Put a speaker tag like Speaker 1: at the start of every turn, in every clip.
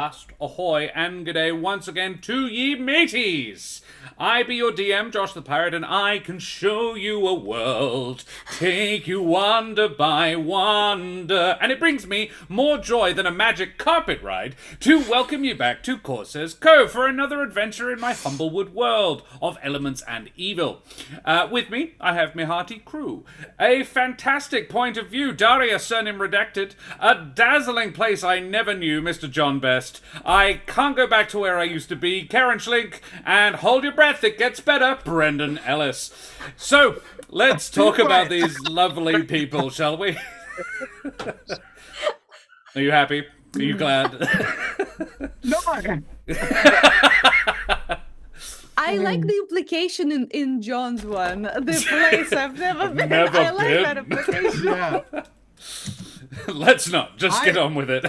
Speaker 1: Avast, ahoy, and g'day once again to ye mateys! I be your DM, Josh the Pirate, and I can show you a world, take you wonder by wonder, and it brings me more joy than a magic carpet ride to welcome you back to Corsair's Cove for another adventure in my Humblewood world of elements and evil. With me, I have my hearty crew, a fantastic point of view, Daria surname redacted, a dazzling place I never knew, Mr. John Best. I can't go back to where I used to be, Karen Schlink, and hold your breath, it gets better, Brendan Ellis. So, let's talk about these lovely people, shall we? Are you happy? Are you glad?
Speaker 2: No.
Speaker 3: I like the implication in John's one. The place I've never been. I like
Speaker 1: been.
Speaker 3: that implication.
Speaker 2: Yeah.
Speaker 1: Let's not. Just get on with it.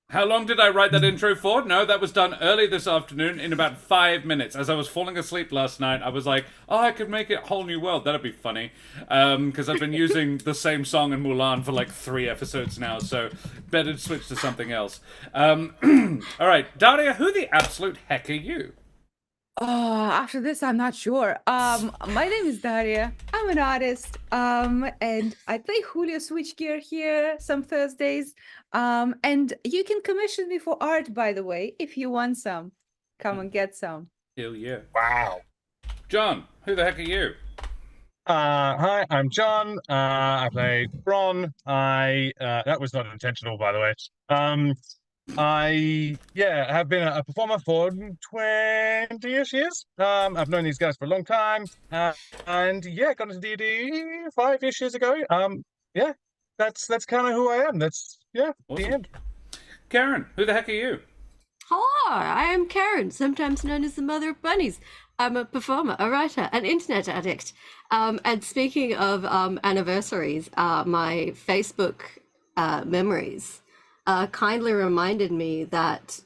Speaker 1: How long did I write that intro for? No, that was done early this afternoon in about 5 minutes. As I was falling asleep last night, I was like, oh, I could make it a whole new world. That'd be funny. Because I've been using the same song in Mulan for like 3 episodes now, so better to switch to something else. All right, Daria, who the absolute heck are you?
Speaker 3: After this, I'm not sure. My name is Daria. I'm an artist. And I play Julio Switchgear here some Thursdays. And you can commission me for art, by the way, if you want some. Come and get some.
Speaker 1: Hell yeah.
Speaker 2: Wow.
Speaker 1: John, who the heck are you?
Speaker 2: Hi, I'm John. I play Bron. That was not intentional, by the way. I have been a performer for 20-ish years. I've known these guys for a long time. And got into D&D 5-ish years ago. That's kind of who I am. That's awesome. The end.
Speaker 1: Karen, who the heck are you?
Speaker 4: Hello, I am Karen, sometimes known as the Mother of Bunnies. I'm a performer, a writer, an internet addict. And speaking of anniversaries, my Facebook memories kindly reminded me that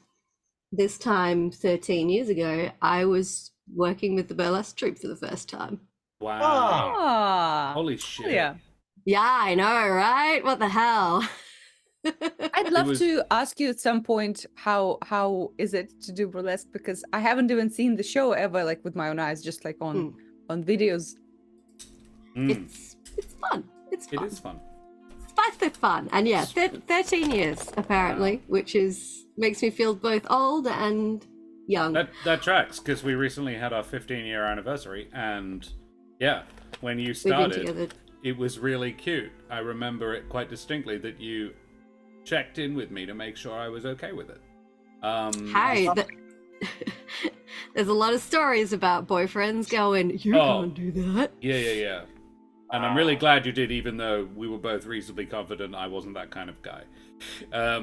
Speaker 4: this time 13 years ago, I was working with the burlesque troupe for the first time.
Speaker 1: Wow.
Speaker 3: Ah,
Speaker 1: Holy shit.
Speaker 3: yeah.
Speaker 4: Yeah, I know, right? What the hell?
Speaker 3: I'd love to ask you at some point how is it to do burlesque, because I haven't even seen the show ever, like with my own eyes, just like on videos.
Speaker 4: It's fun. It's fun.
Speaker 1: It is fun.
Speaker 4: Spicy fun. And 13 years apparently, which makes me feel both old and young.
Speaker 1: That tracks, because we recently had our 15-year anniversary, and when you started, it was really cute. I remember it quite distinctly that you checked in with me to make sure I was okay with it.
Speaker 4: There's a lot of stories about boyfriends going, you can't do that.
Speaker 1: Yeah. And I'm really glad you did, even though we were both reasonably confident I wasn't that kind of guy. I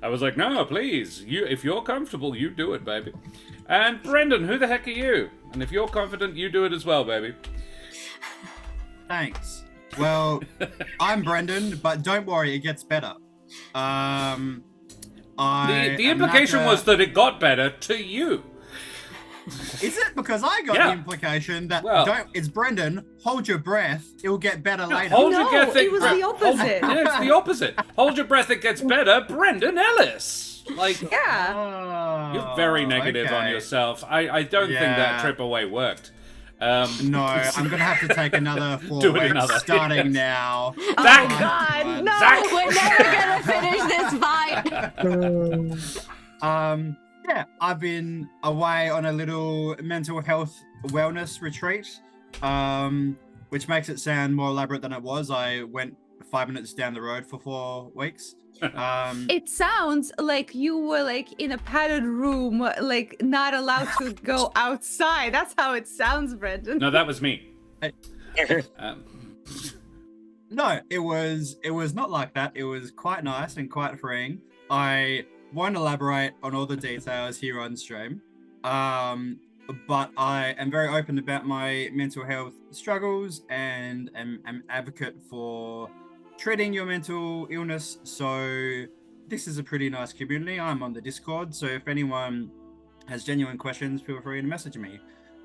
Speaker 1: was like, no, please, if you're comfortable, you do it, baby. And Brendan, who the heck are you? And if you're confident, you do it as well, baby.
Speaker 5: Thanks. Well, I'm Brendan, but don't worry, it gets better.
Speaker 1: The implication was that it got better to you.
Speaker 5: Is it? Because I got the implication that it's Brendan, hold your breath, it'll get better later.
Speaker 3: It was the opposite.
Speaker 1: It's the opposite. Hold your breath, it gets better, Brendan Ellis. You're very negative on yourself. I don't think that trip away worked.
Speaker 5: No, I'm gonna have to take another 4 weeks starting now.
Speaker 1: Zach!
Speaker 3: Oh God, no!
Speaker 1: Zach!
Speaker 4: We're never gonna finish this fight.
Speaker 5: I've been away on a little mental health wellness retreat, which makes it sound more elaborate than it was. I went 5 minutes down the road for 4 weeks.
Speaker 3: It sounds like you were like in a padded room, like not allowed to go outside. That's how it sounds, Brendan.
Speaker 1: No, that was me.
Speaker 5: No, it was not like that. It was quite nice and quite freeing. I won't elaborate on all the details here on stream, but I am very open about my mental health struggles and am an advocate for treating your mental illness. So this is a pretty nice community. I'm on the Discord, so if anyone has genuine questions, feel free to message me.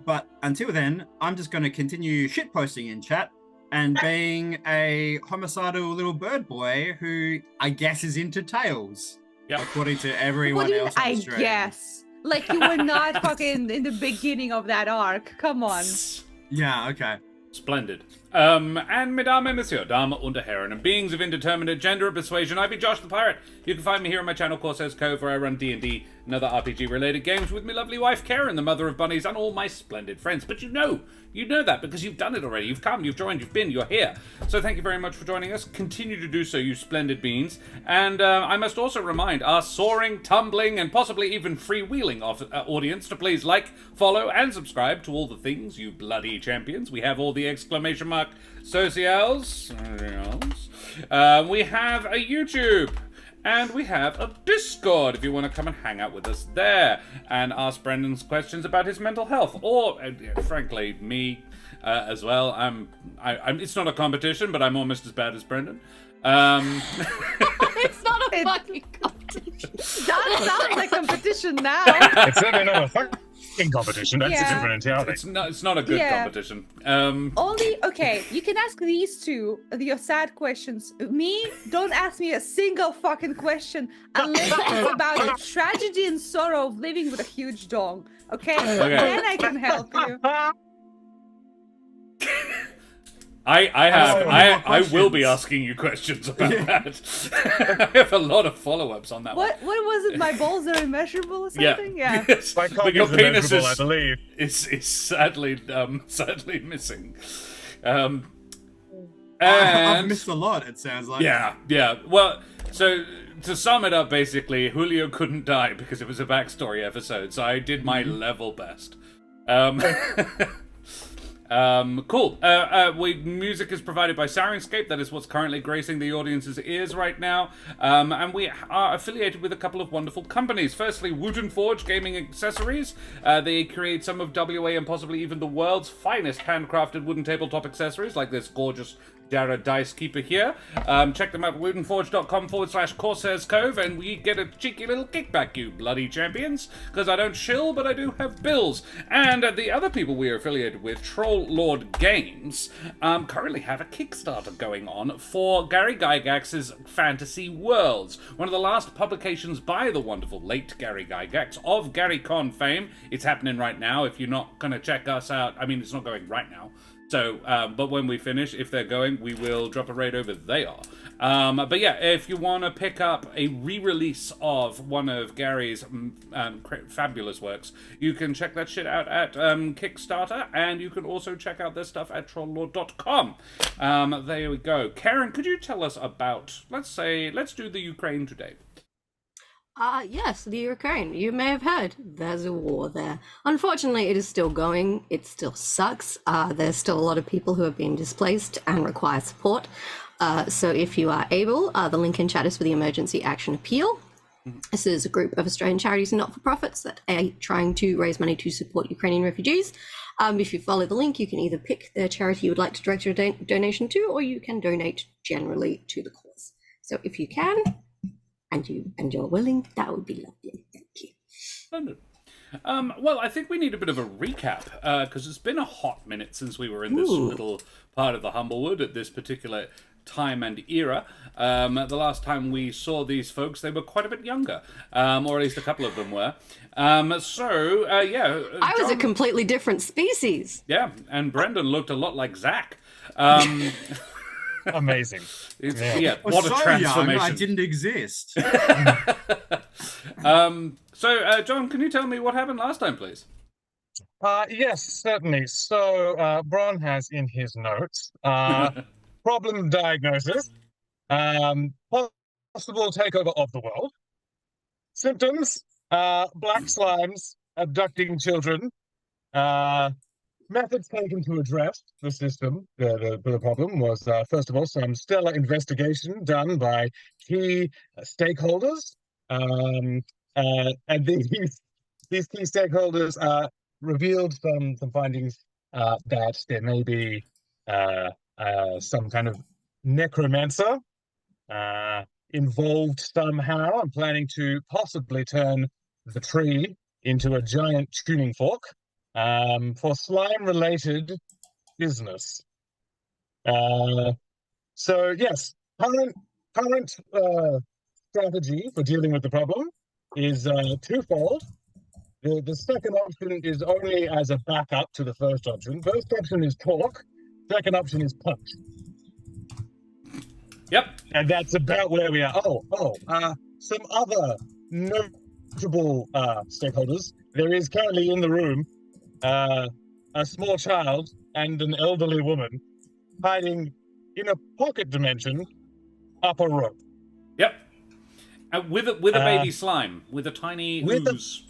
Speaker 5: But until then, I'm just going to continue shitposting in chat and being a homicidal little bird boy who I guess is into tails, according to everyone
Speaker 3: What do you mean,
Speaker 5: else on
Speaker 3: I
Speaker 5: stream.
Speaker 3: guess? Like, you were not fucking in the beginning of that arc. Come on.
Speaker 5: Yeah, okay.
Speaker 1: Splendid. And mesdames et messieurs, dames und herren, and beings of indeterminate gender or persuasion, I be Josh the Pirate. You can find me here on my channel, Corsairs Cove, where I run D&D and other RPG-related games with my lovely wife, Karen, the mother of bunnies, and all my splendid friends. But you know that because you've done it already. You've come, you've joined, you've been, you're here. So thank you very much for joining us. Continue to do so, you splendid beings. And I must also remind our soaring, tumbling, and possibly even freewheeling audience to please like, follow, and subscribe to all the things, you bloody champions. We have all the exclamation mark socials. We have a YouTube. And we have a Discord if you want to come and hang out with us there and ask Brendan's questions about his mental health, or frankly, me as well. I'm. It's not a competition, but I'm almost as bad as Brendan.
Speaker 4: It's not a fucking competition.
Speaker 3: That sounds like competition now.
Speaker 2: It's certainly not a fucking competition. That's a different entirely.
Speaker 1: It's not a good competition.
Speaker 3: Okay, you can ask these two your sad questions. Me, don't ask me a single fucking question unless it's about the tragedy and sorrow of living with a huge dog. Okay? Then I can help you.
Speaker 1: I will be asking you questions about that. I have a lot of follow-ups on that.
Speaker 3: What was it? My balls are immeasurable or something? Yeah.
Speaker 1: Yes.
Speaker 2: But your penis is, I believe,
Speaker 1: is sadly missing.
Speaker 5: I've missed a lot, it sounds like.
Speaker 1: Yeah. Well, so to sum it up, basically, Julio couldn't die because it was a backstory episode, so I did my level best. Cool. Music is provided by Sirenscape. That is what's currently gracing the audience's ears right now. And we are affiliated with a couple of wonderful companies. Firstly, Wooten Forge Gaming Accessories. They create some of WA and possibly even the world's finest handcrafted wooden tabletop accessories, like this gorgeous Dara Dice Keeper here. Check them out at woodenforge.com/Corsairs Cove, and we get a cheeky little kickback, you bloody champions, because I don't shill, but I do have bills. And the other people we are affiliated with, Troll Lord Games, currently have a Kickstarter going on for Gary Gygax's Fantasy Worlds, one of the last publications by the wonderful late Gary Gygax of Gary Con fame. It's happening right now. If you're not going to check us out, I mean, it's not going right now. So, but when we finish, if they're going, we will drop a raid over. They are. But yeah, if you want to pick up a re-release of one of Gary's fabulous works, you can check that shit out at Kickstarter, and you can also check out their stuff at trolllord.com. There we go. Karen, could you tell us about, let's do the Ukraine today.
Speaker 4: Yes, the Ukraine. You may have heard there's a war there. Unfortunately, it is still going. It still sucks. There's still a lot of people who have been displaced and require support. So if you are able, the link in chat is for the Emergency Action Appeal. This is a group of Australian charities and not-for-profits that are trying to raise money to support Ukrainian refugees. If you follow the link, you can either pick the charity you would like to direct your donation to, or you can donate generally to the cause. So if you can, and you're willing, that would be lovely. Thank you.
Speaker 1: Splendid. Well, I think we need a bit of a recap, because it's been a hot minute since we were in this little part of the Humblewood at this particular time and era. The last time we saw these folks, they were quite a bit younger, or at least a couple of them were. I
Speaker 4: was a completely different species.
Speaker 1: Yeah, and Brendan looked a lot like Zach.
Speaker 2: Amazing.
Speaker 1: What a transformation.
Speaker 5: Young, I didn't exist.
Speaker 1: So, John, can you tell me what happened last time, please?
Speaker 2: Yes, certainly. So, Bron has in his notes problem diagnosis, possible takeover of the world, symptoms, black slimes abducting children, methods taken to address the system. The problem was, first of all, some stellar investigation done by key stakeholders, and these key stakeholders revealed some findings that there may be some kind of necromancer involved somehow and planning to possibly turn the tree into a giant tuning fork for slime-related business. So yes, current strategy for dealing with the problem is twofold. The second option is only as a backup to the first option. First option is talk. Second option is punch.
Speaker 1: Yep.
Speaker 2: And that's about where we are. Some other notable stakeholders. There is currently in the room a small child and an elderly woman hiding in a pocket dimension up a rope.
Speaker 1: Yep. With a baby slime, with a tiny ooze.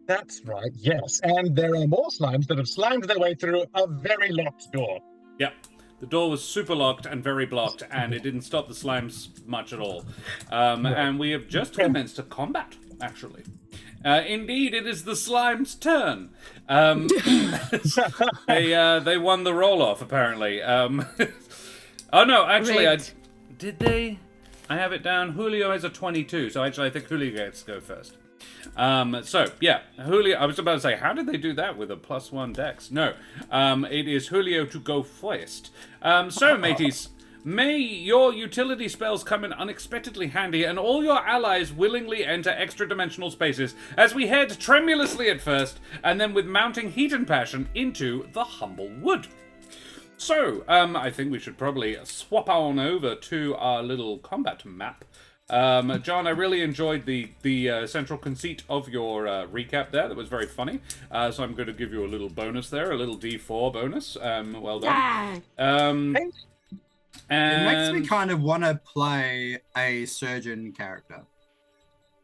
Speaker 2: That's right, yes. And there are more slimes that have slimed their way through a very locked door.
Speaker 1: Yep. The door was super locked and very blocked, and it didn't stop the slimes much at all. And we have just commenced a combat, actually. Indeed, it is the slime's turn. They won the roll-off, apparently. Oh, no, actually, did they? I have it down. Julio has a 22, so actually I think Julio gets to go first. So, yeah, Julio, I was about to say, how did they do that with a +1 dex? No, it is Julio to go first. So, mateys, may your utility spells come in unexpectedly handy and all your allies willingly enter extra-dimensional spaces as we head tremulously at first, and then with mounting heat and passion into the Humblewood. So, I think we should probably swap on over to our little combat map. John, I really enjoyed the central conceit of your recap there. That was very funny. So I'm going to give you a little bonus there, a little D4 bonus. Well done. And
Speaker 5: It makes me kind of want to play a surgeon character.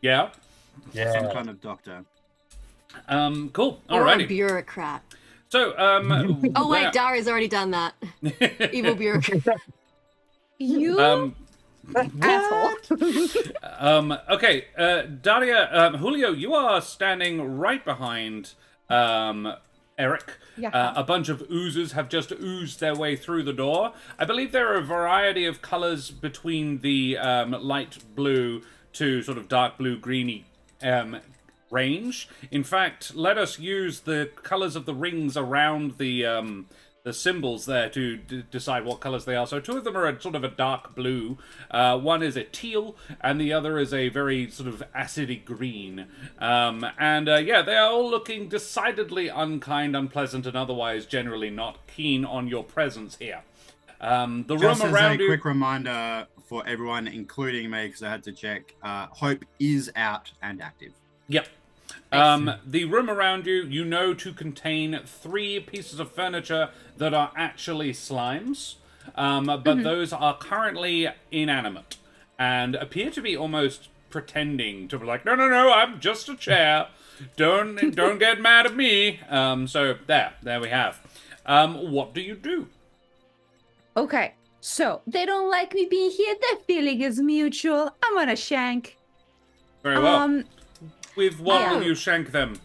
Speaker 1: Yeah.
Speaker 5: Some kind of doctor.
Speaker 1: Cool.
Speaker 4: Or a
Speaker 1: Alrighty.
Speaker 4: bureaucrat.
Speaker 1: So,
Speaker 4: Oh wait, Daria's already done that. Evil bureaucrat.
Speaker 3: You asshole.
Speaker 1: Okay, Daria, Julio, you are standing right behind Eric.
Speaker 3: Yeah.
Speaker 1: A bunch of oozes have just oozed their way through the door. I believe there are a variety of colors between the light blue to sort of dark blue, greeny range. In fact, let us use the colors of the rings around the symbols there to decide what colors they are. So two of them are a sort of a dark blue, one is a teal, and the other is a very sort of acidy green. Yeah, they are all looking decidedly unkind, unpleasant, and otherwise generally not keen on your presence here. The
Speaker 5: Just
Speaker 1: room
Speaker 5: as
Speaker 1: around
Speaker 5: a
Speaker 1: you...
Speaker 5: quick reminder for everyone, including me, because I had to check, Hope is out and active.
Speaker 1: Yep. The room around you, you know to contain 3 pieces of furniture that are actually slimes, but those are currently inanimate and appear to be almost pretending to be like, no, I'm just a chair. Don't get mad at me. So there we have. What do you do?
Speaker 3: Okay, so they don't like me being here. That feeling is mutual. I'm gonna shank.
Speaker 1: Very well. With what will you shank them?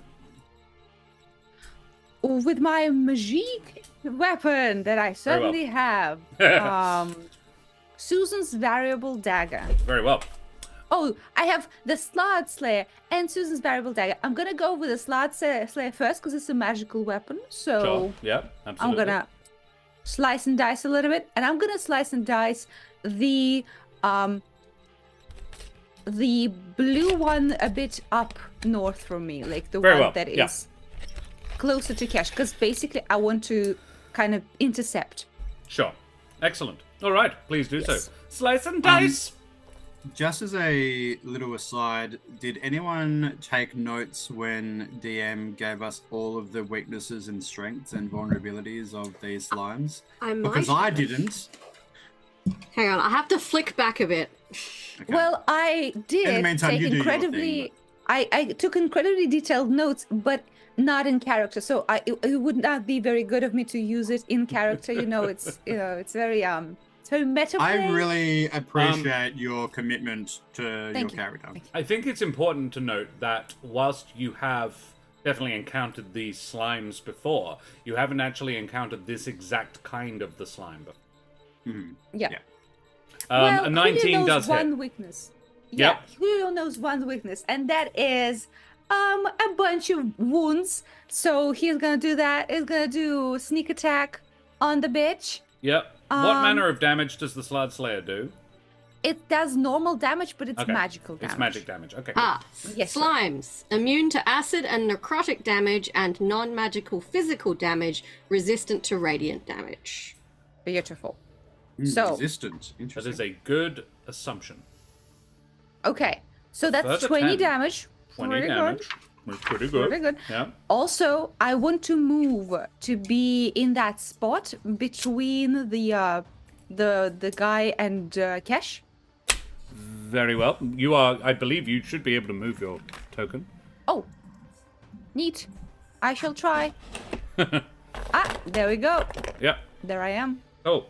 Speaker 3: With my magic weapon that I certainly have. Susan's variable dagger.
Speaker 1: Very well.
Speaker 3: Oh, I have the Slard Slayer and Susan's variable dagger. I'm gonna go with the Slard Slayer first because it's a magical weapon. So
Speaker 1: Sure. Yeah, absolutely.
Speaker 3: I'm gonna slice and dice a little bit, and I'm gonna slice and dice the blue one a bit up north from me, like the one that is closer to Cash, because basically I want to kind of intercept.
Speaker 1: Sure. Excellent. All right, please do
Speaker 3: Yes.
Speaker 1: so. Slice and dice.
Speaker 5: Just as a little aside, did anyone take notes when DM gave us all of the weaknesses and strengths and vulnerabilities of these slimes?
Speaker 4: I might.
Speaker 5: Because I didn't.
Speaker 4: Hang on, I have to flick back a bit.
Speaker 5: Okay.
Speaker 3: Well, I did
Speaker 5: In the meantime,
Speaker 3: take
Speaker 5: you do your
Speaker 3: incredibly.
Speaker 5: thing,
Speaker 3: I took incredibly detailed notes, but not in character. So it would not be very good of me to use it in character. It's very meta.
Speaker 5: I really appreciate your commitment to your
Speaker 3: Thank you.
Speaker 5: character.
Speaker 3: Thank you.
Speaker 1: I think it's important to note that whilst you have definitely encountered these slimes before, you haven't actually encountered this exact kind of the slime before.
Speaker 5: Mhm.
Speaker 3: Yeah.
Speaker 5: Yeah.
Speaker 3: Well,
Speaker 1: A 19
Speaker 3: Julio knows
Speaker 1: does
Speaker 3: one
Speaker 1: hit.
Speaker 3: weakness. Yeah, Julio knows one weakness, and that is a bunch of wounds. So he's gonna do that. He's gonna do sneak attack on the bitch.
Speaker 1: Yep. What manner of damage does the Slard Slayer do?
Speaker 3: It does normal damage, but it's
Speaker 1: Okay.
Speaker 3: magical damage.
Speaker 1: It's magic damage. Okay.
Speaker 4: Ah,
Speaker 3: Yes, sir.
Speaker 4: slimes. Immune to acid and necrotic damage and non-magical physical damage, resistant to radiant damage.
Speaker 3: Beautiful. So,
Speaker 5: Resistant.
Speaker 1: That
Speaker 5: Interesting.
Speaker 1: is a good assumption.
Speaker 3: okay. So that's
Speaker 1: Further
Speaker 3: 20
Speaker 1: 10.
Speaker 3: damage.
Speaker 1: 20
Speaker 3: Pretty
Speaker 1: damage.
Speaker 3: good.
Speaker 1: It's pretty good.
Speaker 3: Pretty good.
Speaker 1: Yeah.
Speaker 3: Also, I want to move to be in that spot between the guy and Kesh.
Speaker 1: Very well. You are, I believe you should be able to move your token.
Speaker 3: Oh, neat. I shall try. There we go.
Speaker 1: Yep.
Speaker 3: There I am.
Speaker 1: Oh.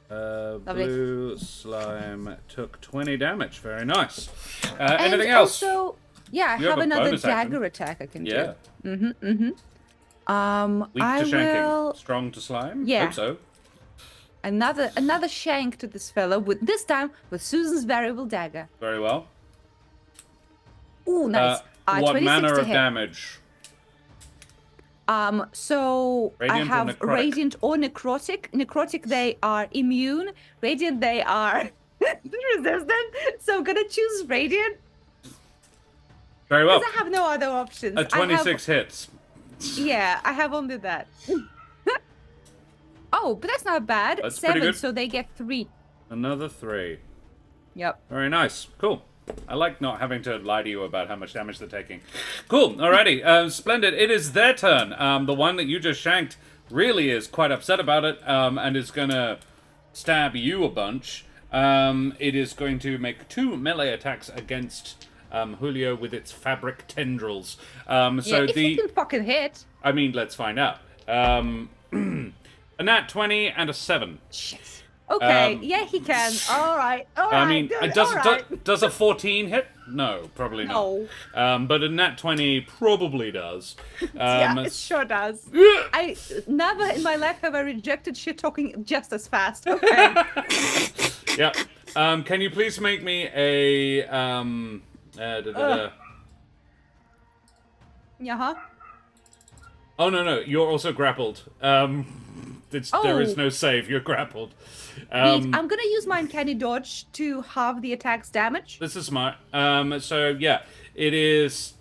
Speaker 3: Lovely.
Speaker 1: Blue slime took 20 damage. Very nice.
Speaker 3: And
Speaker 1: Anything else?
Speaker 3: Also, yeah, I
Speaker 1: You have
Speaker 3: have
Speaker 1: a
Speaker 3: another
Speaker 1: bonus action.
Speaker 3: dagger attack I can
Speaker 1: Yeah.
Speaker 3: do.
Speaker 1: Weak
Speaker 3: I
Speaker 1: to shanking.
Speaker 3: will
Speaker 1: Strong to slime?
Speaker 3: Yeah.
Speaker 1: Hope so.
Speaker 3: another shank to this fellow with this time with Susan's variable dagger.
Speaker 1: Very well.
Speaker 3: Ooh, nice.
Speaker 1: What
Speaker 3: 26
Speaker 1: manner
Speaker 3: to
Speaker 1: of
Speaker 3: hit.
Speaker 1: damage?
Speaker 3: So
Speaker 1: Radiant or
Speaker 3: I have
Speaker 1: necrotic?
Speaker 3: radiant or necrotic. Necrotic, they are immune. Radiant, they are resistant. So I'm gonna choose radiant
Speaker 1: Very well.
Speaker 3: because I have no other options.
Speaker 1: A 26 hits.
Speaker 3: Yeah, I have only that. Oh, but that's not bad.
Speaker 1: That's pretty
Speaker 3: 7,
Speaker 1: good.
Speaker 3: so they get 3.
Speaker 1: Another 3.
Speaker 3: Yep.
Speaker 1: Very nice. Cool. I like not having to lie to you about how much damage they're taking. Cool. Alrighty. Splendid. It is their turn. The one that you just shanked really is quite upset about it and is going to stab you a bunch. It is going to make 2 melee attacks against Julio with its fabric tendrils.
Speaker 3: Yeah, if you can fucking hit.
Speaker 1: I mean, let's find out. A nat 20 and a 7.
Speaker 3: Shit. Okay,
Speaker 1: Um,
Speaker 3: yeah, he can. All right.
Speaker 1: I mean,
Speaker 3: dude,
Speaker 1: does,
Speaker 3: all right.
Speaker 1: does a 14 hit? No, probably not.
Speaker 3: No.
Speaker 1: But a nat 20 probably does.
Speaker 3: Yeah, it sure does. I never in my life have I rejected shit talking just as fast. Okay.
Speaker 1: Yeah. Can you please make me a
Speaker 3: Yeah.
Speaker 1: Oh no, you're also grappled. There is
Speaker 3: Oh.
Speaker 1: no save. You're grappled.
Speaker 3: I'm gonna use my uncanny dodge to halve the attack's damage.
Speaker 1: This is smart. So yeah, it is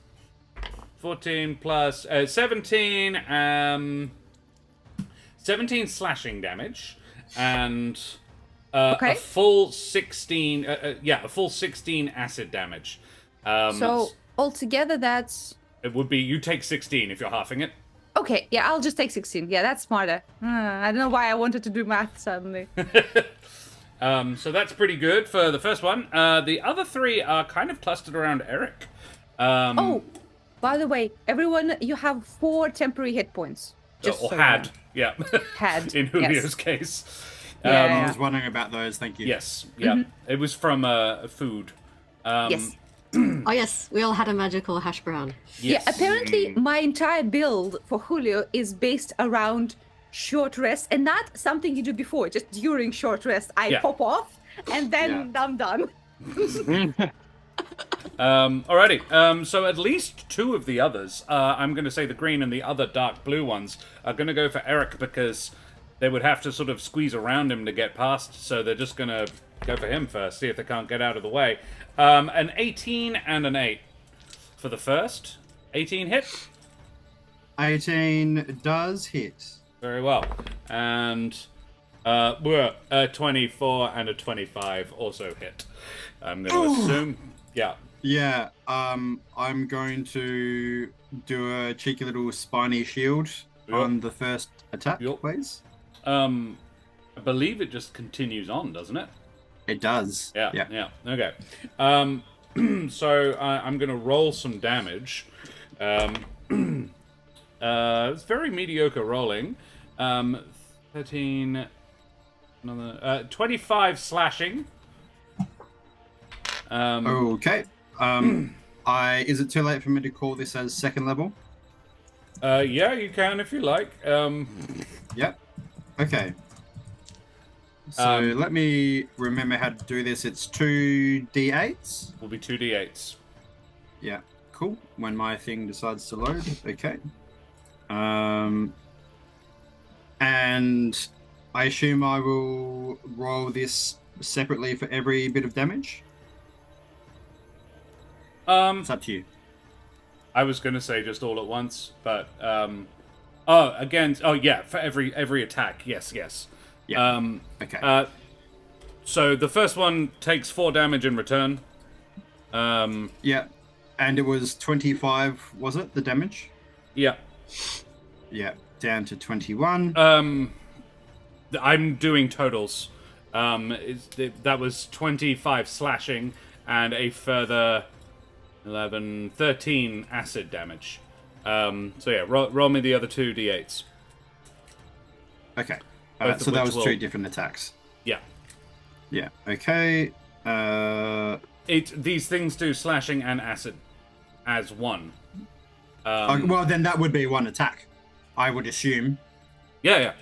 Speaker 1: 14 plus 17. 17 slashing damage, and
Speaker 3: Okay.
Speaker 1: a full 16. A full 16 acid damage.
Speaker 3: So altogether, that's
Speaker 1: it would be you take 16 if you're halving it.
Speaker 3: okay. Yeah, I'll just take 16. Yeah, that's smarter. I don't know why I wanted to do math suddenly.
Speaker 1: So that's pretty good for the first one. The other 3 are kind of clustered around Eric.
Speaker 3: Oh, by the way, everyone, you have 4 temporary hit points. Just
Speaker 1: or
Speaker 3: so you
Speaker 1: had,
Speaker 3: know.
Speaker 1: yeah.
Speaker 3: Had,
Speaker 1: In Julio's
Speaker 3: yes.
Speaker 1: case.
Speaker 3: Yeah,
Speaker 5: I
Speaker 3: yeah.
Speaker 5: was wondering about those. Thank you.
Speaker 1: Yes, yeah. It was from food.
Speaker 3: Yes.
Speaker 4: Oh yes, we all had a magical hash brown.
Speaker 3: Yeah,
Speaker 1: Yes.
Speaker 3: apparently my entire build for Julio is based around short rest, and not something you do before. Just during short rest, I
Speaker 1: Yeah.
Speaker 3: pop off, and then I'm done.
Speaker 1: Alrighty. So at least 2 of the others, I'm going to say the green and the other dark blue ones, are going to go for Eric because they would have to sort of squeeze around him to get past. So they're just going to go for him first, see if they can't get out of the way. An 18 and an 8 for the first. 18 hit.
Speaker 5: 18 does hit.
Speaker 1: Very well. And a 24 and a 25 also hit. I'm going to assume. Yeah.
Speaker 5: Yeah, I'm going to do a cheeky little spiny shield on the first attack,
Speaker 1: Yup.
Speaker 5: please.
Speaker 1: I believe it just continues on, doesn't it?
Speaker 5: It does.
Speaker 1: Yeah. Okay. So I'm going to roll some damage. It's very mediocre rolling. 13, another 25 slashing.
Speaker 5: Okay. Is it too late for me to call this as second level?
Speaker 1: Yeah, you can if you like.
Speaker 5: Yep. Okay. So let me remember how to do this. It's 2d8s.
Speaker 1: Will be 2d8s.
Speaker 5: Yeah. Cool. When my thing decides to load. Okay. And I assume I will roll this separately for every bit of damage. It's up to you.
Speaker 1: I was going to say just all at once, but for every attack. Yes.
Speaker 5: Yeah. Okay.
Speaker 1: So the first one takes 4 damage in return.
Speaker 5: Yeah. And it was 25, was it, the damage?
Speaker 1: Yeah.
Speaker 5: Yeah. Down to 21.
Speaker 1: I'm doing totals. That was 25 slashing and a further 11, 13 acid damage. So yeah, roll me the other 2 d8s.
Speaker 5: Okay.
Speaker 1: Both
Speaker 5: So
Speaker 1: of
Speaker 5: that
Speaker 1: which
Speaker 5: was 2 different attacks.
Speaker 1: Yeah.
Speaker 5: Yeah. Okay.
Speaker 1: These things do slashing and acid as one.
Speaker 5: Well, then that would be 1 attack, I would assume.
Speaker 1: Yeah.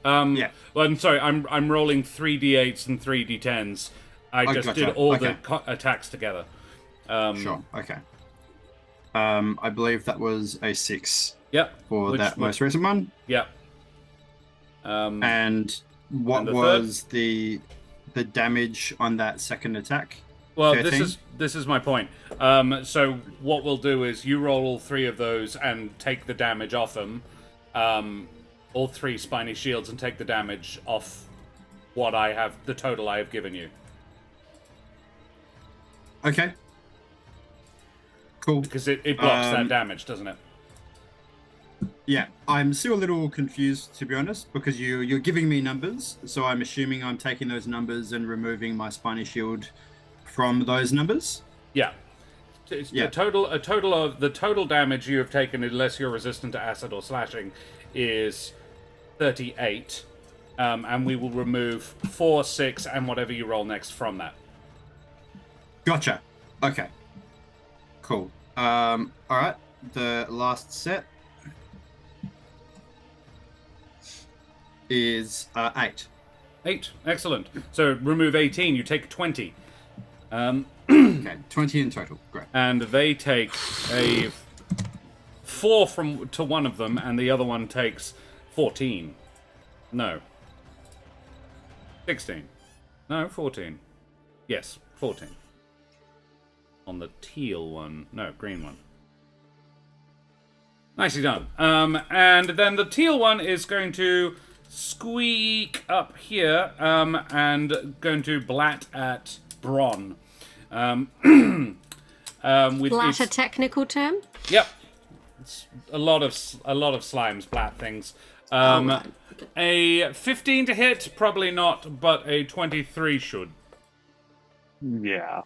Speaker 5: Yeah.
Speaker 1: Well, I'm sorry. I'm rolling 3 d8s and 3 d10s. I just
Speaker 5: gotcha.
Speaker 1: did all
Speaker 5: Okay.
Speaker 1: the attacks together.
Speaker 5: Sure. Okay. I believe that was a 6
Speaker 1: Yep.
Speaker 5: for that most recent one.
Speaker 1: Yep.
Speaker 5: And what
Speaker 1: and the
Speaker 5: was the damage on that second attack?
Speaker 1: Well,
Speaker 5: 13?
Speaker 1: this is my point. So what we'll do is you roll all 3 of those and take the damage off them. All 3 spiny shields and take the damage off what I have, the total I have given you.
Speaker 5: Okay. Cool.
Speaker 1: Because it blocks that damage, doesn't it?
Speaker 5: Yeah, I'm still a little confused, to be honest, because you're giving me numbers, so I'm assuming I'm taking those numbers and removing my spiny shield from those numbers.
Speaker 1: Yeah. The total damage you have taken, unless you're resistant to acid or slashing, is 38, and we will remove 4, 6, and whatever you roll next from that.
Speaker 5: Gotcha. Okay. Cool. All right. The last set is 8.
Speaker 1: 8, excellent. So remove 18, you take 20.
Speaker 5: Okay, 20 in total. Great.
Speaker 1: And they take a 4 to one of them, and the other one takes 14. No. 16. No, 14. Yes, 14. On the teal one. No, green one. Nicely done. And then the teal one is going to squeak up here, and going to blat at Bron. With
Speaker 4: Blat a technical term?
Speaker 1: Yep. It's a lot of slimes blat things.
Speaker 4: Right.
Speaker 1: A 15 to hit, probably not, but a 23 should.
Speaker 2: Yeah.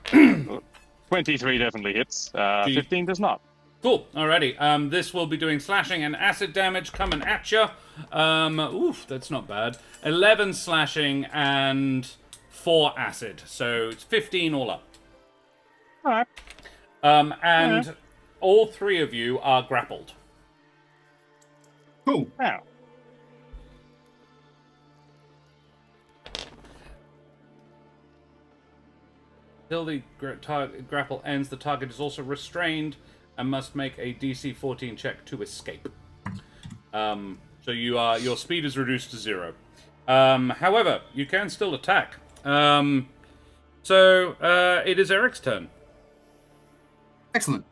Speaker 2: 23 definitely hits. 15 does not.
Speaker 1: Cool. Alrighty. This will be doing slashing and acid damage coming at you. Oof, that's not bad. 11 slashing and 4 acid. So it's 15 all up.
Speaker 2: Alright.
Speaker 1: And all 3 of you are grappled.
Speaker 5: Cool.
Speaker 2: Wow.
Speaker 1: Till the grapple ends, the target is also restrained and must make a DC 14 check to escape. So your speed is reduced to 0. However, you can still attack. So it is Eric's turn.
Speaker 5: Excellent.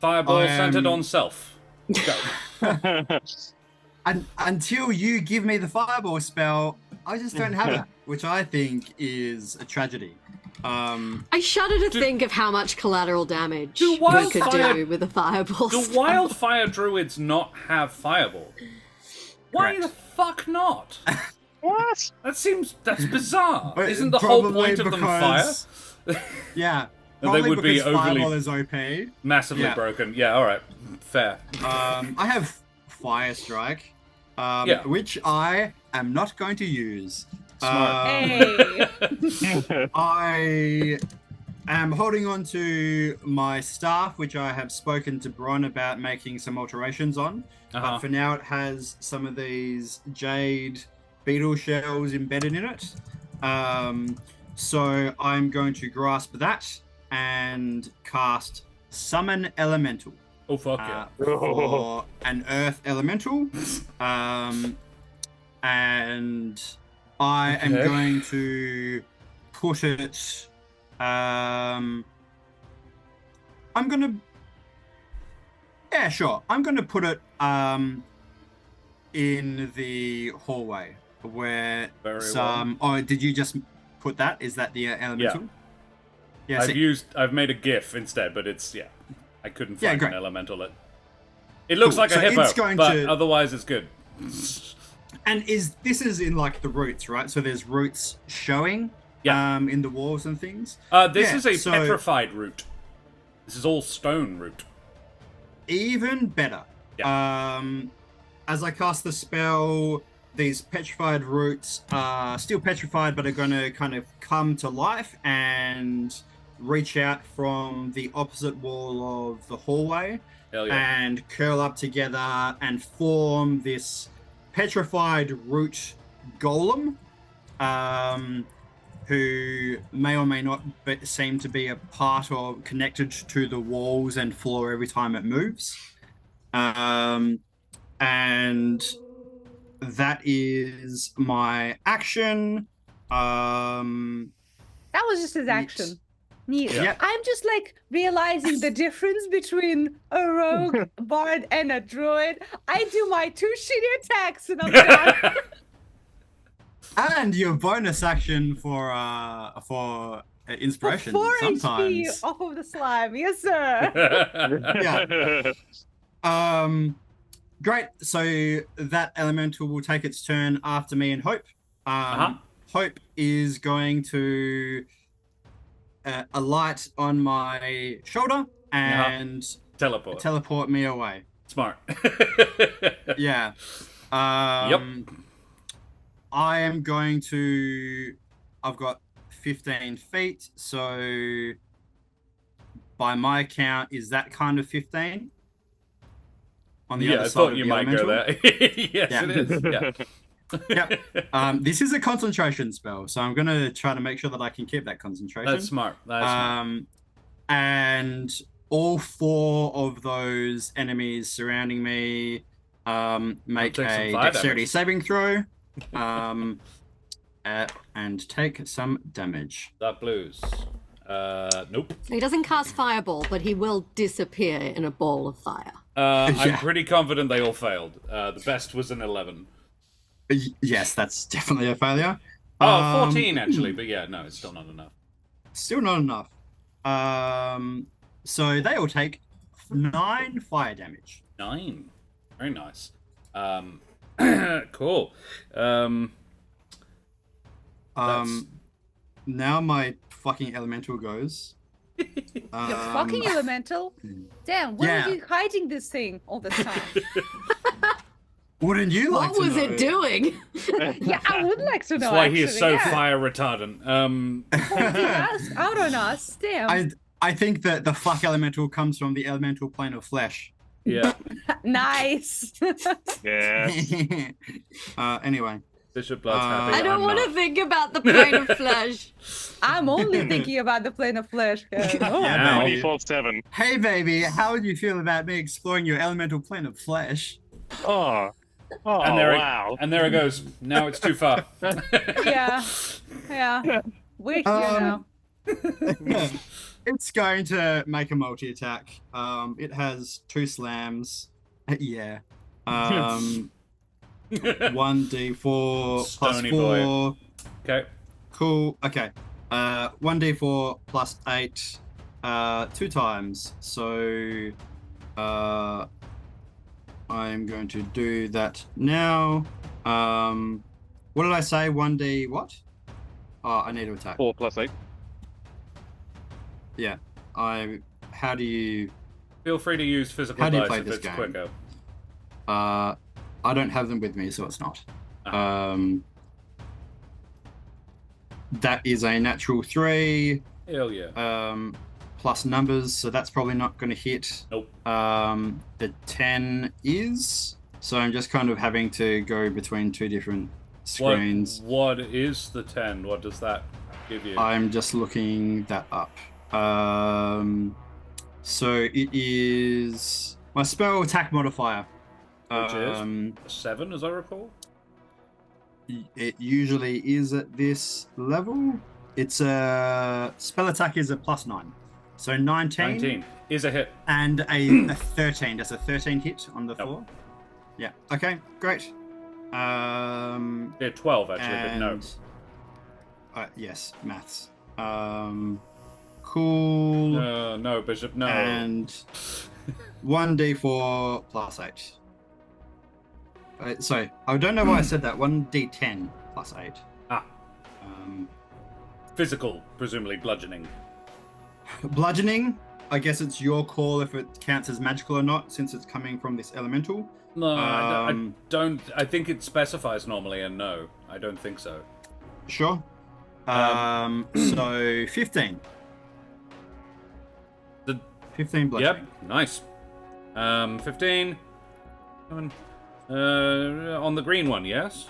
Speaker 1: Fireball centered on self. Go.
Speaker 5: Until you give me the fireball spell, I just don't have it, which I think is a tragedy.
Speaker 4: I shudder to think of how much collateral damage
Speaker 1: Do
Speaker 4: we could
Speaker 1: wildfire-
Speaker 4: do with a fireball.
Speaker 1: Do
Speaker 4: spell.
Speaker 1: wildfire druids not have fireball? Why
Speaker 5: Correct.
Speaker 1: the fuck not?
Speaker 2: What?
Speaker 1: That's bizarre.
Speaker 5: But
Speaker 1: Isn't the whole
Speaker 5: probably
Speaker 1: point of them fire?
Speaker 5: because- Yeah.
Speaker 1: They
Speaker 5: Probably
Speaker 1: would be
Speaker 5: because
Speaker 1: overly-
Speaker 5: fireball is OP.
Speaker 1: Massively
Speaker 5: Yeah.
Speaker 1: broken. Yeah, alright. Fair.
Speaker 5: I have Fire Strike,
Speaker 1: Yeah.
Speaker 5: which I am not going to use.
Speaker 1: Smart.
Speaker 3: Hey.
Speaker 5: I am holding on to my staff, which I have spoken to Bron about making some alterations on. But for now, it has some of these jade beetle shells embedded in it. So I'm going to grasp that and cast Summon Elemental.
Speaker 1: Oh, fuck yeah.
Speaker 5: For an earth elemental. And I am
Speaker 1: Okay.
Speaker 5: going to put it. I'm gonna. Yeah, sure. I'm gonna put it in the hallway where
Speaker 1: Very
Speaker 5: some. Oh, did you just put that? Is that the elemental? Yeah.
Speaker 1: I've made a GIF instead, but it's I couldn't find
Speaker 5: great.
Speaker 1: an elemental. It looks
Speaker 5: Cool.
Speaker 1: like a
Speaker 5: So
Speaker 1: hippo,
Speaker 5: it's going
Speaker 1: but
Speaker 5: to-
Speaker 1: otherwise it's good.
Speaker 5: And this is in like the roots, right? So there's roots showing in the walls and things.
Speaker 1: This
Speaker 5: Yeah,
Speaker 1: is a
Speaker 5: so-
Speaker 1: petrified root. This is all stone root.
Speaker 5: Even better. As I cast the spell, these petrified roots are still petrified, but are going to kind of come to life and reach out from the opposite wall of the hallway
Speaker 1: Hell yeah.
Speaker 5: and curl up together and form this petrified root golem, who may or may not seem to be a part or connected to the walls and floor every time it moves. And that is my action.
Speaker 3: That was just his action. Neat.
Speaker 5: Yeah.
Speaker 3: I'm just like realizing the difference between a rogue bard and a druid. I do my 2 shitty attacks and I'm done.
Speaker 5: And your bonus action for inspiration
Speaker 3: 4 HP
Speaker 5: sometimes.
Speaker 3: off of the slime. Yes, sir.
Speaker 5: Great. So that elemental will take its turn after me and Hope. Hope is going to alight on my shoulder and
Speaker 1: Teleport
Speaker 5: me away.
Speaker 1: Smart.
Speaker 5: Yeah.
Speaker 1: Yep.
Speaker 5: I am going to. I've got 15 feet, so by my count, is that kind of 15? On the other
Speaker 1: I
Speaker 5: side
Speaker 1: thought
Speaker 5: of
Speaker 1: you
Speaker 5: the
Speaker 1: might
Speaker 5: elemental?
Speaker 1: go there. Yes,
Speaker 5: Yeah.
Speaker 1: it is. Yeah.
Speaker 5: Yep. This is a concentration spell, so I'm going to try to make sure that I can keep that concentration.
Speaker 1: That's smart. That's smart.
Speaker 5: And all 4 of those enemies surrounding me make
Speaker 1: take some
Speaker 5: a
Speaker 1: fire
Speaker 5: dexterity
Speaker 1: damage.
Speaker 5: saving throw and take some damage.
Speaker 1: That blues. Nope.
Speaker 4: He doesn't cast fireball, but he will disappear in a ball of fire.
Speaker 1: I'm pretty confident they all failed. The best was an 11.
Speaker 5: Yes, that's definitely a failure.
Speaker 1: 14 actually, but yeah, no, it's still not enough.
Speaker 5: Still not enough. So they all take 9 fire damage.
Speaker 1: 9. Very nice. Cool.
Speaker 5: Now my fucking elemental goes.
Speaker 3: You're fucking elemental. Damn, where
Speaker 5: yeah.
Speaker 3: were you hiding this thing all this time?
Speaker 5: Wouldn't you like
Speaker 4: What
Speaker 5: to
Speaker 4: was
Speaker 5: know?
Speaker 4: it doing?
Speaker 3: Yeah, I would like to know.
Speaker 1: That's why he is so
Speaker 3: actually, yeah.
Speaker 1: fire retardant.
Speaker 3: Pointing us out on us. Damn.
Speaker 5: I think that the fuck elemental comes from the elemental plane of flesh.
Speaker 1: Yeah.
Speaker 3: Nice.
Speaker 6: Yeah.
Speaker 5: Anyway.
Speaker 1: Bishop Blood's happy.
Speaker 4: I don't
Speaker 1: I'm
Speaker 4: want to
Speaker 1: not.
Speaker 4: think about the plane of flesh.
Speaker 3: I'm only thinking about the plane of flesh. Oh,
Speaker 5: Yeah,
Speaker 1: Now-
Speaker 5: baby.
Speaker 6: 24/7.
Speaker 5: Hey, baby, how would you feel about me exploring your elemental plane of flesh?
Speaker 6: Oh. Oh,
Speaker 1: And there,
Speaker 6: wow.
Speaker 1: and there it goes. Now it's too far.
Speaker 3: yeah. Yeah. We're here now.
Speaker 5: It's going to make a multi-attack. It has 2 slams. Yeah. 1d4 plus
Speaker 1: Stony
Speaker 5: 4.
Speaker 1: boy. Okay.
Speaker 5: Cool. Okay. 1d4 plus 8. 2 times. So I'm going to do that now. What did I say? 1d what? Oh, I need to attack.
Speaker 6: 4 plus 8.
Speaker 5: Yeah. How do you...
Speaker 1: Feel free to use physical
Speaker 5: How do you
Speaker 1: dice
Speaker 5: play
Speaker 1: if
Speaker 5: this
Speaker 1: it's
Speaker 5: game?
Speaker 1: quicker.
Speaker 5: I don't have them with me, so it's not. That is a natural 3.
Speaker 1: Hell yeah.
Speaker 5: Plus numbers, so that's probably not going to hit.
Speaker 1: Nope.
Speaker 5: The 10 is, so I'm just kind of having to go between 2 different screens.
Speaker 1: What is the 10? What does that give you?
Speaker 5: I'm just looking that up. So it is my spell attack modifier.
Speaker 1: Which is 7, as I recall.
Speaker 5: It usually is at this level. It's a spell attack is a +9, so 19.
Speaker 1: 19 is a hit.
Speaker 5: And a 13. Does a 13 hit on the
Speaker 1: Nope.
Speaker 5: floor? Yeah. Okay. Great.
Speaker 1: Yeah, 12 actually, but no.
Speaker 5: and- yes, maths. Cool.
Speaker 1: No, Bishop, no.
Speaker 5: And 1d4 +8. Sorry, I don't know why I said that. 1d10 +8.
Speaker 1: Ah.
Speaker 5: Um,
Speaker 1: Physical, presumably bludgeoning.
Speaker 5: bludgeoning. I guess it's your call if it counts as magical or not, since it's coming from this elemental.
Speaker 1: No, I
Speaker 5: Um,
Speaker 1: don't. I think it specifies normally, and no, I don't think so.
Speaker 5: Sure. So 15.
Speaker 1: The
Speaker 5: 15 bludgeoning.
Speaker 1: Yep, nice. 15. On the green one, yes.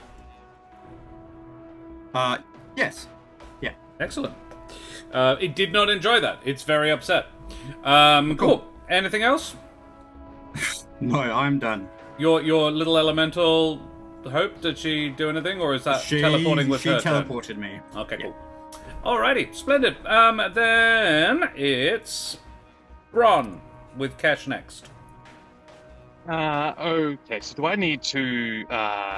Speaker 5: Yes.
Speaker 1: Excellent. It did not enjoy that. It's very upset. Cool. Anything else?
Speaker 5: No, I'm done.
Speaker 1: Your little elemental Hope, did she do anything, or is that teleporting with her?
Speaker 5: She teleported me.
Speaker 1: Okay, cool. Alrighty, splendid. Then it's Bron with Cash next.
Speaker 6: Okay, so do I need to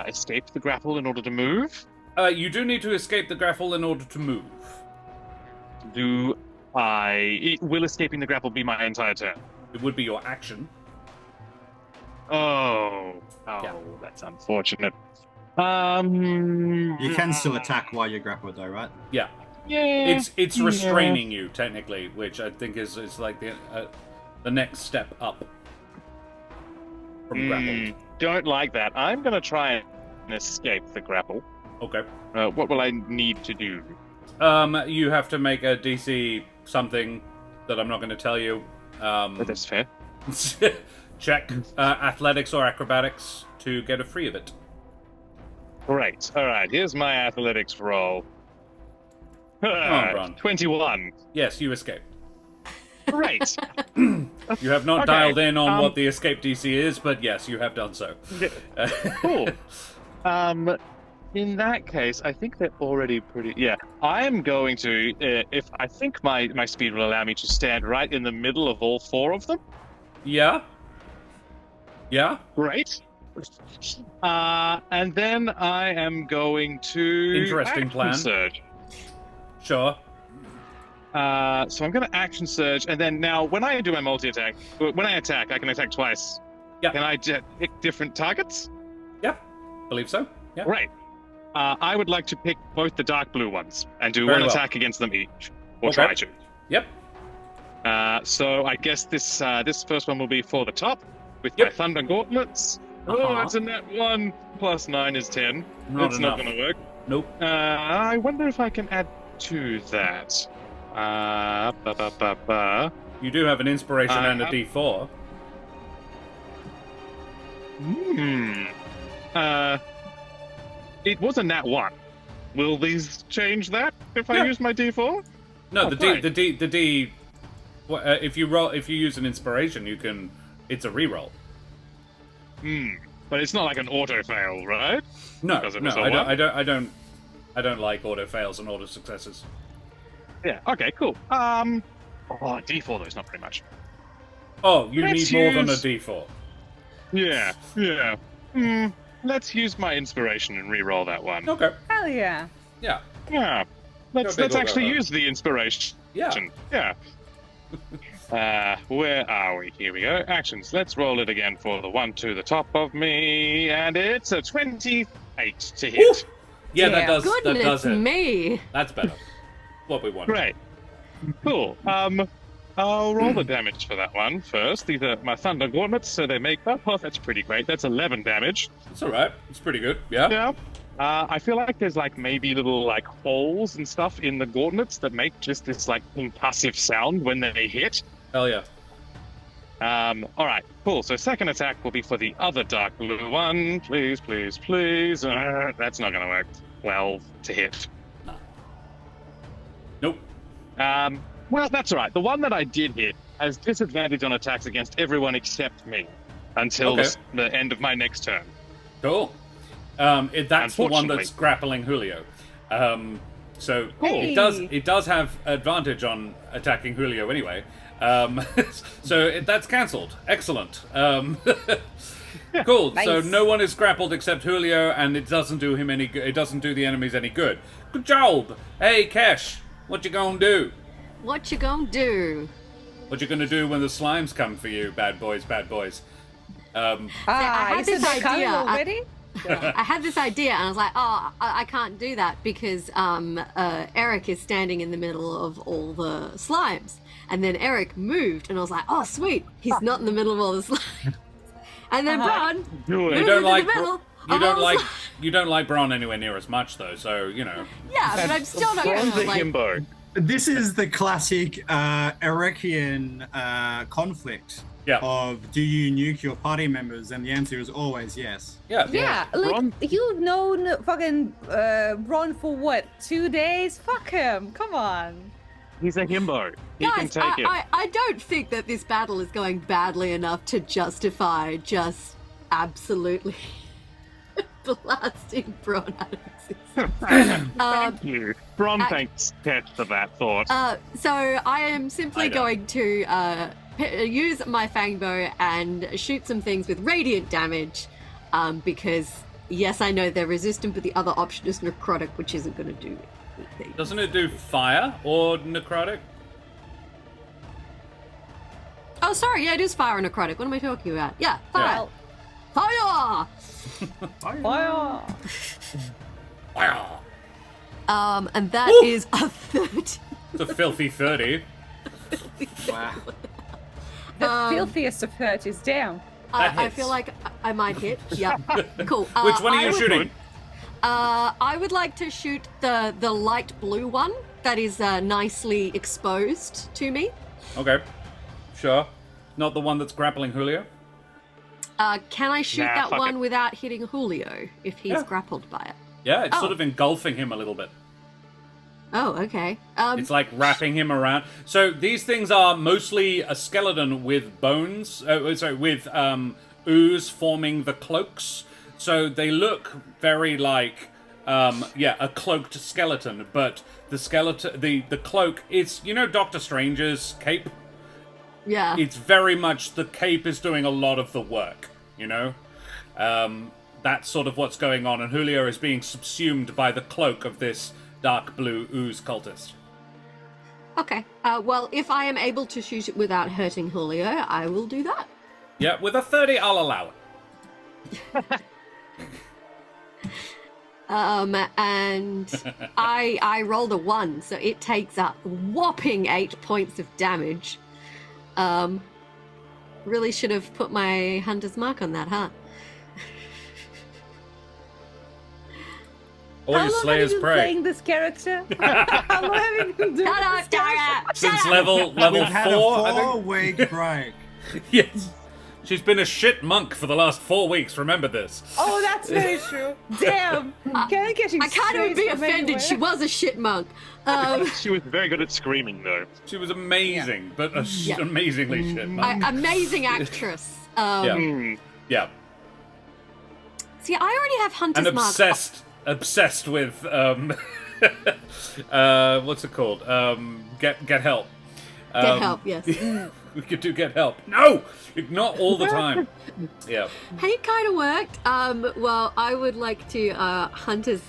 Speaker 6: escape the grapple in order to move?
Speaker 1: You do need to escape the grapple in order to move.
Speaker 6: Will escaping the grapple be my entire turn?
Speaker 1: It would be your action.
Speaker 6: Oh,
Speaker 1: Yeah.
Speaker 6: That's unfortunate.
Speaker 5: You can still attack while you're grappled, though, right?
Speaker 1: Yeah.
Speaker 6: Yeah.
Speaker 1: It's restraining you technically, which I think is like the next step up from grappled.
Speaker 6: Don't like that. I'm gonna try and escape the grapple.
Speaker 1: Okay.
Speaker 6: What will I need to do?
Speaker 1: You have to make a DC something that I'm not going to tell you.
Speaker 6: That's fair.
Speaker 1: Check athletics or acrobatics to get a free of it.
Speaker 6: Great. All right. Here's my athletics roll.
Speaker 1: on, Bron.
Speaker 6: 21.
Speaker 1: Yes, you escape.
Speaker 6: Great.
Speaker 1: You have not
Speaker 6: Okay,
Speaker 1: dialed in on what the escape DC is, but yes, you have done so.
Speaker 6: Cool. In that case, I think they're already pretty. Yeah, I am going to. If I think my speed will allow me to stand right in the middle of all four of them.
Speaker 1: Yeah. Yeah.
Speaker 6: Great. And then I am going to
Speaker 1: Interesting
Speaker 6: action
Speaker 1: plan.
Speaker 6: surge.
Speaker 1: Sure.
Speaker 6: So I'm going to action surge, and then now when I do my multi-attack, when I attack, I can attack twice.
Speaker 1: Yeah.
Speaker 6: Can I pick different targets?
Speaker 1: Yeah. Believe so. Yeah.
Speaker 6: Great. I would like to pick both the dark blue ones and do
Speaker 1: Very
Speaker 6: one
Speaker 1: well.
Speaker 6: attack against them each, or
Speaker 1: Okay.
Speaker 6: try to.
Speaker 1: Yep.
Speaker 6: So I guess this first one will be for the top with
Speaker 1: Yep.
Speaker 6: my thunder gauntlets. Oh,
Speaker 1: Uh-huh.
Speaker 6: it's a net 1 plus 9 is 10.
Speaker 1: Not
Speaker 6: It's not
Speaker 1: enough.
Speaker 6: going to work.
Speaker 1: Nope.
Speaker 6: I wonder if I can add to that.
Speaker 1: You do have an inspiration and a
Speaker 6: have-
Speaker 1: D4.
Speaker 6: It was a nat 1. Will these change that if I
Speaker 1: Yeah.
Speaker 6: use my D4?
Speaker 1: No,
Speaker 6: Oh,
Speaker 1: the
Speaker 6: fine.
Speaker 1: D. If you use an inspiration, you can. It's a reroll.
Speaker 6: But it's not like an auto fail, right?
Speaker 1: No,
Speaker 6: Because it
Speaker 1: no,
Speaker 6: was a
Speaker 1: I
Speaker 6: one?
Speaker 1: don't like auto fails and auto successes.
Speaker 6: Yeah. Okay. Cool. D4 though is not very much.
Speaker 1: Oh, you
Speaker 6: Let's
Speaker 1: need more than a
Speaker 6: use-
Speaker 1: D4.
Speaker 6: Yeah. Yeah. Let's use my inspiration and re-roll that one.
Speaker 1: Okay.
Speaker 3: Hell yeah.
Speaker 1: Yeah.
Speaker 6: Yeah. Let's
Speaker 1: Go big or go
Speaker 6: actually
Speaker 1: home.
Speaker 6: use the inspiration.
Speaker 1: Yeah.
Speaker 6: Yeah. Where are we? Here we go. Actions. Let's roll it again for the one to the top of me, and it's a 28 to hit.
Speaker 1: Ooh. Yeah, that
Speaker 3: Yeah.
Speaker 1: does. That
Speaker 4: Goodness
Speaker 1: does it.
Speaker 4: me.
Speaker 1: That's better. What we want.
Speaker 6: Great. Cool. I'll roll the damage for that one first. These are my thunder gauntlets, so they make up. Oh, that's pretty great. That's 11 damage.
Speaker 1: It's all right. It's pretty good. Yeah.
Speaker 6: Yeah. I feel like there's like maybe little like holes and stuff in the gauntlets that make just this like percussive sound when they hit.
Speaker 1: Hell yeah.
Speaker 6: All right, cool. So second attack will be for the other dark blue one. Please, please, please. That's not going to work. 12 to hit.
Speaker 1: Nope.
Speaker 6: Well, that's all right. The one that I did hit has disadvantage on attacks against everyone except me. until
Speaker 1: Okay.
Speaker 6: the end of my next turn.
Speaker 1: Cool. That's the one
Speaker 6: Unfortunately.
Speaker 1: that's grappling Julio. So
Speaker 3: Hey.
Speaker 1: it does have advantage on attacking Julio anyway. So that's cancelled. Excellent. Cool. So
Speaker 3: Nice.
Speaker 1: no one is grappled except Julio, and it doesn't do him any. It doesn't do the enemies any good. Good job. Hey, Kesh, what you gonna do?
Speaker 4: What you gonna do?
Speaker 1: What you gonna do when the slimes come for you, bad boys, bad boys?
Speaker 4: I
Speaker 3: Ah,
Speaker 4: had
Speaker 3: you said
Speaker 4: this
Speaker 3: they're coming
Speaker 4: idea.
Speaker 3: already?
Speaker 4: I had this idea, and I was like, oh, I can't do that because Eric is standing in the middle of all the slimes. And then Eric moved, and I was like, oh, sweet, he's not in the middle of all the slimes. And then Bron
Speaker 6: Do
Speaker 4: moved
Speaker 6: it.
Speaker 1: You don't
Speaker 4: into
Speaker 1: like
Speaker 4: the middle.
Speaker 1: you
Speaker 4: of
Speaker 1: don't
Speaker 4: all the
Speaker 1: like
Speaker 4: slimes.
Speaker 1: you don't like Bron anywhere near as much though. So you know.
Speaker 4: Yeah, but I'm still not
Speaker 6: Bron's
Speaker 4: gonna
Speaker 6: the
Speaker 4: like.
Speaker 6: himbo.
Speaker 5: This is the classic Erecian conflict
Speaker 1: Yeah.
Speaker 5: of do you nuke your party members? And the answer is always yes.
Speaker 1: Yeah.
Speaker 3: Yeah, like,
Speaker 6: Bron-
Speaker 3: you've known fucking Ron for what, 2 days? Fuck him, come on.
Speaker 6: He's a himbo. He can
Speaker 4: Guys,
Speaker 6: take it.
Speaker 4: I don't think that this battle is going badly enough to justify just absolutely blasting Bron out of existence.
Speaker 6: Thank you. Bron
Speaker 4: I-
Speaker 6: thanks Tess for that thought.
Speaker 4: So I am simply
Speaker 1: I know.
Speaker 4: going to use my fangbow and shoot some things with radiant damage, because yes, I know they're resistant, but the other option is necrotic, which isn't going to do anything.
Speaker 1: Doesn't it do fire or necrotic?
Speaker 4: Oh, sorry, yeah, it is fire and necrotic. What am I talking about? Yeah, fire.
Speaker 1: Yeah.
Speaker 4: Fire!
Speaker 3: Fire.
Speaker 1: Fire.
Speaker 4: And that
Speaker 1: Woo!
Speaker 4: is a 30.
Speaker 1: It's a filthy 30.
Speaker 5: Wow.
Speaker 3: The filthiest of 30s, damn.
Speaker 1: That
Speaker 4: I
Speaker 1: hits.
Speaker 4: feel like I might hit. Yeah, cool.
Speaker 1: Which one are
Speaker 4: I
Speaker 1: you
Speaker 4: would-
Speaker 1: shooting?
Speaker 4: I would like to shoot the light blue one that is nicely exposed to me.
Speaker 1: Okay. Sure. Not the one that's grappling Julio?
Speaker 4: Can I shoot
Speaker 6: Nah,
Speaker 4: that
Speaker 6: fuck
Speaker 4: one
Speaker 6: it.
Speaker 4: without hitting Julio if he's
Speaker 1: Yeah.
Speaker 4: grappled by it?
Speaker 1: Yeah, it's
Speaker 4: Oh.
Speaker 1: sort of engulfing him a little bit.
Speaker 4: Oh, okay.
Speaker 1: It's like wrapping him around. So these things are mostly a skeleton with bones, with ooze forming the cloaks. So they look very like, a cloaked skeleton. But the skeleton, the cloak, it's, you know, Doctor Strange's cape.
Speaker 4: Yeah.
Speaker 1: It's very much the cape is doing a lot of the work. You know, that's sort of what's going on, and Julio is being subsumed by the cloak of this dark blue ooze cultist.
Speaker 4: Okay. Well, if I am able to shoot it without hurting Julio, I will do that.
Speaker 1: Yeah, with a 30, I'll allow it.
Speaker 4: And I rolled a 1, so it takes a whopping 8 points of damage. Really should have put my hunter's mark on that, huh?
Speaker 1: Or
Speaker 3: How
Speaker 1: your
Speaker 3: long
Speaker 1: Slayer's
Speaker 3: have you been
Speaker 1: Prey.
Speaker 3: playing this character? How long have you been doing
Speaker 4: Shut up,
Speaker 3: this character?
Speaker 4: Dara!
Speaker 1: Since
Speaker 4: Shut up!
Speaker 1: level
Speaker 5: We've had
Speaker 1: 4,
Speaker 5: a
Speaker 1: I think.
Speaker 5: 4-week break.
Speaker 1: Yes. She's been a shit monk for the last 4 weeks, remember this.
Speaker 3: Oh, that's very true. Damn. Can I get you
Speaker 4: I can't even
Speaker 3: straight
Speaker 4: be
Speaker 3: from
Speaker 4: offended.
Speaker 3: anywhere?
Speaker 4: She was a shit monk.
Speaker 6: She was very good at screaming, though.
Speaker 1: She was amazing, but
Speaker 4: Yeah.
Speaker 1: amazingly shit monk.
Speaker 4: Amazing actress.
Speaker 1: Yeah.
Speaker 6: Hmm.
Speaker 1: Yeah.
Speaker 4: See, I already have hunter's
Speaker 1: And
Speaker 4: mark.
Speaker 1: obsessed with, what's it called? Get help.
Speaker 4: Get help, yes.
Speaker 1: We could do get help. No! Not all the time. Yeah.
Speaker 4: Hey, kind of worked. Well, I would like to hunter's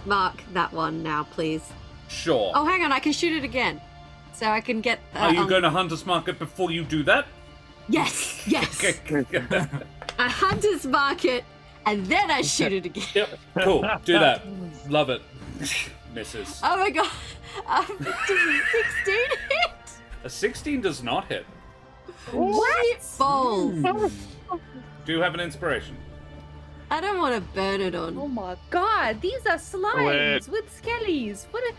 Speaker 4: mark that one now, please.
Speaker 1: Sure.
Speaker 4: Oh, hang on, I can shoot it again, so I can get.
Speaker 1: Are you going to Hunter's Market before you do that?
Speaker 4: Yes, yes.
Speaker 1: Okay.
Speaker 4: I hunter's mark it, and then I shoot it again.
Speaker 1: Yep. Cool. Do that. Love it. Misses.
Speaker 4: Oh my god, 16 hit.
Speaker 1: A 16 does not hit.
Speaker 4: What? Balls.
Speaker 1: Do you have an inspiration?
Speaker 4: I don't want to burn it
Speaker 3: Oh
Speaker 4: on.
Speaker 3: my god, these are slimes
Speaker 6: Wait.
Speaker 3: with skellies. What a...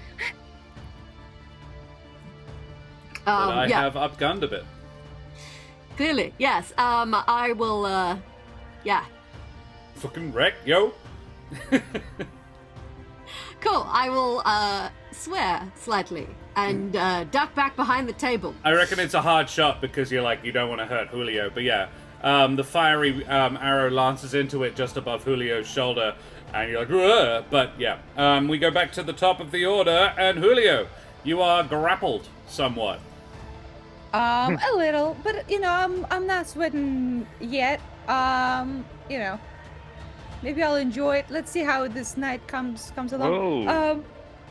Speaker 1: But I
Speaker 4: Yeah,
Speaker 1: have upgunned a bit.
Speaker 4: clearly, yes. I will. Yeah.
Speaker 1: Fucking wreck, yo.
Speaker 4: Cool. I will swear slightly and duck back behind the table.
Speaker 1: I reckon it's a hard shot because you're like, you don't want to hurt Julio. But yeah, The fiery arrow lances into it just above Julio's shoulder, and you're like, "Ugh." But yeah, we go back to the top of the order, and Julio, you are grappled somewhat.
Speaker 3: A little, but you know, I'm not sweating yet. You know, maybe I'll enjoy it. Let's see how this night comes along.
Speaker 6: Whoa.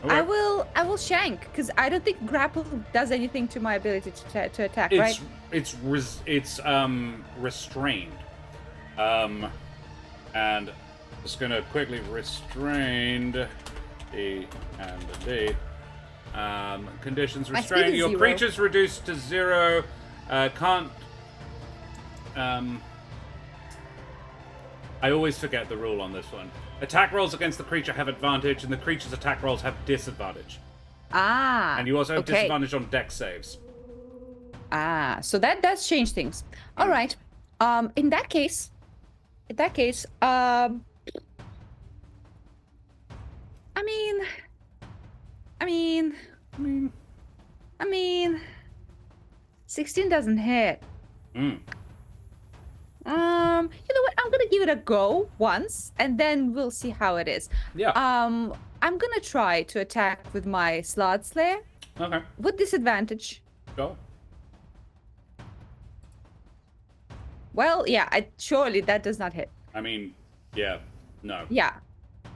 Speaker 3: I will shank because I don't think grapple does anything to my ability to attack, right?
Speaker 1: It's restrained. And just gonna quickly restrained D and the D. Conditions
Speaker 3: My speed
Speaker 1: restrained.
Speaker 3: is
Speaker 1: Your
Speaker 3: 0.
Speaker 1: creature's reduced to 0. Can't. I always forget the rule on this one. Attack rolls against the creature have advantage, and the creature's attack rolls have disadvantage.
Speaker 3: Ah.
Speaker 1: And you also have
Speaker 3: okay.
Speaker 1: disadvantage on dex saves.
Speaker 3: Ah, so that does change things. All right. In that case, I mean, 16 doesn't hit. You know what? I'm gonna give it a go once, and then we'll see how it is.
Speaker 1: Yeah.
Speaker 3: I'm gonna try to attack with my Slot Slayer
Speaker 1: Okay.
Speaker 3: with disadvantage.
Speaker 1: Go.
Speaker 3: Well, yeah, surely that does not hit.
Speaker 1: I mean, yeah. No.
Speaker 3: Yeah,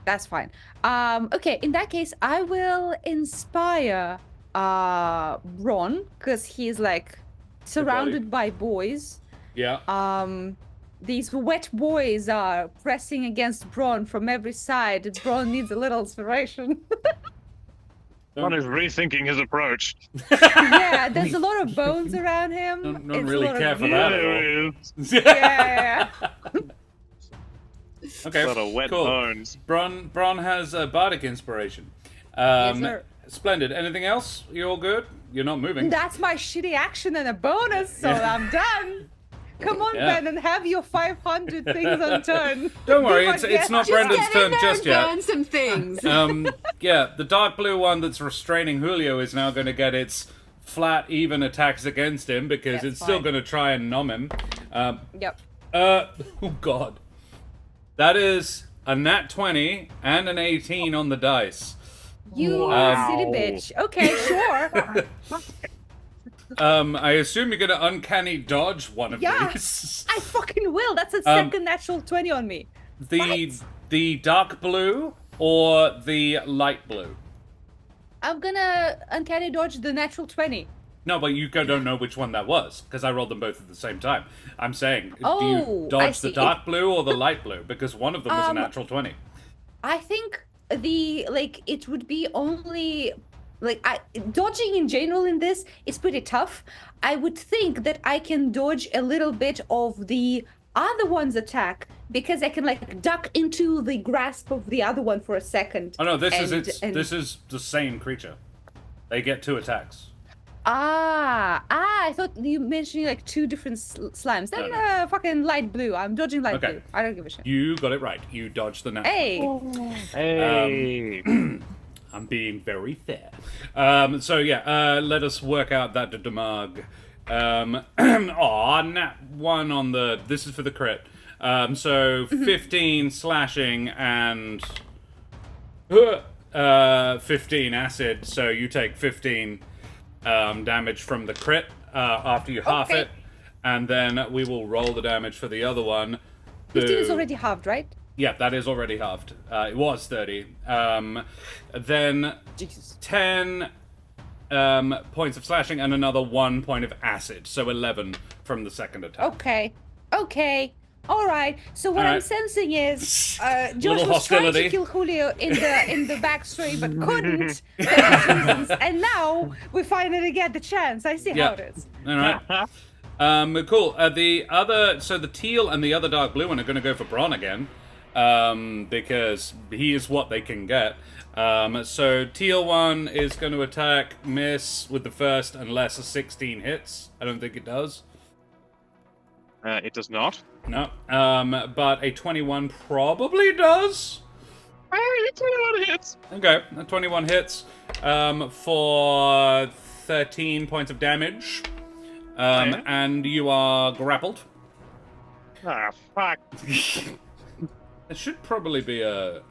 Speaker 3: that's fine. Okay, in that case, I will inspire Ron, because he's like surrounded by boys.
Speaker 1: Yeah.
Speaker 3: These wet boys are pressing against Braun from every side, and Braun needs a little inspiration.
Speaker 6: Ron is rethinking his approach.
Speaker 3: Yeah, there's a lot of bones around him.
Speaker 1: Don't
Speaker 3: It's a
Speaker 1: really
Speaker 3: lot
Speaker 1: care
Speaker 3: of-
Speaker 1: for that at all.
Speaker 6: There is.
Speaker 3: Yeah.
Speaker 1: Okay.
Speaker 6: A lot of wet
Speaker 1: cool.
Speaker 6: bones.
Speaker 1: Bron has a bardic inspiration.
Speaker 3: sir.
Speaker 1: Splendid. Anything else? You all good? You're not moving.
Speaker 3: That's my shitty action and a bonus, so I'm done. Come on,
Speaker 1: Yeah.
Speaker 3: Ben, and have your 500 things on turn.
Speaker 1: Don't worry,
Speaker 3: Do my
Speaker 1: it's not
Speaker 3: best.
Speaker 4: Just
Speaker 1: Brendan's
Speaker 4: get in
Speaker 1: turn
Speaker 4: there
Speaker 1: just
Speaker 4: and
Speaker 1: yet.
Speaker 4: burn some things.
Speaker 1: Yeah, the dark blue one that's restraining Julio is now going to get its flat, even attacks against him because
Speaker 3: That's
Speaker 1: it's still
Speaker 3: fine.
Speaker 1: going to try and numb him.
Speaker 3: Yep.
Speaker 1: Oh god. That is a nat 20 and an 18 on the dice.
Speaker 3: You
Speaker 6: Wow.
Speaker 3: silly bitch. Okay, sure.
Speaker 1: I assume you're going to uncanny dodge one of
Speaker 3: Yeah.
Speaker 1: these.
Speaker 3: I fucking will. That's a second natural 20 on me.
Speaker 1: The dark blue or the light blue?
Speaker 3: I'm gonna uncanny dodge the natural 20.
Speaker 1: No, but you don't know which one that was, because I rolled them both at the same time. I'm saying, do
Speaker 3: Oh,
Speaker 1: you
Speaker 3: I
Speaker 1: dodge
Speaker 3: see.
Speaker 1: the dark blue or the light blue? Because one of them was a
Speaker 3: Um,
Speaker 1: natural 20.
Speaker 3: I think it would be only dodging in general in this is pretty tough. I would think that I can dodge a little bit of the other one's attack because I can duck into the grasp of the other one for a second.
Speaker 1: Oh no, this
Speaker 3: and-
Speaker 1: this is the same creature. They get 2 attacks.
Speaker 3: I thought you mentioned two different slimes. Then
Speaker 1: No.
Speaker 3: fucking light blue. I'm dodging light
Speaker 1: Okay.
Speaker 3: blue. I don't give a shit.
Speaker 1: You got it right. You dodged the natural.
Speaker 3: Hey.
Speaker 6: Hey.
Speaker 1: I'm being very fair. So yeah, let us work out that damage. Nat 1 on the. This is for the crit. So 15 slashing and 15 acid. So you take 15 damage from the crit after you half
Speaker 3: Okay.
Speaker 1: it, and then we will roll the damage for the other one.
Speaker 3: 15 is
Speaker 1: Boo.
Speaker 3: already halved, right?
Speaker 1: Yeah, that is already halved. It was 30. Then
Speaker 3: Jesus.
Speaker 1: 10 points of slashing and another 1 point of acid. So 11 from the second attack.
Speaker 3: Okay. All right. So what
Speaker 1: All
Speaker 3: I'm
Speaker 1: right.
Speaker 3: sensing is Josh
Speaker 1: Little
Speaker 3: was trying
Speaker 1: hostility.
Speaker 3: to kill Julio in the backstory, but couldn't for various reasons. And now we finally get the chance. I see how
Speaker 1: Yeah.
Speaker 3: it is.
Speaker 1: All right. Cool. The teal and the other dark blue one are going to go for Bron again, because he is what they can get. So teal one is going to attack, miss with the first unless a 16 hits. I don't think it does.
Speaker 6: It does not.
Speaker 1: No. But a 21 probably does.
Speaker 6: Hey, 21 hits.
Speaker 1: Okay, a 21 hits for 13 points of damage.
Speaker 6: Yeah.
Speaker 1: And you are grappled.
Speaker 6: Ah, fuck.
Speaker 1: It should probably be a...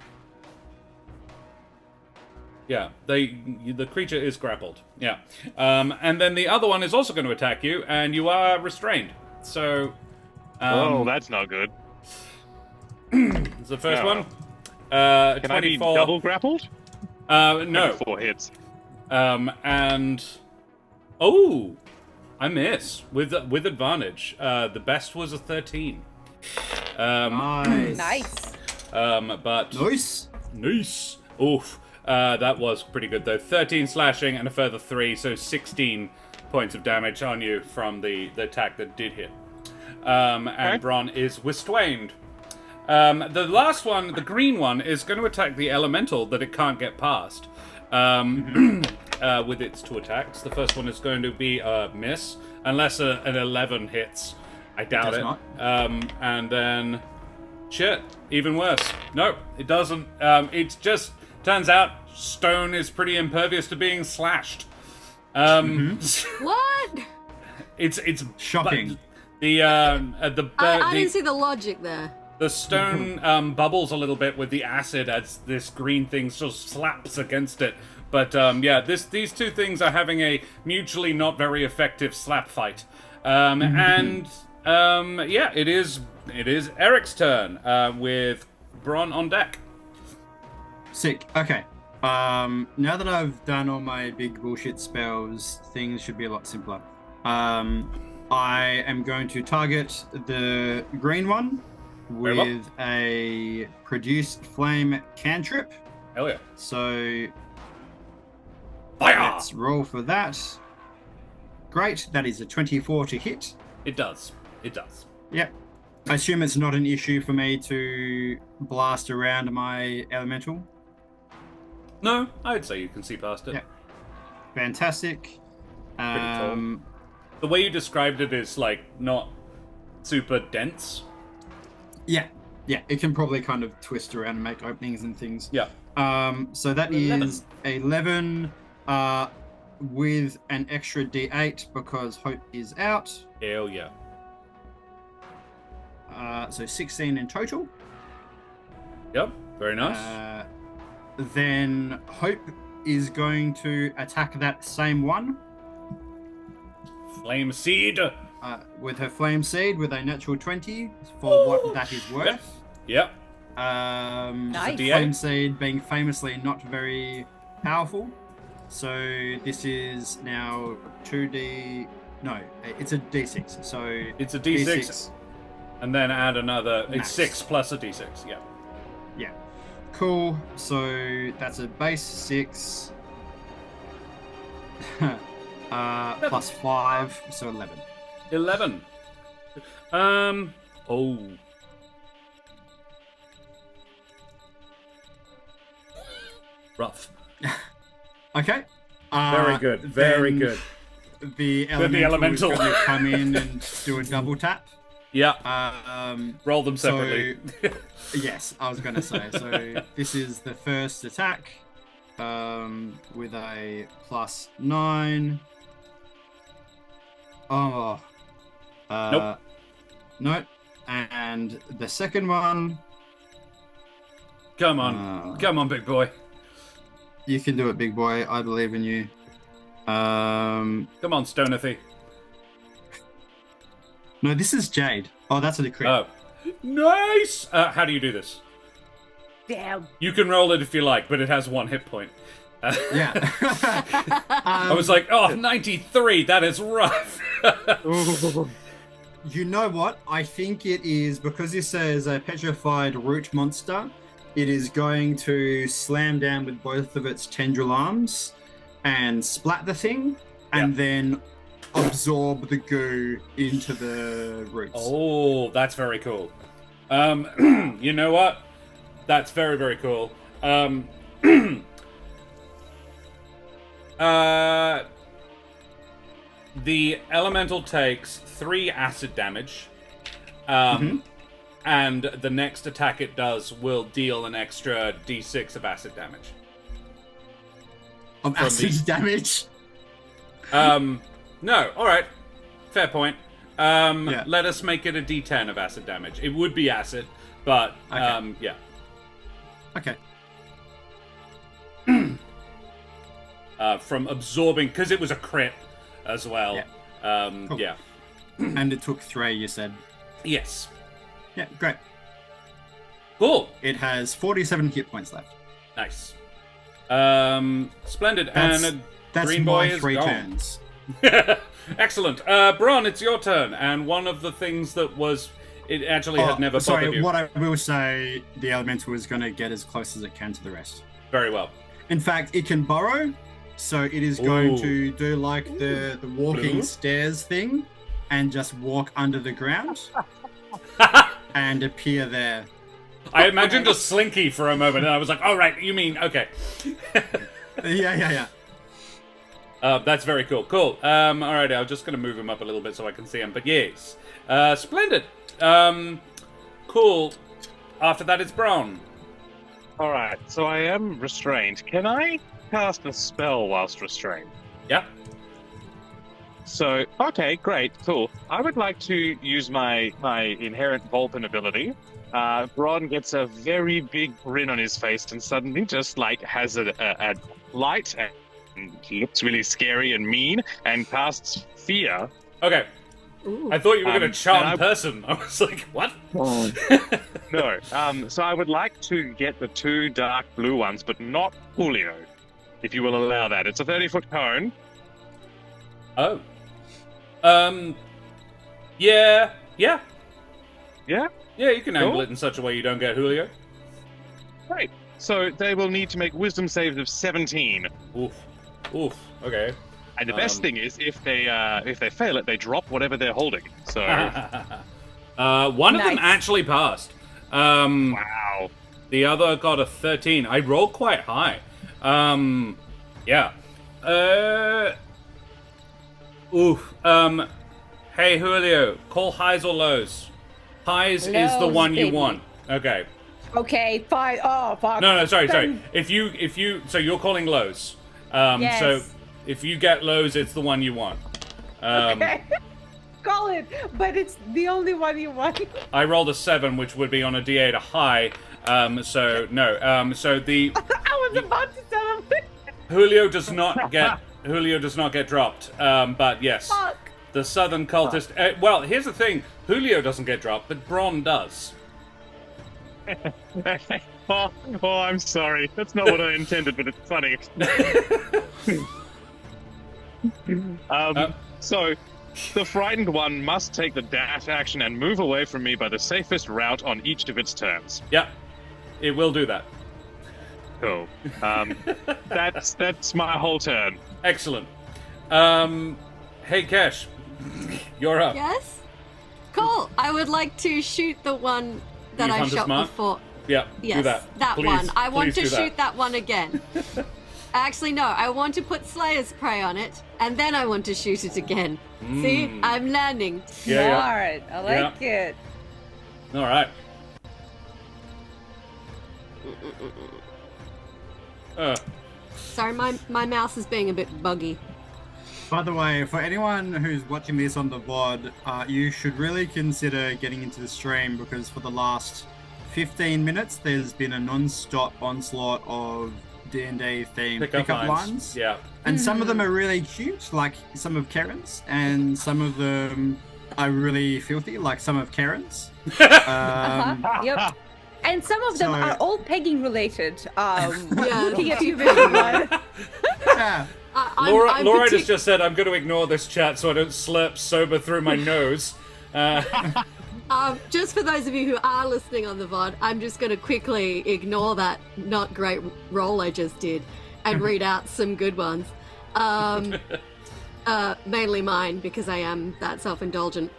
Speaker 1: Yeah, the creature is grappled. Yeah. And then the other one is also going to attack you, and you are restrained. So...
Speaker 6: Oh, that's not good.
Speaker 1: It's the first
Speaker 6: No.
Speaker 1: one.
Speaker 6: Can I be
Speaker 1: 24.
Speaker 6: double grappled?
Speaker 1: No.
Speaker 6: 4 hits.
Speaker 1: And... Oh! I miss. With advantage. The best was a 13.
Speaker 5: Nice.
Speaker 3: Nice.
Speaker 1: But...
Speaker 5: Nice.
Speaker 1: Nice. Oof. That was pretty good, though. 13 slashing and a further 3, so 16 points of damage on you from the attack that did hit. And Bron is restrained. The last one, the green one, is going to attack the elemental that it can't get past. With its 2 attacks. The first one is going to be a miss, unless an 11 hits. I doubt it.
Speaker 5: not.
Speaker 1: And then... Shit, even worse. No, it doesn't. It just turns out stone is pretty impervious to being slashed.
Speaker 4: What?
Speaker 1: It's
Speaker 5: Shocking.
Speaker 1: but
Speaker 4: I didn't see the logic there.
Speaker 1: the stone bubbles a little bit with the acid as this green thing just slaps against it. But yeah, these two things are having a mutually not very effective slap fight. And yeah, it is Eric's turn with Bron on deck.
Speaker 5: Sick. Okay. Now that I've done all my big bullshit spells, things should be a lot simpler. I am going to target the green one
Speaker 1: Very well.
Speaker 5: with a produce flame cantrip.
Speaker 1: Hell yeah.
Speaker 5: So
Speaker 1: Fire!
Speaker 5: let's roll for that. Great. That is a 24 to hit.
Speaker 1: It does. It does.
Speaker 5: Yep. I assume it's not an issue for me to blast around my elemental.
Speaker 1: No, I'd say you can see past it.
Speaker 5: Yeah. Fantastic.
Speaker 1: tall. The way you described it is like not super dense.
Speaker 5: Yeah. It can probably kind of twist around and make openings and things.
Speaker 1: Yeah.
Speaker 5: So that
Speaker 1: 11.
Speaker 5: is 11 with an extra D8 because hope is out.
Speaker 1: Hell yeah.
Speaker 5: So 16 in total.
Speaker 1: Yep. Very nice.
Speaker 5: Then hope is going to attack that same one
Speaker 1: Flame seed.
Speaker 5: with her flame seed with a natural 20 for what that is worth.
Speaker 1: Yep.
Speaker 3: Nice.
Speaker 5: Flame seed being famously not very powerful. So this is now 2D. No, it's a D6. So
Speaker 1: It's a D6, and then add another. It's
Speaker 5: Max.
Speaker 1: 6 plus a D6. Yeah.
Speaker 5: Yeah. Cool. So that's a base 6. Plus 5, so 11.
Speaker 1: 11. Oh. Rough.
Speaker 5: Okay.
Speaker 1: Very good. Very
Speaker 5: then
Speaker 1: good.
Speaker 5: The
Speaker 1: elemental.
Speaker 5: is going to come in and do a double tap.
Speaker 1: Yeah. Roll them separately.
Speaker 5: Yes, I was going to say. So this is the first attack with a plus 9. Oh.
Speaker 1: Nope.
Speaker 5: Nope. And the second one.
Speaker 1: Come on. Come on, big boy.
Speaker 5: You can do it, big boy. I believe in you.
Speaker 1: Come on, Stonathy.
Speaker 5: No, this is Jade. Oh, that's a crit.
Speaker 1: Oh. Nice! How do you do this?
Speaker 3: Damn.
Speaker 1: You can roll it if you like, but it has 1 hit point.
Speaker 5: Yeah.
Speaker 1: I was like, oh, 93, that is rough.
Speaker 5: You know what? I think it is because this says a petrified root monster. It is going to slam down with both of its tendril arms and splat the thing, and then absorb the goo into the roots.
Speaker 1: Oh, that's very cool. You know what? That's very, very cool. The elemental takes 3 acid damage. And the next attack it does will deal an extra d6 of acid damage.
Speaker 5: Of acid damage?
Speaker 1: No, alright. Fair point.
Speaker 5: Yeah.
Speaker 1: Let us make it a D10 of acid damage. It would be acid, but
Speaker 5: Okay.
Speaker 1: yeah.
Speaker 5: Okay.
Speaker 1: From absorbing, because it was a crit as well.
Speaker 5: Yeah. Cool.
Speaker 1: Yeah.
Speaker 5: And it took 3, you said.
Speaker 1: Yes.
Speaker 5: Yeah, great.
Speaker 1: Cool.
Speaker 5: It has 47 hit points left.
Speaker 1: Nice. Splendid.
Speaker 5: That's,
Speaker 1: and
Speaker 5: that's
Speaker 1: Green
Speaker 5: my
Speaker 1: Boy is
Speaker 5: 3
Speaker 1: gone.
Speaker 5: turns.
Speaker 1: Excellent. Bron, it's your turn. And one of the things that was... It actually had never bothered
Speaker 5: sorry,
Speaker 1: you.
Speaker 5: what I will say, the elemental is going to get as close as it can to the rest.
Speaker 1: Very well.
Speaker 5: In fact, it can burrow, so it is going
Speaker 1: Ooh.
Speaker 5: to do like the walking
Speaker 1: Ooh.
Speaker 5: stairs thing and just walk under the ground and appear there.
Speaker 1: I imagined a slinky for a moment, and I was like, "Oh right, you mean okay."
Speaker 5: Yeah.
Speaker 1: That's very cool. Cool. Alrighty, I'm just gonna move him up a little bit so I can see him. But yes, splendid. Cool. After that, it's Brown.
Speaker 6: All right, so I am restrained. Can I cast a spell whilst restrained?
Speaker 1: Yeah.
Speaker 6: So, okay, great, cool. I would like to use my inherent Vulpin ability. Bron gets a very big grin on his face and suddenly just like has a light and he looks really scary and mean and casts fear.
Speaker 1: Okay.
Speaker 4: Ooh.
Speaker 1: I thought you were gonna charm
Speaker 6: and I-
Speaker 1: person. I was like, what?
Speaker 6: No, so I would like to get the 2 dark blue ones, but not Julio, if you will allow that. It's a 30-foot cone.
Speaker 1: Oh. Yeah.
Speaker 6: Yeah?
Speaker 1: Yeah, you can angle
Speaker 6: Cool.
Speaker 1: it in such a way you don't get Julio.
Speaker 6: Great. So they will need to make wisdom saves of 17.
Speaker 1: Oof. Okay.
Speaker 6: And the best thing is, if they fail it, they drop whatever they're holding. So,
Speaker 1: One of them
Speaker 3: Nice.
Speaker 1: actually passed.
Speaker 6: wow.
Speaker 1: The other got a 13. I rolled quite high. Yeah. Oof. Hey, Julio, call highs or lows. Highs is the
Speaker 3: Lows,
Speaker 1: one you
Speaker 3: baby.
Speaker 1: want. Okay.
Speaker 3: Okay, fine. Oh, fuck.
Speaker 1: No, sorry.
Speaker 3: Then-
Speaker 1: If you, so you're calling lows. So
Speaker 3: Yes.
Speaker 1: if you get lows, it's the one you want.
Speaker 3: Okay. Call it, but it's the only one you want.
Speaker 1: I rolled a 7, which would be on a D8 a high. So no. So the
Speaker 3: I was about to tell him.
Speaker 1: Julio does not get dropped. But yes,
Speaker 3: Fuck.
Speaker 1: the Southern cultist. Well, here's the thing: Julio doesn't get dropped, but Bron does.
Speaker 6: oh, I'm sorry. That's not what I intended, but it's funny. So, the frightened one must take the dash action and move away from me by the safest route on each of its turns.
Speaker 1: Yeah, it will do that.
Speaker 6: Cool. That's my whole turn.
Speaker 1: Excellent. Hey, Kesh, you're up.
Speaker 4: Yes? Cool. I would like to shoot the one that
Speaker 1: You
Speaker 4: I
Speaker 1: Hunter
Speaker 4: shot
Speaker 1: Smart?
Speaker 4: before.
Speaker 1: Yeah,
Speaker 4: Yes,
Speaker 1: do that. Please,
Speaker 4: one. I want
Speaker 1: please
Speaker 4: to
Speaker 1: do that.
Speaker 4: shoot that one again. Actually, no. I want to put Slayer's Prey on it, and then I want to shoot it again. See? I'm learning.
Speaker 1: Yeah.
Speaker 3: Smart. I like it.
Speaker 1: All right.
Speaker 4: Sorry, my mouse is being a bit buggy.
Speaker 5: By the way, for anyone who's watching this on the VOD, you should really consider getting into the stream because for the last 15 minutes, there's been a non-stop onslaught of D&D themed pickup lines.
Speaker 1: Yeah.
Speaker 5: And some of them are really cute, like some of Karen's, and some of them are really filthy, like some of Karen's.
Speaker 3: Yep. And some of them
Speaker 5: So-
Speaker 3: are all pegging related.
Speaker 4: Yeah,
Speaker 3: Looking at you,
Speaker 4: very
Speaker 3: everyone.
Speaker 5: Yeah.
Speaker 1: Laura
Speaker 4: I'm
Speaker 1: has just said, I'm going to ignore this chat so I don't slurp sober through my nose.
Speaker 4: Just for those of you who are listening on the VOD, I'm just going to quickly ignore that not great roll I just did and read out some good ones. Mainly mine, because I am that self-indulgent.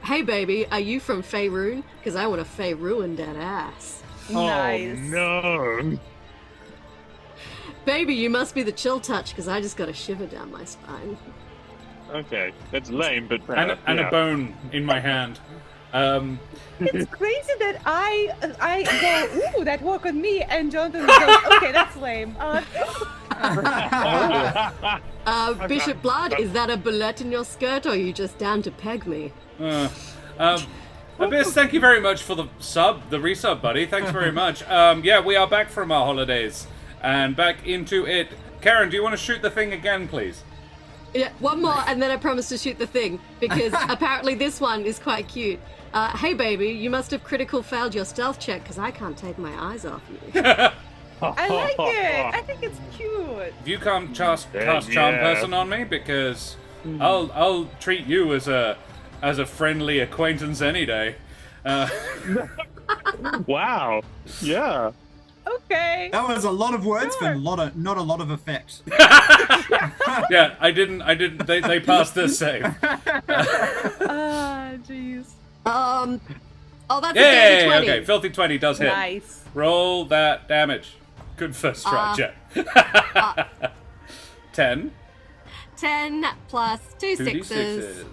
Speaker 4: Hey baby, are you from Faerun? Because I want to Faerun that ass.
Speaker 3: Nice.
Speaker 6: Oh, no.
Speaker 4: Baby, you must be the chill touch, because I just got a shiver down my spine.
Speaker 6: Okay, that's lame, but
Speaker 1: and
Speaker 6: yeah.
Speaker 1: a bone in my hand.
Speaker 3: It's crazy that I go, ooh, that work on me, and Jonathan goes, okay, that's lame.
Speaker 4: Bishop Blood, is that a bullet in your skirt, or are you just down to peg me?
Speaker 1: Abyss, thank you very much for the resub, buddy. Thanks very much. Yeah, we are back from our holidays and back into it. Karen, do you want to shoot the thing again, please?
Speaker 4: Yeah, one more, and then I promise to shoot the thing, because apparently this one is quite cute. Hey, baby, you must have critical failed your stealth check, because I can't take my eyes off you.
Speaker 3: I like it. I think it's cute.
Speaker 1: If you can't cast charm person on me, because I'll treat you as a friendly acquaintance any day.
Speaker 6: Wow. Yeah.
Speaker 3: Okay.
Speaker 5: That was a lot of words for not a lot of effect.
Speaker 1: Yeah, I didn't. They passed this save.
Speaker 3: Jeez.
Speaker 4: Oh, that's a
Speaker 1: Yay!
Speaker 4: dirty 20.
Speaker 1: Okay, filthy 20 does hit.
Speaker 3: Nice.
Speaker 1: Roll that damage. Good first try, Jet. 10.
Speaker 4: 10 plus 2 sixes.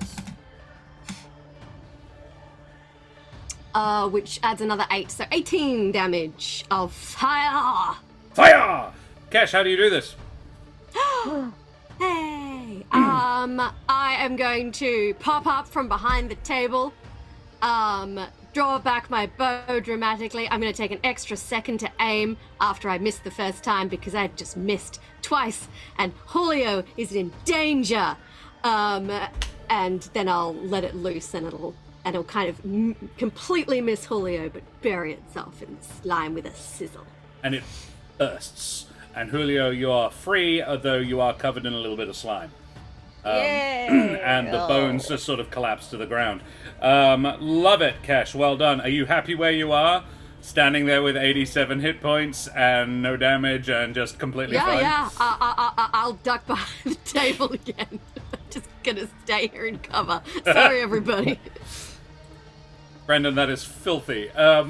Speaker 1: 2d6s.
Speaker 4: Which adds another 8, so 18 damage of fire.
Speaker 1: Fire! Cash, how do you do this?
Speaker 4: Hey. I am going to pop up from behind the table, draw back my bow dramatically. I'm going to take an extra second to aim after I missed the first time because I just missed twice, and Julio is in danger. And then I'll let it loose, and it'll kind of completely miss Julio, but bury itself in slime with a sizzle.
Speaker 1: And it bursts. And Julio, you are free, although you are covered in a little bit of slime. And the bones just sort of collapse to the ground. Love it, Cash. Well done. Are you happy where you are? Standing there with 87 hit points and no damage and just completely fine?
Speaker 4: Yeah. I'll duck behind the table again. I'm just gonna stay here and cover. Sorry, everybody.
Speaker 1: Brendan, that is filthy.
Speaker 5: Yeah,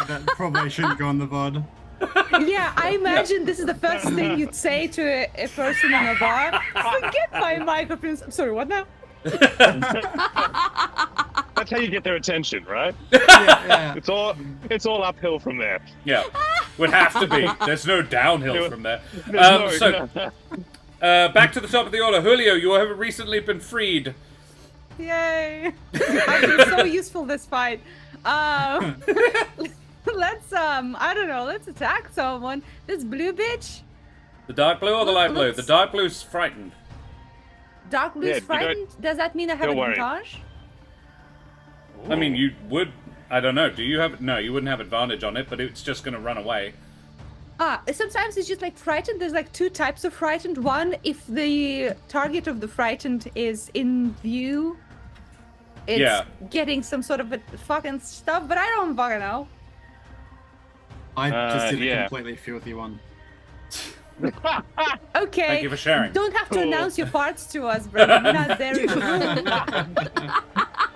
Speaker 5: that probably shouldn't go on the VOD.
Speaker 3: Yeah, I imagine this is the first thing you'd say to a person in a bar. Forget my microphones. I'm sorry, what now?
Speaker 6: That's how you get their attention, right?
Speaker 5: Yeah.
Speaker 6: It's all uphill from there.
Speaker 1: Yeah, would have to be. There's no downhill from there. Back to the top of the order. Julio, you have recently been freed.
Speaker 3: Yay! I've been so useful this fight. Let's I don't know, let's attack someone. This blue bitch?
Speaker 1: The dark blue or the light blue? The dark blue's frightened.
Speaker 3: Dark blue's frightened? Does that mean I have advantage?
Speaker 1: I mean, you would. I don't know. Do you have? No, you wouldn't have advantage on it, but it's just going to run away.
Speaker 3: Sometimes it's just like frightened. There's like two types of frightened. One, if the target of the frightened is in view, it's getting some sort of a fucking stuff, but I don't fucking know.
Speaker 5: I just did a completely filthy one.
Speaker 3: Okay.
Speaker 1: Thank you for sharing.
Speaker 3: Don't have to announce your parts to us, Brendan. We're not there in the room.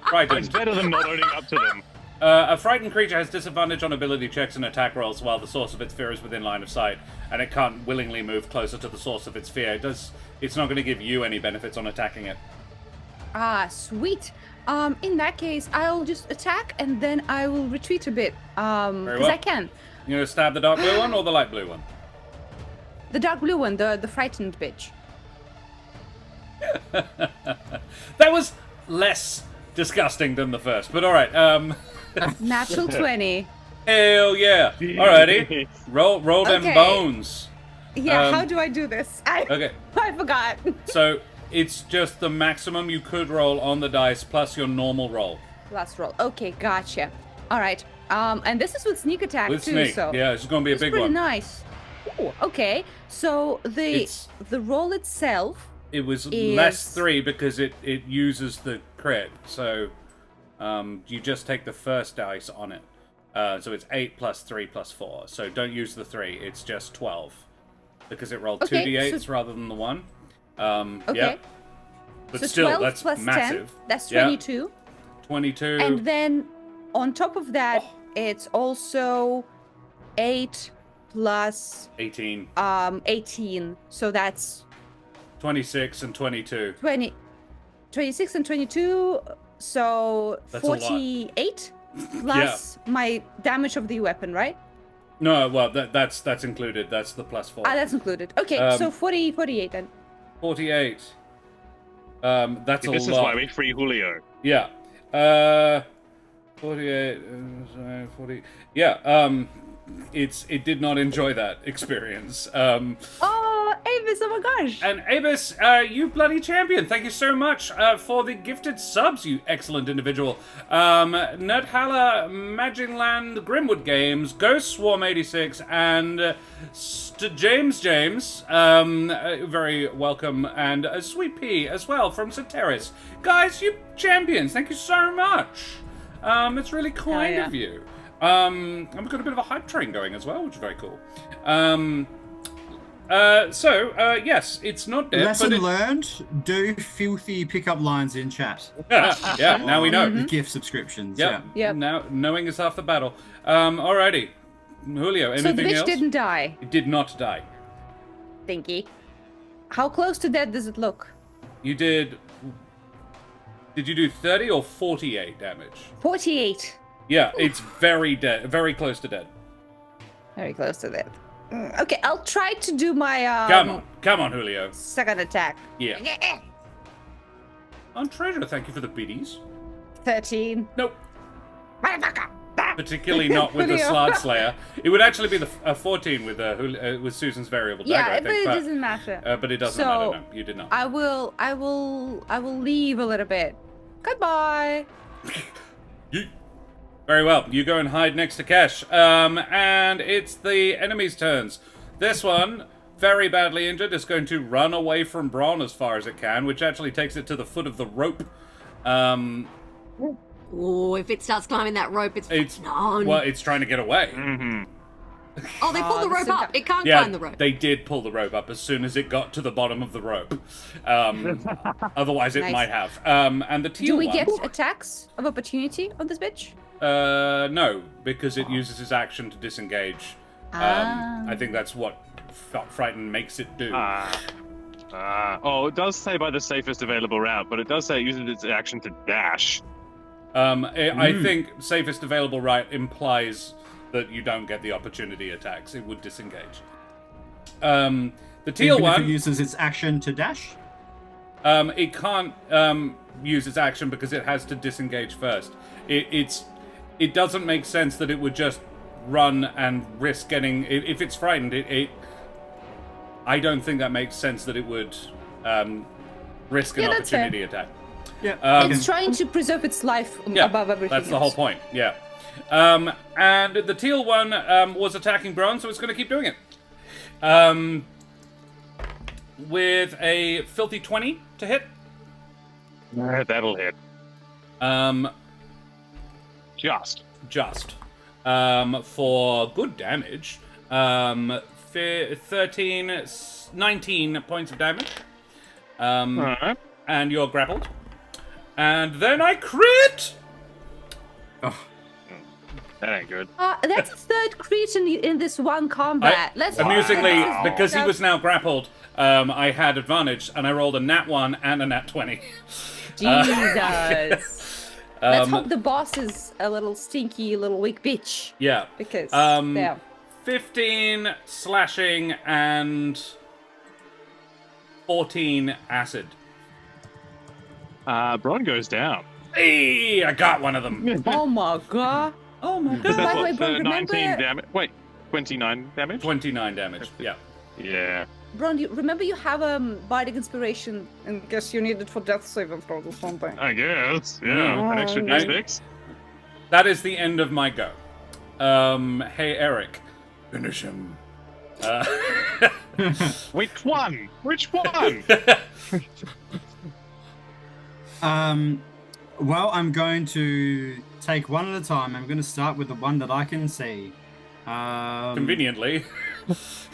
Speaker 1: Frightened.
Speaker 6: It's better than not owning up to them.
Speaker 1: A frightened creature has disadvantage on ability checks and attack rolls while the source of its fear is within line of sight, and it can't willingly move closer to the source of its fear. It's not going to give you any benefits on attacking it.
Speaker 3: Sweet. In that case, I'll just attack and then I will retreat a bit. Because I can.
Speaker 1: You gonna stab the dark blue one or the light blue one?
Speaker 3: The dark blue one, the frightened bitch.
Speaker 1: That was less disgusting than the first, but alright,
Speaker 3: Natural 20.
Speaker 1: Hell yeah. Alrighty. Roll them bones.
Speaker 3: Yeah, how do I do this?
Speaker 1: Okay.
Speaker 3: I forgot.
Speaker 1: So, it's just the maximum you could roll on the dice plus your normal roll.
Speaker 3: Last roll. Okay, gotcha. Alright. And this is with sneak attack
Speaker 1: With
Speaker 3: too,
Speaker 1: sneak.
Speaker 3: so
Speaker 1: Yeah, it's gonna be a big
Speaker 3: pretty
Speaker 1: one.
Speaker 3: Nice. Ooh, okay. So the roll itself.
Speaker 1: It was less 3 because it uses the crit. So you just take the first dice on it. So it's 8 plus 3 plus 4. So don't use the 3. It's just 12 because it rolled 2d8s rather than the 1.
Speaker 3: Okay.
Speaker 1: Yeah. But
Speaker 3: So
Speaker 1: still,
Speaker 3: 12
Speaker 1: that's
Speaker 3: plus
Speaker 1: massive.
Speaker 3: 10. That's 22.
Speaker 1: 22.
Speaker 3: And then on top of that, it's also 8 plus
Speaker 1: 18.
Speaker 3: 18. So that's
Speaker 1: 26 and 22.
Speaker 3: 26 and 22. So
Speaker 1: That's a lot.
Speaker 3: 48 plus my damage of the weapon, right?
Speaker 1: No, well, that's included. That's the +4.
Speaker 3: Ah, that's included. Okay, so 48 then.
Speaker 1: 48. That's a
Speaker 6: This is
Speaker 1: lot.
Speaker 6: why we free Julio.
Speaker 1: Yeah. 48. 40. Yeah. It did not enjoy that experience.
Speaker 3: Oh, Avis! Oh my gosh!
Speaker 1: And Avis, you bloody champion! Thank you so much for the gifted subs, you excellent individual. Nerdhalla, Magicland, Grimwood Games, Ghost Swarm 86, and James. Very welcome, and Sweet Pea as well from Soteris. Guys, you champions! Thank you so much. It's really kind of you. And we've got a bit of a hype train going as well, which is very cool. Yes, it's not dead.
Speaker 5: Lesson learned: do filthy pickup lines in chat.
Speaker 1: Yeah, now we know.
Speaker 5: Gift subscriptions.
Speaker 1: Yep.
Speaker 5: Yeah.
Speaker 1: Now knowing is half the battle. Alrighty, Julio. Anything
Speaker 3: So the bitch
Speaker 1: else?
Speaker 3: didn't die.
Speaker 1: It did not die.
Speaker 3: Thinky. How close to dead does it look?
Speaker 1: You did. Did you do 30 or 48 damage?
Speaker 3: 48.
Speaker 1: Yeah, it's very dead, very close to dead.
Speaker 3: Very close to dead. Okay, I'll try to do my
Speaker 1: Come on, Julio.
Speaker 3: second attack.
Speaker 1: Yeah. On treasure, thank you for the biddies.
Speaker 3: 13.
Speaker 1: Nope.
Speaker 3: Motherfucker!
Speaker 1: Particularly not with the
Speaker 3: Julio.
Speaker 1: Slard Slayer. It would actually be the 14 with Susan's variable dagger.
Speaker 3: Yeah,
Speaker 1: I
Speaker 3: but
Speaker 1: think,
Speaker 3: it doesn't matter.
Speaker 1: But it doesn't
Speaker 3: So,
Speaker 1: matter. No, you did not.
Speaker 3: I will leave a little bit. Goodbye.
Speaker 1: Very well. You go and hide next to Kesh. And it's the enemy's turns. This one, very badly injured, is going to run away from Bron as far as it can, which actually takes it to the foot of the rope.
Speaker 4: Oh, if it starts climbing that rope, it's on.
Speaker 1: Well, it's trying to get away.
Speaker 6: Mm-hmm.
Speaker 4: Oh, they pulled the rope up. It can't
Speaker 1: Yeah,
Speaker 4: climb the rope.
Speaker 1: they did pull the rope up as soon as it got to the bottom of the rope. Otherwise, it
Speaker 3: Nice.
Speaker 1: might have. And the teal
Speaker 3: Do we
Speaker 1: one,
Speaker 3: get attacks of opportunity on this bitch?
Speaker 1: no, because it uses its action to disengage. I think that's what Frighten makes it do.
Speaker 6: Oh, it does say by the safest available route, but it does say it uses its action to dash.
Speaker 1: I think safest available right implies that you don't get the opportunity attacks. It would disengage. The teal
Speaker 5: Even if
Speaker 1: one
Speaker 5: it uses its action to dash.
Speaker 1: it can't use its action because it has to disengage first. It doesn't make sense that it would just run and risk getting. If it's frightened, I don't think that makes sense that it would risk an
Speaker 3: Yeah, that's fair.
Speaker 1: opportunity attack.
Speaker 5: Yeah.
Speaker 3: It's trying to preserve its life
Speaker 1: Yeah,
Speaker 3: above everything
Speaker 1: that's the whole
Speaker 3: else.
Speaker 1: point. Yeah. And the teal one was attacking Bron, so it's going to keep doing it. With a filthy 20 to hit.
Speaker 6: That'll hit. Just.
Speaker 1: For good damage. 19 points of damage.
Speaker 6: Alright.
Speaker 1: And you're grappled. And then I crit!
Speaker 6: That ain't good.
Speaker 3: That's a third crit in this one combat. Let's
Speaker 1: Amusingly,
Speaker 6: Wow.
Speaker 1: because he was now grappled, I had advantage, and I rolled a nat 1 and a nat 20.
Speaker 3: Jesus. Let's hope the boss is a little stinky, little weak bitch.
Speaker 1: Yeah.
Speaker 3: Because,
Speaker 1: 15 slashing and 14 acid.
Speaker 6: Bron goes down.
Speaker 1: Hey, I got one of them.
Speaker 3: Oh my god. Oh my god.
Speaker 6: That's
Speaker 3: By the way,
Speaker 6: what,
Speaker 3: Bron,
Speaker 6: 19
Speaker 3: remember...
Speaker 6: damage. Wait, 29 damage?
Speaker 1: 29 damage, yeah.
Speaker 6: Yeah.
Speaker 3: Bron, remember you have Bardic Inspiration in case you need it for death saving throws or something.
Speaker 6: I guess. Yeah. An extra
Speaker 3: Mm.
Speaker 6: d6.
Speaker 1: That is the end of my go. Hey, Eric. Finish him.
Speaker 6: Which one? Which one?
Speaker 5: Well, I'm going to take one at a time. I'm going to start with the one that I can see.
Speaker 1: Conveniently.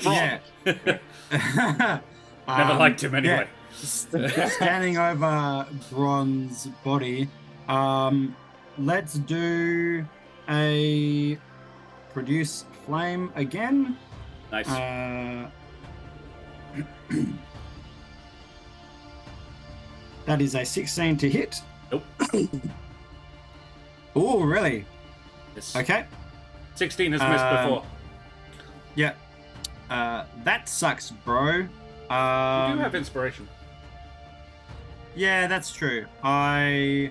Speaker 5: Yeah.
Speaker 1: Never liked him anyway.
Speaker 5: Standing over Bron's body. Let's do a produce flame again.
Speaker 1: Nice.
Speaker 5: That is a 16 to hit.
Speaker 1: Nope.
Speaker 5: Oh, really?
Speaker 1: Yes.
Speaker 5: Okay.
Speaker 1: 16 has missed before.
Speaker 5: Yeah. That sucks, bro.
Speaker 1: You do have inspiration.
Speaker 5: Yeah, that's true. How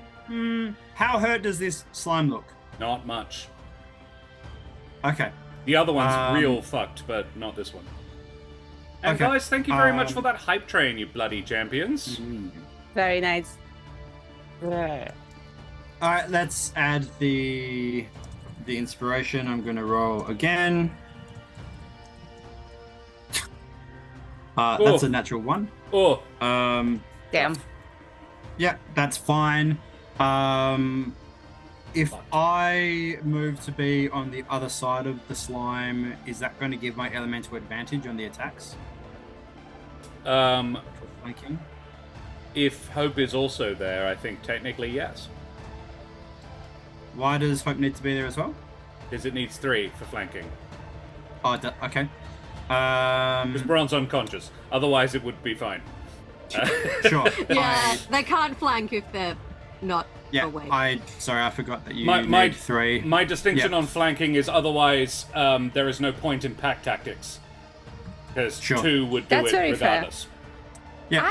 Speaker 5: hurt does this slime look?
Speaker 1: Not much.
Speaker 5: Okay.
Speaker 1: The other one's real fucked, but not this one. And
Speaker 5: Okay,
Speaker 1: guys, thank you very much for that hype train, you bloody champions.
Speaker 3: Very nice.
Speaker 6: Yeah.
Speaker 5: All right, let's add the inspiration. I'm gonna roll again. That's a natural 1.
Speaker 1: Oh,
Speaker 3: Damn.
Speaker 5: Yeah, that's fine. If I move to be on the other side of the slime, is that going to give my elemental advantage on the attacks? Flanking?
Speaker 1: if Hope is also there, I think technically yes.
Speaker 5: Why does Hope need to be there as well?
Speaker 1: Because it needs 3 for flanking.
Speaker 5: Oh, okay.
Speaker 1: Because Bron's unconscious. Otherwise, it would be fine.
Speaker 5: Sure.
Speaker 4: Yeah, they can't flank if they're not
Speaker 5: Yeah,
Speaker 4: awake.
Speaker 5: sorry, I forgot that you
Speaker 1: My-
Speaker 5: need 3.
Speaker 1: My distinction
Speaker 5: Yeah.
Speaker 1: on flanking is otherwise there is no point in pack tactics. Because
Speaker 5: Sure.
Speaker 1: 2 would do
Speaker 3: That's
Speaker 1: it
Speaker 3: very fair.
Speaker 1: regardless.
Speaker 5: Yeah.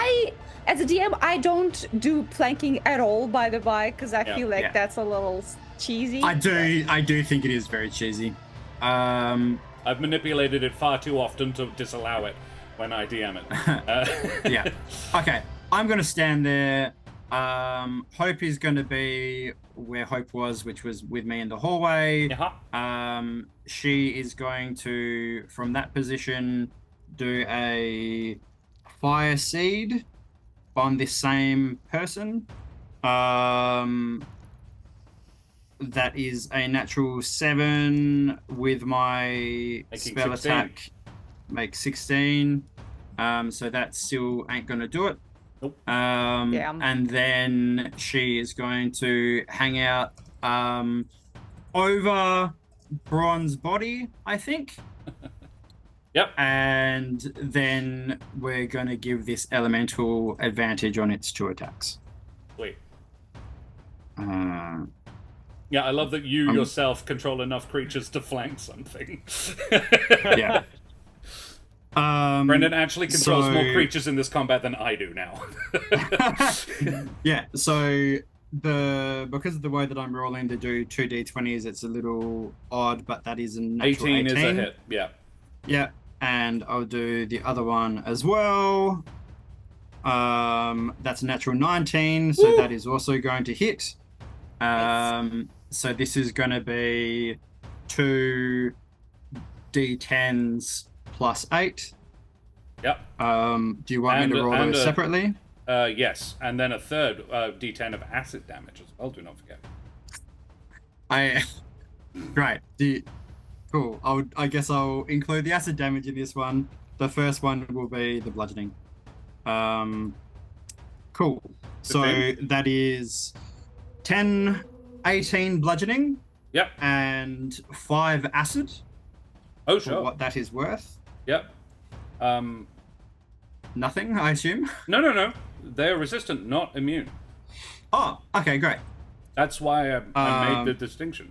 Speaker 3: As a DM, I don't do planking at all, by the by, because I
Speaker 1: Yeah.
Speaker 3: feel like
Speaker 5: Yeah.
Speaker 3: that's a little cheesy.
Speaker 5: I do think it is very cheesy.
Speaker 1: I've manipulated it far too often to disallow it when I DM it.
Speaker 5: Yeah. Okay. I'm gonna stand there. Hope is gonna be where Hope was, which was with me in the hallway.
Speaker 1: Uh-huh.
Speaker 5: She is going to, from that position, do a fire seed on this same person. That is a natural 7 with my
Speaker 1: Making
Speaker 5: spell
Speaker 1: 16.
Speaker 5: attack. Make 16. So that still ain't gonna do it.
Speaker 1: Nope.
Speaker 3: Damn.
Speaker 5: And then she is going to hang out over Bron's body, I think.
Speaker 1: Yep.
Speaker 5: And then we're going to give this elemental advantage on its 2 attacks.
Speaker 1: Wait.
Speaker 5: Yeah.
Speaker 1: I love that you yourself control enough creatures to flank something. Brendan actually controls more creatures in this combat than I do now.
Speaker 5: Yeah, so because of the way that I'm rolling to do 2d20s, it's a little odd, but that is a natural
Speaker 1: 18 is a hit, yeah.
Speaker 5: Yeah, and I'll do the other one as well. That's a natural 19, so that is also going to hit. So this is going to be 2 d10s plus 8.
Speaker 1: Yep.
Speaker 5: Do you want me to roll those separately?
Speaker 1: Yes, and then a third d10 of acid damage as well, do not forget.
Speaker 5: Right. Cool. I guess I'll include the acid damage in this one. The first one will be the bludgeoning. Cool. So that is 10, 18 bludgeoning.
Speaker 1: Yep.
Speaker 5: And 5 acid.
Speaker 1: Oh,
Speaker 5: For
Speaker 1: sure.
Speaker 5: what that is worth.
Speaker 1: Yep.
Speaker 5: Nothing, I assume.
Speaker 1: No. They're resistant, not immune.
Speaker 5: Oh, okay, great.
Speaker 1: That's why I made the distinction.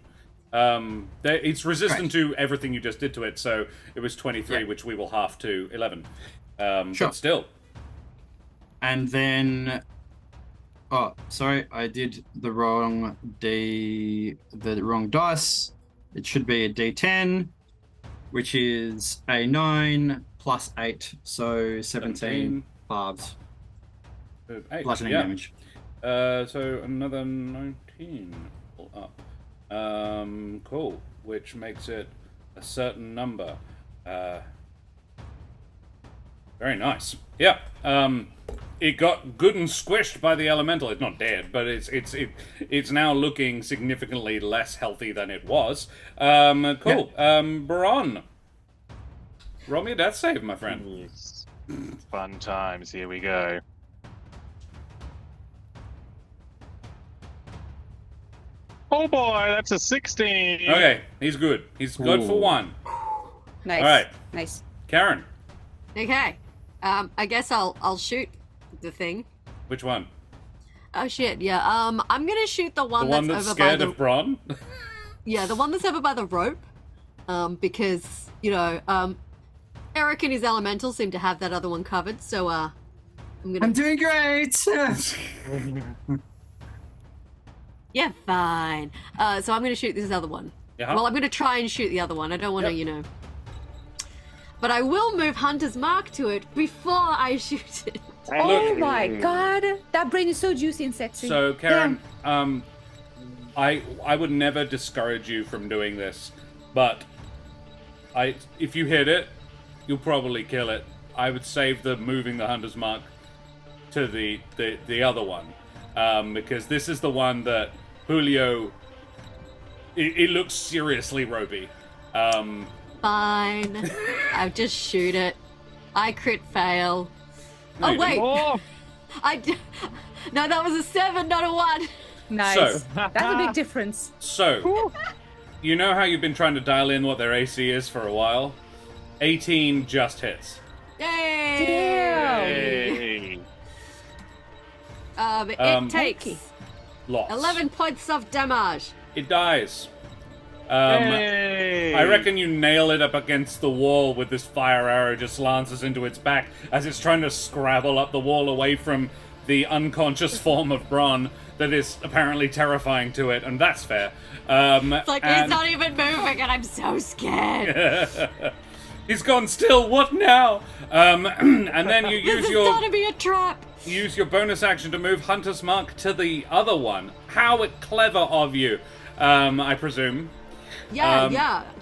Speaker 1: It's resistant to everything you just did to it, so it was 23, which we will half to 11.
Speaker 5: Sure.
Speaker 1: But still.
Speaker 5: And then... Oh, sorry, I did the wrong dice. It should be a d10, which is a 9 plus 8, so 17 halves.
Speaker 1: 8,
Speaker 5: Bludgeoning damage.
Speaker 1: So another 19 up. Cool. Which makes it a certain number. Very nice. Yeah. It got good and squished by the elemental. It's not dead, but it's now looking significantly less healthy than it was. Cool.
Speaker 5: Yeah.
Speaker 1: Baron, roll me a death save, my friend.
Speaker 6: Yes. Fun times. Here we go. Oh boy, that's a 16.
Speaker 1: Okay, he's good. He's good for 1.
Speaker 3: Nice.
Speaker 1: All right.
Speaker 3: Nice.
Speaker 1: Karen,
Speaker 4: Okay. I guess I'll shoot the thing.
Speaker 1: which one?
Speaker 4: Oh shit, yeah. I'm gonna shoot the
Speaker 1: The
Speaker 4: one
Speaker 1: one
Speaker 4: that's
Speaker 1: that's
Speaker 4: over by
Speaker 1: scared
Speaker 4: the
Speaker 1: of Bron?
Speaker 4: yeah, the one that's over by the rope. because Eric and his elemental seem to have that other one covered. So I'm
Speaker 5: doing great.
Speaker 4: Yeah, fine. So I'm gonna shoot this other one.
Speaker 1: Yeah.
Speaker 4: Well, I'm gonna try and shoot the other one. I don't want to, But I will move Hunter's Mark to it before I shoot it.
Speaker 3: Oh my god, that brain is so juicy and sexy.
Speaker 1: So, Karen, I would never discourage you from doing this, but if you hit it, you'll probably kill it. I would save the moving the Hunter's Mark to the other one, because this is the one that Julio. It looks seriously ropey.
Speaker 4: Fine. I'll just shoot it. I crit fail.
Speaker 1: No,
Speaker 4: Oh
Speaker 1: you
Speaker 4: wait.
Speaker 1: didn't.
Speaker 4: No, that was a 7, not a 1.
Speaker 3: Nice.
Speaker 1: So-
Speaker 3: That's a big difference.
Speaker 1: So, you know how you've been trying to dial in what their AC is for a while? 18 just hits.
Speaker 4: Yay!
Speaker 6: Hey.
Speaker 4: It takes
Speaker 1: Lots.
Speaker 4: 11 points of damage.
Speaker 1: It dies.
Speaker 6: Hey.
Speaker 1: I reckon you nail it up against the wall with this fire arrow just lances into its back as it's trying to scrabble up the wall away from the unconscious form of Bron that is apparently terrifying to it, and that's fair.
Speaker 4: It's like he's not even moving, and I'm so scared.
Speaker 1: He's gone still. What now? And then you
Speaker 4: This
Speaker 1: use
Speaker 4: has
Speaker 1: your
Speaker 4: gotta be a trap.
Speaker 1: bonus action to move Hunter's Mark to the other one. How clever of you, I presume.
Speaker 4: Yeah,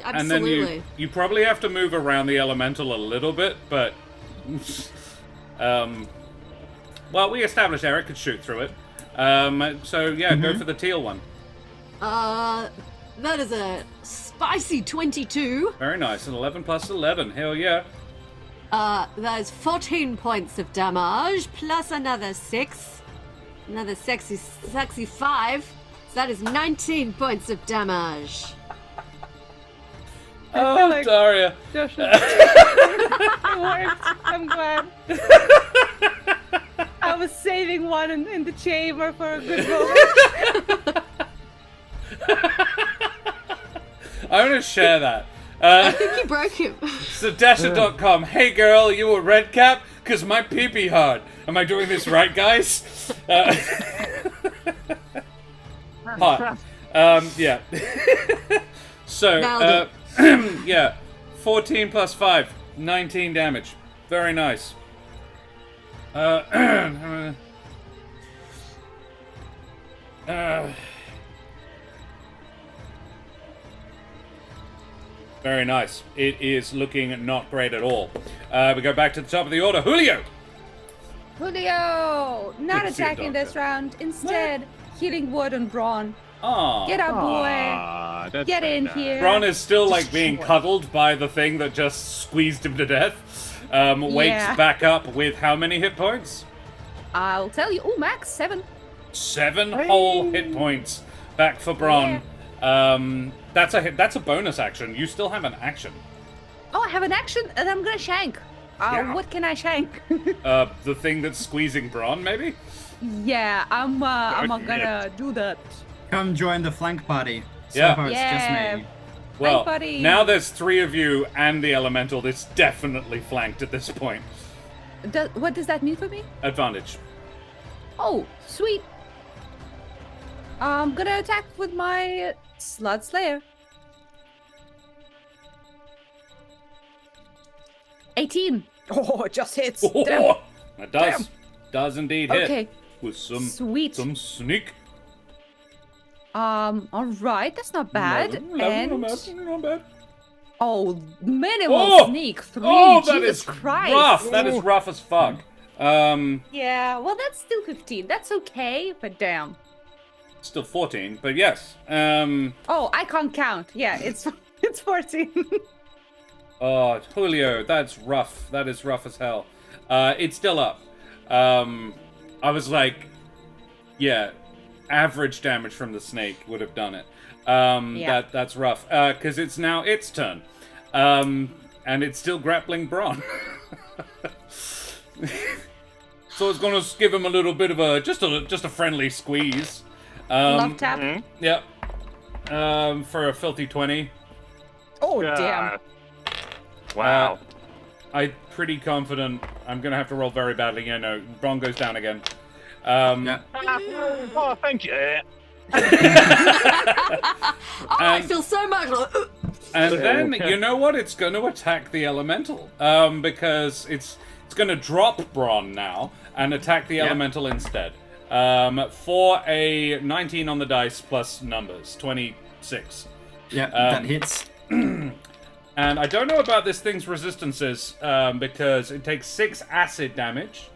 Speaker 1: And then
Speaker 4: absolutely.
Speaker 1: you probably have to move around the elemental a little bit, but well, we established Eric could shoot through it. So yeah, go for the teal one.
Speaker 4: That is a spicy 22.
Speaker 1: Very nice. An 11 plus 11. Hell yeah.
Speaker 4: That is 14 points of damage, plus another 6. Another sexy 5. So that is 19 points of damage.
Speaker 1: Oh,
Speaker 3: like-
Speaker 1: Daria.
Speaker 3: Josh, it worked. I'm glad. I was saving one in the chamber for a good moment.
Speaker 1: I'm gonna share that.
Speaker 4: I think you broke him.
Speaker 1: So Dasher.com, hey girl, you a red cap? Cause my pee-pee hard. Am I doing this right, guys? Hot. Yeah. So,
Speaker 4: Nailed
Speaker 1: yeah. 14 plus 5. 19 damage. Very nice. Very nice. It is looking not great at all. We go back to the top of the order. Julio!
Speaker 3: Julio, not
Speaker 1: Good to see you,
Speaker 3: attacking this
Speaker 1: Doctor.
Speaker 3: round. Instead, healing wood on Braun.
Speaker 1: Aw.
Speaker 3: Get up, boy.
Speaker 6: Aw, that's
Speaker 3: Get
Speaker 6: very
Speaker 3: in
Speaker 6: nice.
Speaker 3: here.
Speaker 1: Braun is still like being cuddled by the thing that just squeezed him to death. Wakes
Speaker 3: Yeah.
Speaker 1: back up with how many hit points?
Speaker 3: I'll tell you. Oh, max 7.
Speaker 1: 7 whole hit points back for Braun. That's a hit. That's a bonus action. You still have an action.
Speaker 3: Oh, I have an action, and I'm gonna shank.
Speaker 1: Yeah.
Speaker 3: What can I shank?
Speaker 1: The thing that's squeezing Braun, maybe?
Speaker 3: Yeah, I'm
Speaker 6: Good
Speaker 3: gonna do that.
Speaker 5: Come join the flank party. So
Speaker 1: Yeah.
Speaker 5: far it's
Speaker 3: Yeah.
Speaker 5: just me.
Speaker 1: Well,
Speaker 3: buddy.
Speaker 1: now there's 3 of you and the elemental. It's definitely flanked at this point.
Speaker 3: What does that mean for me?
Speaker 1: Advantage.
Speaker 3: Oh, sweet. I'm gonna attack with my Slud Slayer. 18. Oh, it just hits. Damn.
Speaker 1: Oh, that does indeed hit.
Speaker 3: Okay,
Speaker 1: With some
Speaker 3: sweet.
Speaker 1: sneak.
Speaker 3: All right, that's not bad.
Speaker 1: 11,
Speaker 3: And
Speaker 1: not bad.
Speaker 3: oh, minimal
Speaker 1: Oh!
Speaker 3: sneak 3.
Speaker 1: Oh, that
Speaker 3: Jesus
Speaker 1: is
Speaker 3: Christ.
Speaker 1: rough. That is rough as fuck.
Speaker 3: Yeah, well, that's still 15. That's okay, but damn.
Speaker 1: Still 14, but yes.
Speaker 3: Oh, I can't count. Yeah, it's it's 14.
Speaker 1: Oh, Julio, that's rough. That is rough as hell. It's still up. I was like, yeah, average damage from the snake would have done it.
Speaker 3: Yeah.
Speaker 1: That's rough. Because it's now its turn. And it's still grappling Braun. So it's gonna give him a little bit of a just a friendly squeeze.
Speaker 3: Love tap.
Speaker 1: Yep. For a filthy 20.
Speaker 3: Oh, damn.
Speaker 6: Wow.
Speaker 1: I'm pretty confident I'm going to have to roll very badly. Yeah, no, Bron goes down again.
Speaker 5: Yeah.
Speaker 6: Oh, thank you.
Speaker 4: I feel so much.
Speaker 1: And then, you know what? It's going to attack the elemental. Because it's going to drop Bron now and attack the elemental instead. For a 19 on the dice plus numbers. 26.
Speaker 5: Yeah, that hits.
Speaker 1: And I don't know about this thing's resistances, because it takes 6 acid damage,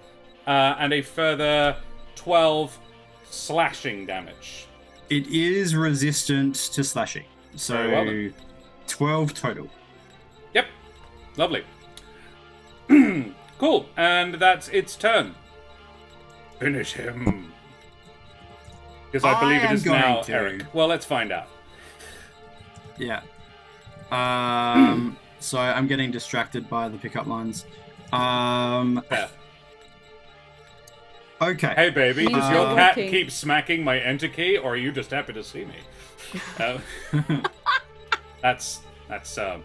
Speaker 1: and a further 12 slashing damage.
Speaker 5: It is resistant to slashing. So
Speaker 1: Very well then.
Speaker 5: 12 total.
Speaker 1: Yep. Lovely. Cool. And that's its turn. Finish him. Because I believe it is now Eric. Well, let's find out.
Speaker 5: Yeah. So I'm getting distracted by the pickup lines.
Speaker 1: Yeah.
Speaker 5: Okay.
Speaker 1: Hey, baby, does your
Speaker 3: Oh,
Speaker 1: cat
Speaker 3: okay.
Speaker 1: keep smacking my enter key, or are you just happy to see me? That's a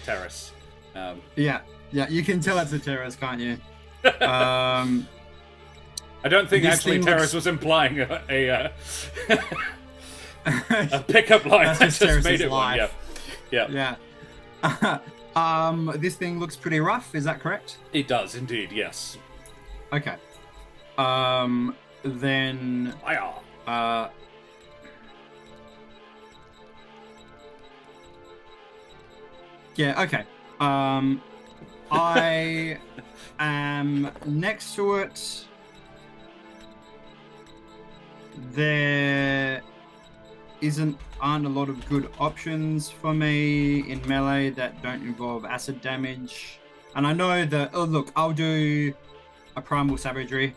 Speaker 1: terrace.
Speaker 5: Yeah, you can tell it's a terrorist, can't you?
Speaker 1: I don't think
Speaker 5: This
Speaker 1: actually
Speaker 5: thing
Speaker 1: Terrace
Speaker 5: looks-
Speaker 1: was implying a pickup line.
Speaker 5: That's
Speaker 1: I
Speaker 5: just
Speaker 1: just made
Speaker 5: Terrace's
Speaker 1: it one.
Speaker 5: life.
Speaker 1: Yeah.
Speaker 5: Yeah. This thing looks pretty rough, is that correct?
Speaker 1: It does indeed. Yes.
Speaker 5: Okay. Then
Speaker 1: Fire.
Speaker 5: yeah, okay. I am next to it. There aren't a lot of good options for me in melee that don't involve acid damage. And I know that, oh look, I'll do a primal savagery.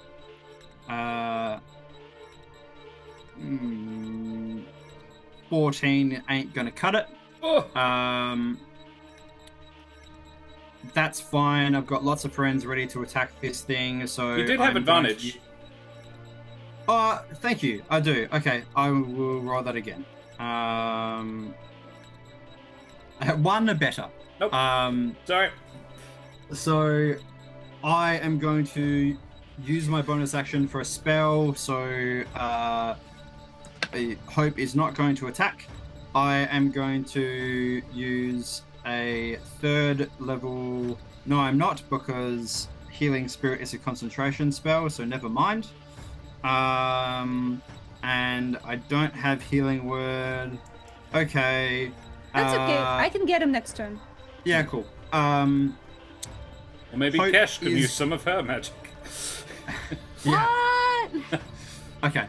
Speaker 5: 14 ain't gonna cut it.
Speaker 1: Oh.
Speaker 5: That's fine. I've got lots of friends ready to attack this thing, so
Speaker 1: You did have
Speaker 5: I'm going to
Speaker 1: advantage.
Speaker 5: thank you. I do. Okay, I will roll that again. One or better.
Speaker 1: Nope. Sorry.
Speaker 5: So I am going to use my bonus action for a spell. So Hope is not going to attack. I am going to use a 3rd level. No, I'm not, because Healing Spirit is a concentration spell, so never mind. And I don't have Healing Word. Okay.
Speaker 3: That's okay. I can get him next turn.
Speaker 5: Yeah, cool.
Speaker 1: Well, maybe
Speaker 5: Hope
Speaker 1: Kesh can
Speaker 5: is-
Speaker 1: use some of her magic.
Speaker 5: Yeah.
Speaker 4: What?
Speaker 5: Okay.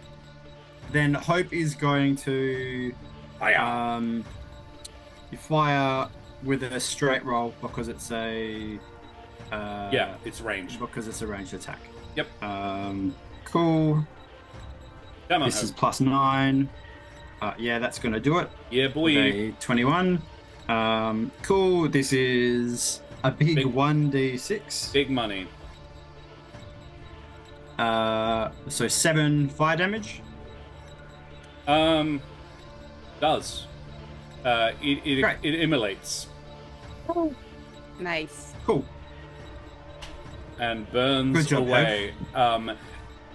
Speaker 5: Then Hope is going to
Speaker 1: Fire.
Speaker 5: you fire with a straight roll because it's a
Speaker 1: Yeah, it's ranged.
Speaker 5: because it's a ranged attack.
Speaker 1: Yep.
Speaker 5: Cool.
Speaker 1: Come on,
Speaker 5: This is
Speaker 1: Hope.
Speaker 5: +9. Yeah, that's gonna do it.
Speaker 1: Yeah,
Speaker 5: With
Speaker 1: boy.
Speaker 5: a 21. Cool. This is a big
Speaker 1: Big-
Speaker 5: 1d6.
Speaker 1: Big money.
Speaker 5: So 7 fire damage.
Speaker 1: Does. It
Speaker 5: Great.
Speaker 1: immolates
Speaker 3: Nice.
Speaker 5: Cool.
Speaker 1: and
Speaker 5: Good
Speaker 1: burns
Speaker 5: job,
Speaker 1: away.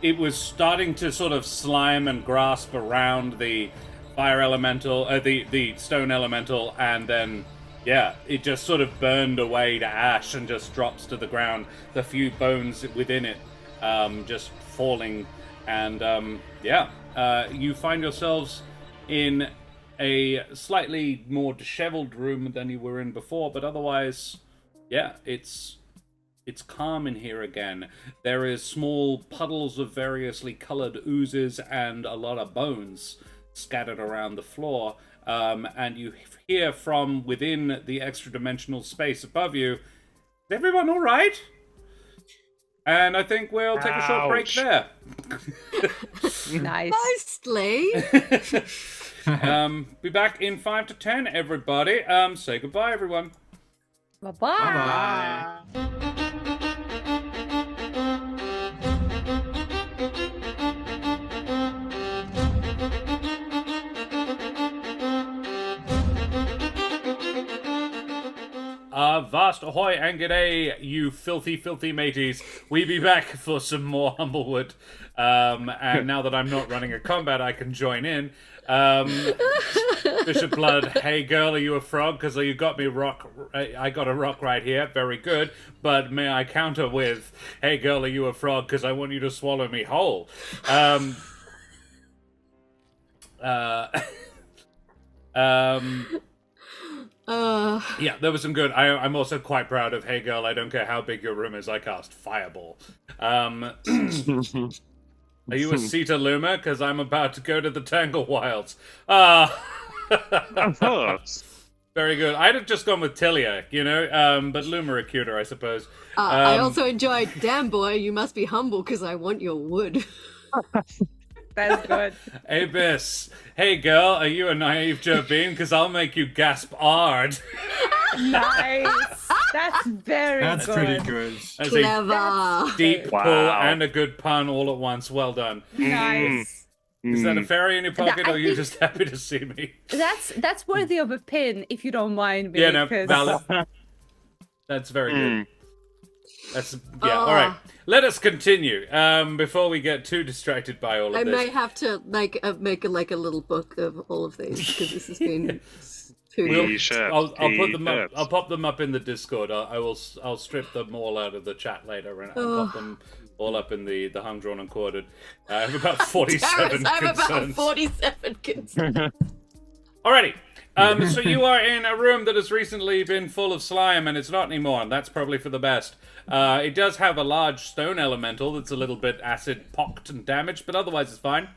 Speaker 1: It was starting to sort of slime and grasp around the fire elemental, the stone elemental, and then, yeah, it just sort of burned away to ash and just drops to the ground. The few bones within it just falling, and you find yourselves in a slightly more disheveled room than you were in before, but otherwise, yeah, it's calm in here again. There is small puddles of variously colored oozes and a lot of bones scattered around the floor. And you hear from within the extra-dimensional space above you, is everyone all right? And I think we'll take a short break
Speaker 6: Ouch.
Speaker 1: there.
Speaker 3: Nice.
Speaker 4: Mostly.
Speaker 1: Be back in 5 to 10, everybody. Say goodbye, everyone.
Speaker 3: Bye-bye.
Speaker 5: Bye-bye.
Speaker 1: Vast ahoy and g'day, you filthy, filthy mateys. We be back for some more Humblewood. And now that I'm not running a combat, I can join in. Bishop Blood, hey girl, are you a frog? Because you got me rock. I got a rock right here. Very good. But may I counter with, hey girl, are you a frog? Because I want you to swallow me whole. Yeah, there was some good. I'm also quite proud of, hey girl, I don't care how big your room is, I cast Fireball. Are you a Sita Luma? Because I'm about to go to the Tangle Wilds. Very good. I'd have just gone with Tilia, you know, but Luma are cuter, I suppose.
Speaker 4: I also enjoyed, damn boy, you must be humble because I want your wood.
Speaker 3: That's good.
Speaker 1: Abyss, hey girl, are you a naive Jobine? Because I'll make you gasp hard.
Speaker 3: Nice. That's very
Speaker 5: That's
Speaker 3: good.
Speaker 5: pretty good.
Speaker 1: That's
Speaker 4: Clever.
Speaker 1: a deep pull and a good pun all at once. Well done.
Speaker 3: Nice.
Speaker 1: Is that a fairy in your pocket,
Speaker 3: I
Speaker 1: or are you
Speaker 3: think-
Speaker 1: just happy to see me?
Speaker 3: That's worthy of a pin, if you don't mind me.
Speaker 1: Yeah, no,
Speaker 3: 'cause-
Speaker 1: valid. That's very good. That's yeah.
Speaker 4: Oh.
Speaker 1: All right, let us continue. Before we get too distracted by all of
Speaker 4: I
Speaker 1: this.
Speaker 4: may have to make a little book of all of these because this has been too
Speaker 1: We'll-
Speaker 6: T-shirts,
Speaker 1: I'll put them up.
Speaker 6: T-shirts.
Speaker 1: I'll pop them up in the Discord. I'll strip them all out of the chat later and I'll pop them all up in the hung, drawn, and quartered. I have about 47
Speaker 4: I have about
Speaker 1: concerns.
Speaker 4: 47 concerns.
Speaker 1: Alrighty. So you are in a room that has recently been full of slime, and it's not anymore, and that's probably for the best. It does have a large stone elemental that's a little bit acid-pocked and damaged, but otherwise it's fine.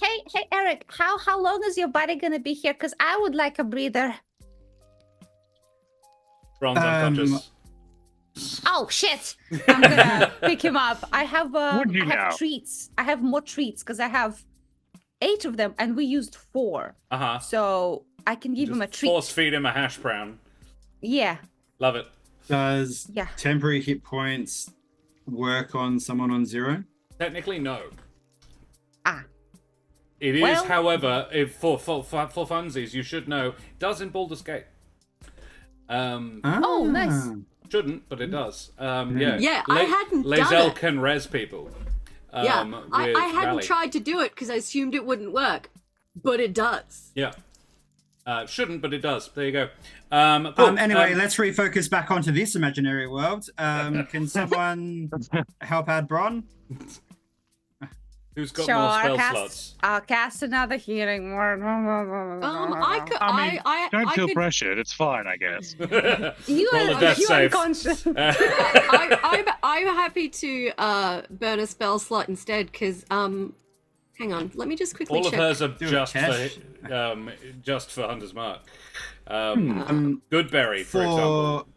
Speaker 3: Hey, Eric, how long is your body gonna be here? Because I would like a breather.
Speaker 1: Bronze unconscious.
Speaker 3: Oh shit! I'm gonna pick him up. I have
Speaker 6: Would you
Speaker 3: I have
Speaker 6: now?
Speaker 3: treats. I have more treats because I have 8 of them, and we used 4.
Speaker 1: Uh-huh.
Speaker 3: So I can give him a treat.
Speaker 1: Force feed him a hash brown.
Speaker 3: Yeah.
Speaker 1: Love it.
Speaker 5: Does
Speaker 3: Yeah.
Speaker 5: temporary hit points work on someone on 0?
Speaker 1: Technically, no.
Speaker 3: Ah.
Speaker 1: It is,
Speaker 3: Well-
Speaker 1: however, if for funsies, you should know, it does in Baldur's Gate.
Speaker 3: Oh, nice.
Speaker 1: Shouldn't, but it does. Yeah.
Speaker 4: Yeah, I hadn't done
Speaker 1: Lae'zel
Speaker 4: it.
Speaker 1: can res people.
Speaker 4: Yeah, I
Speaker 1: with
Speaker 4: hadn't
Speaker 1: Rally.
Speaker 4: tried to do it because I assumed it wouldn't work, but it does.
Speaker 1: Yeah. Shouldn't, but it does. There you go. Cool.
Speaker 5: Anyway, let's refocus back onto this imaginary world. Can someone help out Bron?
Speaker 1: Who's got
Speaker 3: Sure,
Speaker 1: more
Speaker 3: I'll
Speaker 1: spell
Speaker 3: cast,
Speaker 1: slots?
Speaker 3: I'll cast another healing word.
Speaker 4: I could.
Speaker 6: I mean, don't
Speaker 4: I
Speaker 6: feel
Speaker 4: could,
Speaker 6: pressured. It's fine, I guess.
Speaker 3: You
Speaker 1: Roll a
Speaker 3: are
Speaker 1: death
Speaker 3: you
Speaker 1: save.
Speaker 3: unconscious.
Speaker 4: I'm happy to burn a spell slot instead because hang on, let me just quickly
Speaker 1: All of
Speaker 4: check.
Speaker 1: hers are
Speaker 5: Do it,
Speaker 1: just for Hunter's Mark.
Speaker 5: Um,
Speaker 1: Goodberry, for example.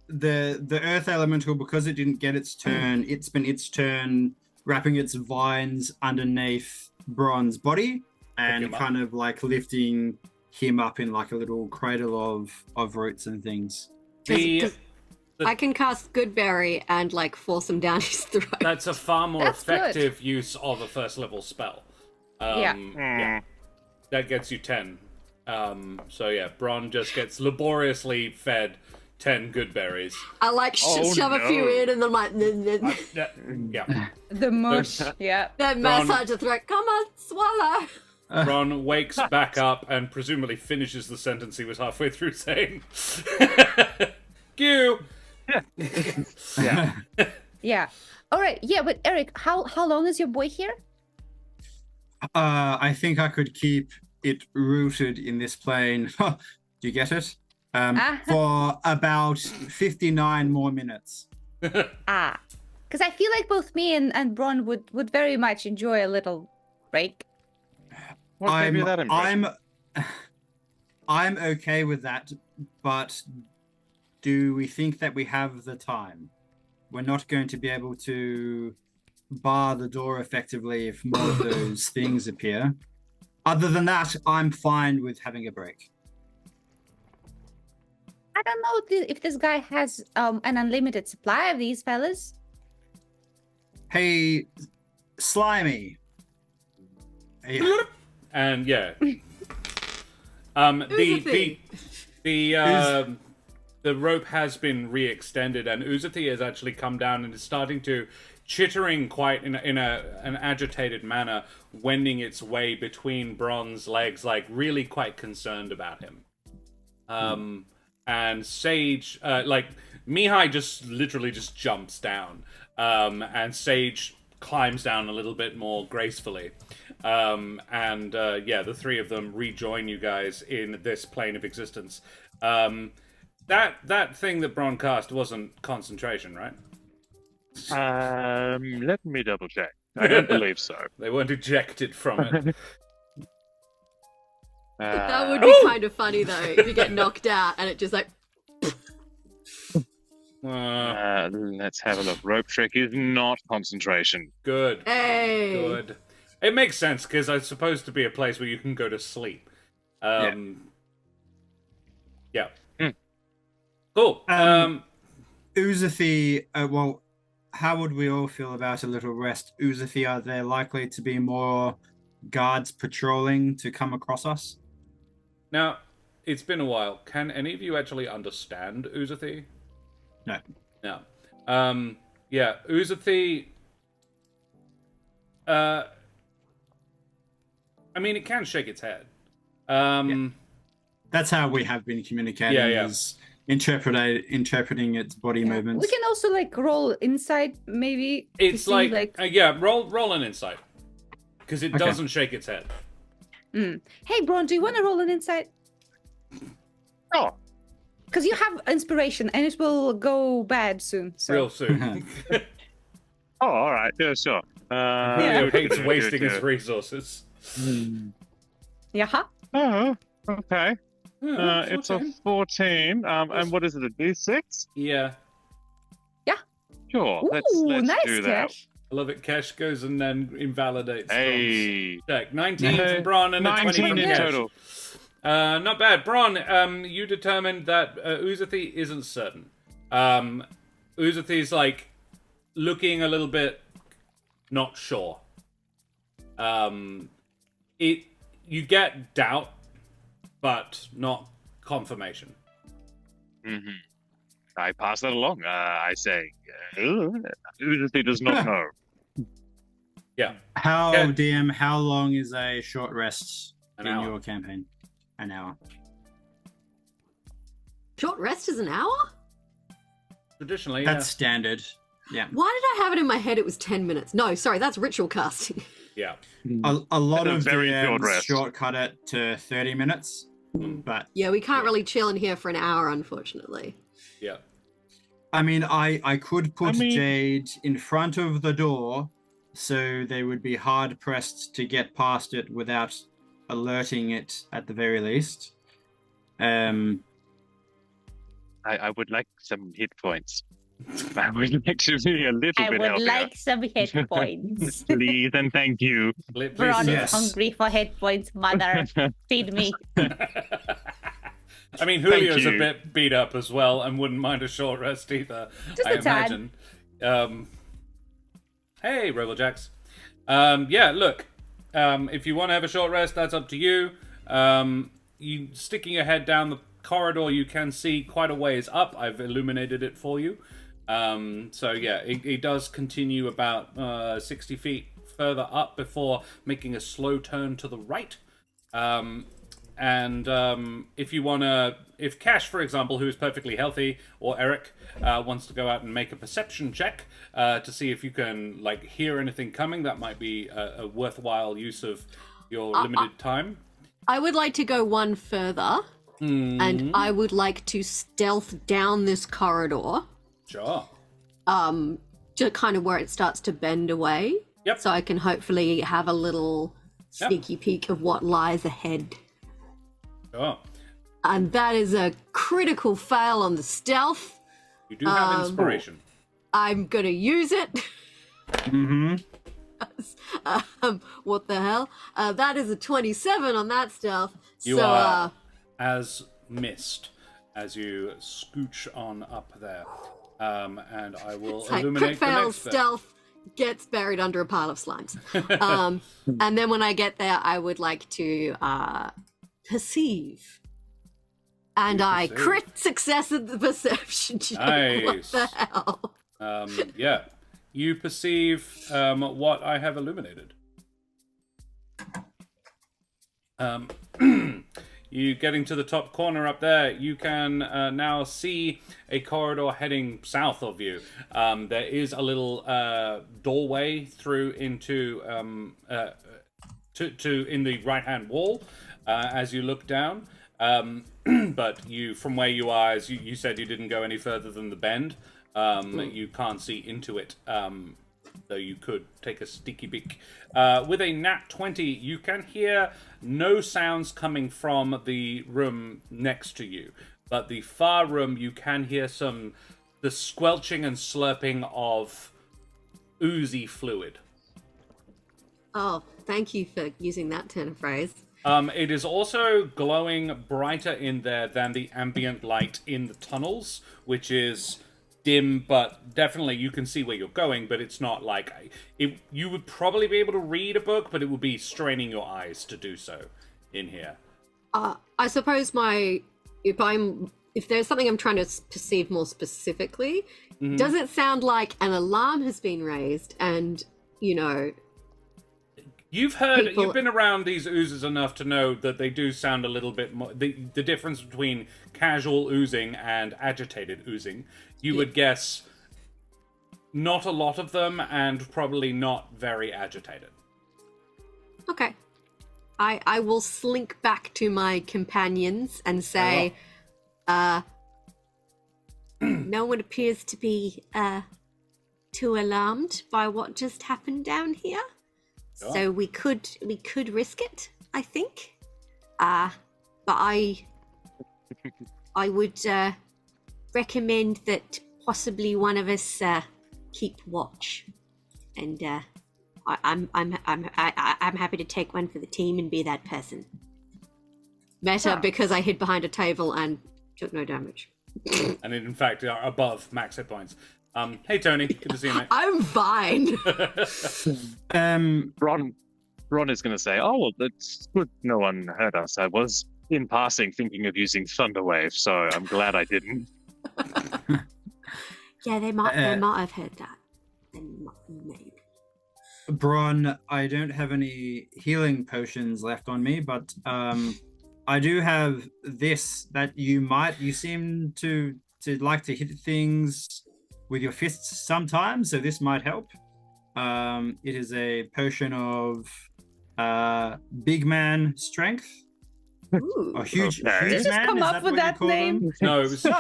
Speaker 5: the earth elemental, because it didn't get its turn, it's been its turn wrapping its vines underneath Bron's body and
Speaker 1: him up.
Speaker 5: kind of like lifting him up in like a little cradle of roots and things.
Speaker 1: The,
Speaker 4: I can cast Goodberry and like force him down his throat.
Speaker 1: that's a far more
Speaker 3: That's good.
Speaker 1: effective use of a first level spell. Yeah. That gets you 10. So yeah, Bron just gets laboriously fed 10 good berries.
Speaker 4: I like
Speaker 6: Oh,
Speaker 4: shove a few
Speaker 6: no.
Speaker 4: in and then like
Speaker 1: Yeah.
Speaker 3: The mush. Yeah.
Speaker 4: then
Speaker 1: Bron-
Speaker 4: massage the throat. Come on, swallow.
Speaker 1: Ron wakes back up and presumably finishes the sentence he was halfway through saying. Q.
Speaker 6: Yeah.
Speaker 3: Yeah. All right. Yeah, but Eric, how long is your boy here?
Speaker 5: I think I could keep it rooted in this plane. Do you get it? For about 59 more minutes.
Speaker 3: Ah, because I feel like both me and Bron would very much enjoy a little break.
Speaker 6: What gave you that impression?
Speaker 5: I'm okay with that, but do we think that we have the time? We're not going to be able to bar the door effectively if more of those things appear. Other than that, I'm fine with having a break.
Speaker 3: I don't know if this guy has an unlimited supply of these fellas.
Speaker 5: Hey, Slimy. Hey,
Speaker 1: And yeah.
Speaker 4: Who's the thing?
Speaker 1: The rope has been re-extended, and Uzathi has actually come down and is starting to chittering quite in an agitated manner, wending its way between Bron's legs, like really quite concerned about him. And Sage, like Mihai, just literally just jumps down, and Sage climbs down a little bit more gracefully. The three of them rejoin you guys in this plane of existence. That thing that Bron cast wasn't concentration, right?
Speaker 6: Let me double check. I don't believe so.
Speaker 1: They weren't ejected from it.
Speaker 4: That would be kind of funny though, if you get knocked out and it just like.
Speaker 6: Let's have a look. Rope trick is not concentration.
Speaker 1: Good.
Speaker 4: Hey.
Speaker 1: Good. It makes sense, because it's supposed to be a place where you can go to sleep. Yeah. Cool.
Speaker 5: Uzathi, well, how would we all feel about a little rest? Uzathi, are there likely to be more guards patrolling to come across us?
Speaker 1: Now, it's been a while. Can any of you actually understand Uzathi?
Speaker 5: No.
Speaker 1: No. Uzathi... I mean, it can shake its head.
Speaker 5: That's how we have been communicating, is interpreting its body movements.
Speaker 3: We can also like roll inside, maybe.
Speaker 1: It's like roll an insight, because it doesn't shake its head.
Speaker 3: Hey, Bron, do you want to roll an insight?
Speaker 6: Oh.
Speaker 3: Because you have inspiration, and it will go bad soon. So.
Speaker 1: Real soon.
Speaker 6: Oh, all right. Yeah, sure.
Speaker 1: It hates wasting its resources.
Speaker 3: Yeah.
Speaker 6: Oh, okay.
Speaker 1: Yeah,
Speaker 6: It's a 14. And what is it, a D6?
Speaker 1: Yeah.
Speaker 6: Sure.
Speaker 3: Ooh,
Speaker 6: let's
Speaker 3: nice
Speaker 6: do that.
Speaker 3: Cash.
Speaker 1: I love it. Kesh goes and then invalidates.
Speaker 6: Hey.
Speaker 1: Check. 19 from Bron and a 20 from
Speaker 6: 19 in
Speaker 1: Kesh.
Speaker 6: total.
Speaker 1: Not bad. Bron, you determined that Uzathi isn't certain. Uzathi's like looking a little bit not sure. You get doubt, but not confirmation.
Speaker 6: Mm-hmm. I pass that along. I say, Uzathi does not know.
Speaker 1: Yeah.
Speaker 5: DM, how long is a short rest
Speaker 1: An
Speaker 5: in
Speaker 1: hour.
Speaker 5: your campaign? An hour.
Speaker 4: Short rest is an hour?
Speaker 1: Traditionally,
Speaker 5: That's standard. Yeah.
Speaker 4: Why did I have it in my head it was 10 minutes? No, sorry, that's ritual casting.
Speaker 1: yeah.
Speaker 5: A lot
Speaker 6: A
Speaker 5: of
Speaker 6: very short
Speaker 5: DMs
Speaker 6: rest.
Speaker 5: shortcut it to 30 minutes, but
Speaker 4: Yeah, we can't really chill in here for an hour, unfortunately.
Speaker 1: Yeah.
Speaker 5: I mean, I could put
Speaker 6: I mean-
Speaker 5: Jade in front of the door, so they would be hard pressed to get past it without alerting it at the very least.
Speaker 6: I would like some hit points. I would like to be a little bit healthier.
Speaker 3: some hit points.
Speaker 6: Please and thank you.
Speaker 1: Please,
Speaker 3: Bron
Speaker 1: sir.
Speaker 5: Yes.
Speaker 3: is hungry for hit points, mother. Feed me.
Speaker 1: I mean, Julio's a
Speaker 6: you.
Speaker 1: bit beat up as well and wouldn't mind a short rest either,
Speaker 3: Just
Speaker 1: I
Speaker 3: a tad.
Speaker 1: imagine. Hey, Robojax. Look, if you want to have a short rest, that's up to you. You sticking your head down the corridor, you can see quite a ways up. I've illuminated it for you. It does continue about 60 feet further up before making a slow turn to the right. If Cash, for example, who is perfectly healthy, or Eric, wants to go out and make a perception check to see if you can hear anything coming, that might be a worthwhile use of your limited time.
Speaker 4: I would like to go one further, and I would like to stealth down this corridor.
Speaker 1: Sure.
Speaker 4: To kind of where it starts to bend away.
Speaker 1: Yep.
Speaker 4: So I can hopefully have a little sneaky peek of what lies ahead.
Speaker 1: Sure.
Speaker 4: And that is a critical fail on the stealth.
Speaker 1: You do have inspiration.
Speaker 4: I'm gonna use it.
Speaker 5: Mm-hmm.
Speaker 4: What the hell? That is a 27 on that stealth.
Speaker 1: You
Speaker 4: so,
Speaker 1: are as mist as you scooch on up there. And I will
Speaker 4: it's like
Speaker 1: illuminate
Speaker 4: crit
Speaker 1: the
Speaker 4: fail,
Speaker 1: next bit.
Speaker 4: stealth, gets buried under a pile of slimes. And then when I get there, I would like to perceive. And
Speaker 1: You
Speaker 4: I
Speaker 1: perceive.
Speaker 4: crit success at the perception check.
Speaker 1: Nice.
Speaker 4: What the hell?
Speaker 1: Yeah. You perceive what I have illuminated. You getting to the top corner up there, you can now see a corridor heading south of you. There is a little doorway through into to in the right-hand wall as you look down. But you, from where you are, as you said, you didn't go any further than the bend. You can't see into it, though you could take a sneaky peek. With a nat 20, you can hear no sounds coming from the room next to you. But the far room, you can hear the squelching and slurping of oozy fluid.
Speaker 4: Oh, thank you for using that turn of phrase.
Speaker 1: It is also glowing brighter in there than the ambient light in the tunnels, which is dim, but definitely you can see where you're going, but it's not like... you would probably be able to read a book, but it would be straining your eyes to do so in here.
Speaker 4: I suppose if there's something I'm trying to perceive more specifically, does it sound like an alarm has been raised and,
Speaker 1: You've been around these oozes enough to know that they do sound a little bit more... The difference between casual oozing and agitated oozing, you would guess not a lot of them and probably not very agitated.
Speaker 4: Okay. I will slink back to my companions and say, no one appears to be too alarmed by what just happened down here.
Speaker 1: Sure.
Speaker 4: So we could risk it, I think. But I would recommend that possibly one of us keep watch, and I'm happy to take one for the team and be that person. Meta, because I hid behind a table and took no damage.
Speaker 1: And in fact, are above max hit points. Hey Tony, good to see you, mate.
Speaker 4: I'm fine.
Speaker 6: Ron is going to say, "Oh, well, it's good. No one heard us. I was in passing thinking of using Thunderwave, so I'm glad I didn't."
Speaker 4: Yeah, they might have heard that. Maybe.
Speaker 5: Bron, I don't have any healing potions left on me, but I do have this that you seem to like to hit things with your fists sometimes, so this might help. It is a potion of big man strength.
Speaker 4: Ooh.
Speaker 5: Or huge
Speaker 6: Okay.
Speaker 5: man.
Speaker 3: Just come
Speaker 5: is
Speaker 3: up
Speaker 5: that
Speaker 3: with
Speaker 5: what you
Speaker 3: that
Speaker 5: call
Speaker 3: name?
Speaker 5: them?
Speaker 1: No, it was
Speaker 5: No.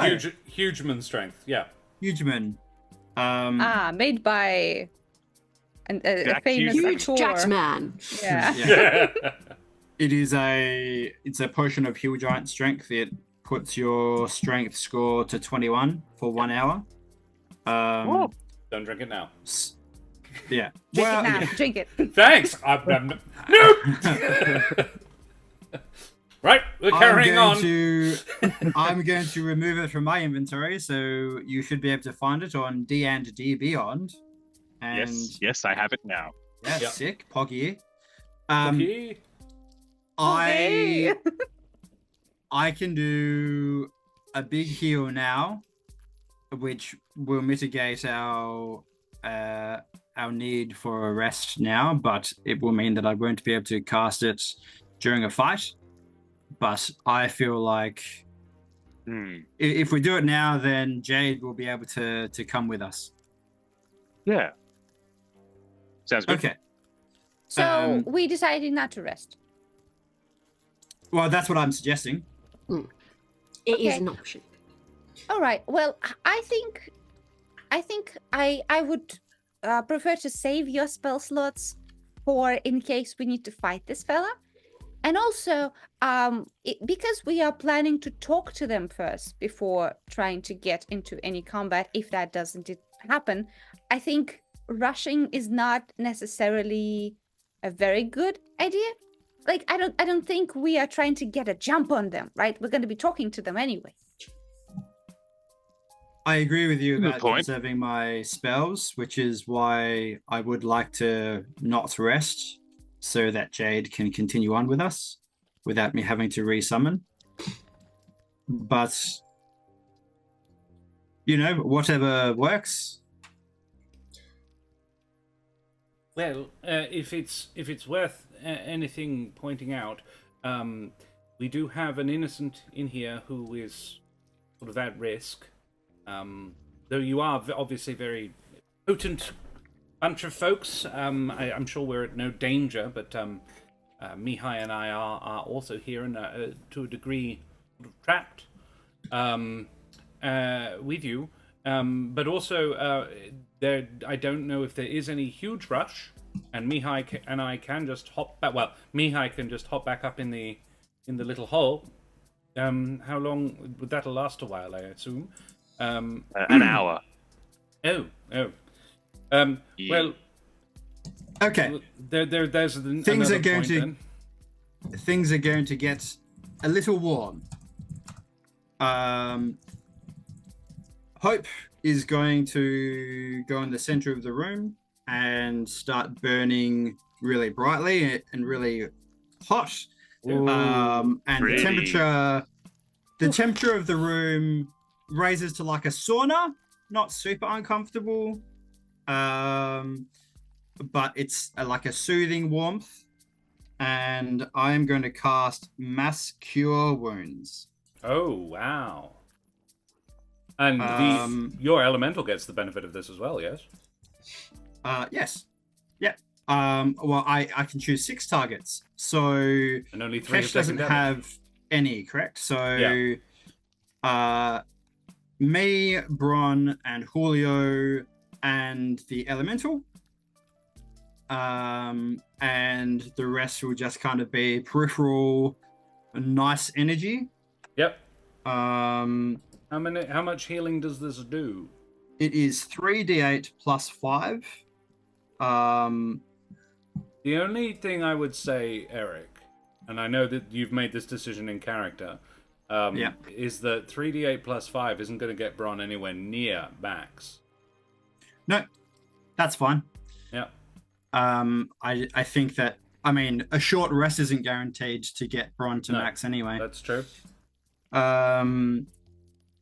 Speaker 1: huge man strength. Yeah.
Speaker 5: Huge man.
Speaker 3: Made by a
Speaker 6: Jack
Speaker 3: famous
Speaker 4: Huge
Speaker 3: actor.
Speaker 4: Jacksman.
Speaker 3: Yeah.
Speaker 5: Yeah. It's a potion of Hill Giant strength. It puts your strength score to 21 for 1 hour.
Speaker 1: Don't drink it now.
Speaker 5: Yeah.
Speaker 3: Drink it now. Drink it.
Speaker 1: Thanks. No. Right, we're carrying on.
Speaker 5: I'm going to remove it from my inventory, so you should be able to find it on D&D Beyond. And
Speaker 6: Yes, I have it now.
Speaker 5: yeah,
Speaker 1: Yep.
Speaker 5: sick, Poggy.
Speaker 1: Okay.
Speaker 5: I can do a big heal now, which will mitigate our need for a rest now, but it will mean that I won't be able to cast it during a fight. But I feel like if we do it now, then Jade will be able to come with us.
Speaker 6: Yeah. Sounds good.
Speaker 5: Okay.
Speaker 3: So we decided not to rest.
Speaker 5: Well, that's what I'm suggesting.
Speaker 4: It is
Speaker 3: Okay.
Speaker 4: an option.
Speaker 3: All right. Well, I think I would prefer to save your spell slots for in case we need to fight this fella. And also, because we are planning to talk to them first before trying to get into any combat, if that doesn't happen, I think rushing is not necessarily a very good idea. Like, I don't think we are trying to get a jump on them, right? We're going to be talking to them anyway.
Speaker 5: I agree with you
Speaker 6: Good
Speaker 5: about
Speaker 6: point.
Speaker 5: conserving my spells, which is why I would like to not rest so that Jade can continue on with us without me having to resummon. but whatever works.
Speaker 1: Well, if it's worth anything pointing out, we do have an innocent in here who is sort of at risk. Though you are obviously very potent bunch of folks, I'm sure we're at no danger, but Mihai and I are also here and to a degree sort of trapped with you. But also, I don't know if there is any huge rush, and Mihai and I can just hop back. Well, Mihai can just hop back up in the little hole. How long would that'll last? A while, I assume.
Speaker 6: An hour.
Speaker 1: Oh.
Speaker 6: Yeah.
Speaker 1: Well.
Speaker 5: Okay.
Speaker 1: There's
Speaker 5: Things
Speaker 1: another
Speaker 5: are going
Speaker 1: point,
Speaker 5: to
Speaker 1: then.
Speaker 5: things are going to get a little warm. Hope is going to go in the center of the room and start burning really brightly and really hot. And
Speaker 6: pretty.
Speaker 5: the temperature of the room raises to like a sauna, not super uncomfortable. But it's like a soothing warmth. And I am going to cast Mass Cure Wounds.
Speaker 1: Oh, wow. And your elemental gets the benefit of this as well, yes?
Speaker 5: Yes. Yeah. Well, I can choose 6 targets. So
Speaker 1: And only 3
Speaker 5: Kesh doesn't have any, correct? So me, Bron, and Julio, and the elemental. And the rest will just kind of be peripheral, nice energy.
Speaker 1: Yep.
Speaker 5: How
Speaker 1: much healing does this do?
Speaker 5: It is 3d8 plus 5.
Speaker 1: The only thing I would say, Eric, and I know that you've made this decision in character, is that 3d8 plus 5 isn't going to get Bron anywhere near max.
Speaker 5: No, that's fine.
Speaker 1: Yeah.
Speaker 5: I think that, I mean, a short rest isn't guaranteed to get Bron to max anyway.
Speaker 1: That's true.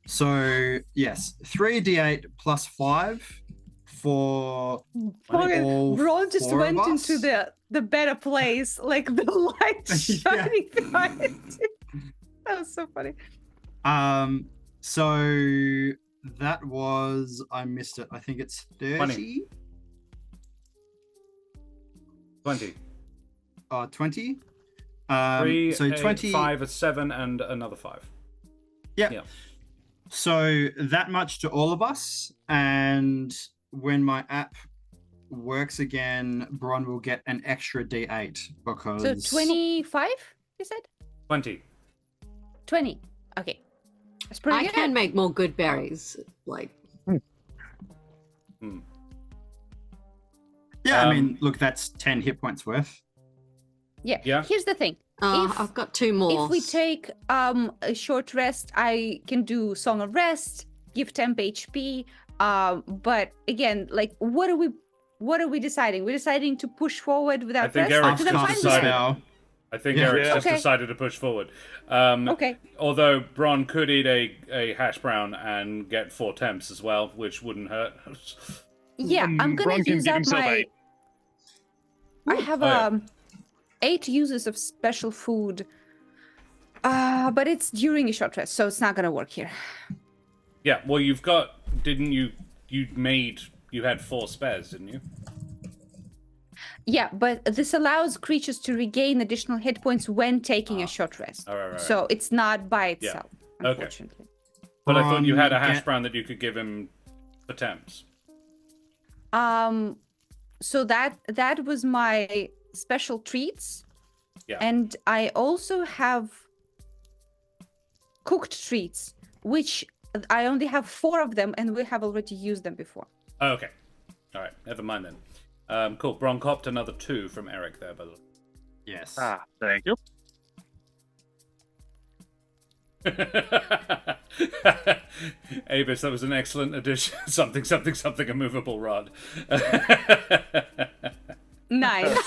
Speaker 5: So yes, 3d8 plus 5 for all
Speaker 3: Bron just
Speaker 5: 4 of
Speaker 3: went
Speaker 5: us.
Speaker 3: into the better place, like the light shining behind it. That was so funny.
Speaker 5: So that was, I missed it. I think it's 30.
Speaker 1: 20.
Speaker 5: 20.
Speaker 1: 3,
Speaker 5: So
Speaker 1: 8,
Speaker 5: 20.
Speaker 1: 5, a 7, and another 5.
Speaker 5: Yeah. So that much to all of us, and when my app works again, Bron will get an extra D8 because.
Speaker 3: So 25, you said?
Speaker 1: 20.
Speaker 3: 20. Okay. That's pretty
Speaker 4: I
Speaker 3: good.
Speaker 4: can make more good berries. Like,
Speaker 5: Yeah, I mean, look, that's 10 hit points worth.
Speaker 3: Yeah. Here's the thing.
Speaker 4: I've got 2 more.
Speaker 3: If we take a short rest, I can do Song of Rest, give temp HP. But again, like, what are we deciding? We're deciding to push forward without
Speaker 1: I think
Speaker 3: rest.
Speaker 1: Eric's
Speaker 3: Because I'm
Speaker 1: just
Speaker 3: fine with it.
Speaker 1: decided. I think
Speaker 5: Yeah.
Speaker 1: Eric's just
Speaker 3: Okay.
Speaker 1: decided to push forward.
Speaker 3: Okay.
Speaker 1: Although Bron could eat a hash brown and get 4 temps as well, which wouldn't hurt.
Speaker 3: Yeah, I'm
Speaker 6: Bron
Speaker 3: gonna
Speaker 6: can
Speaker 3: use
Speaker 6: give
Speaker 3: up
Speaker 6: himself
Speaker 3: my.
Speaker 6: 8.
Speaker 3: I have
Speaker 1: Oh, yeah.
Speaker 3: 8 uses of special food. But it's during a short rest, so it's not gonna work here.
Speaker 1: Yeah, well, didn't you? You had 4 spares, didn't you?
Speaker 3: Yeah, but this allows creatures to regain additional hit points when taking a short rest.
Speaker 1: Right.
Speaker 3: So it's not by itself,
Speaker 1: Okay.
Speaker 3: unfortunately.
Speaker 1: But I thought you had a
Speaker 5: Bron,
Speaker 1: hash
Speaker 5: get-
Speaker 1: brown that you could give him for temps.
Speaker 3: So that was my special treats.
Speaker 1: Yeah.
Speaker 3: And I also have cooked treats, which I only have 4 of them, and we have already used them before.
Speaker 1: Oh, okay. All right. Never mind then. Cool. Bron copped another 2 from Eric there, by the way.
Speaker 5: Yes.
Speaker 6: Thank you.
Speaker 1: Avis, that was an excellent addition. Something, a movable rod.
Speaker 3: Nice.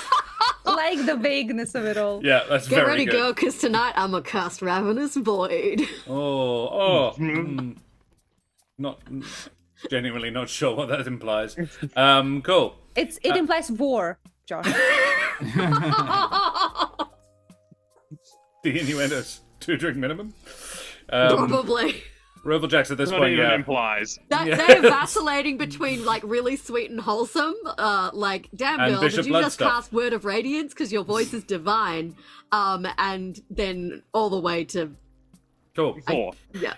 Speaker 3: like the vagueness of it all.
Speaker 1: Yeah, that's
Speaker 4: Get
Speaker 1: very
Speaker 4: ready,
Speaker 1: good.
Speaker 4: girl, because tonight I'm a cast Ravenous Void.
Speaker 1: Not genuinely not sure what that implies. Cool.
Speaker 3: It implies war, Josh.
Speaker 1: The innuendos 2-drink minimum.
Speaker 4: Probably.
Speaker 1: Rovaljax at this
Speaker 6: Not
Speaker 1: point,
Speaker 6: even
Speaker 1: yeah.
Speaker 6: implies.
Speaker 4: They're vacillating between like really sweet and wholesome, like damn
Speaker 1: And
Speaker 4: girl,
Speaker 1: Bishop
Speaker 4: did you just
Speaker 1: Bloodstuff.
Speaker 4: cast Word of Radiance because your voice is divine, and then all the way to
Speaker 1: Cool.
Speaker 6: 4.
Speaker 4: yeah,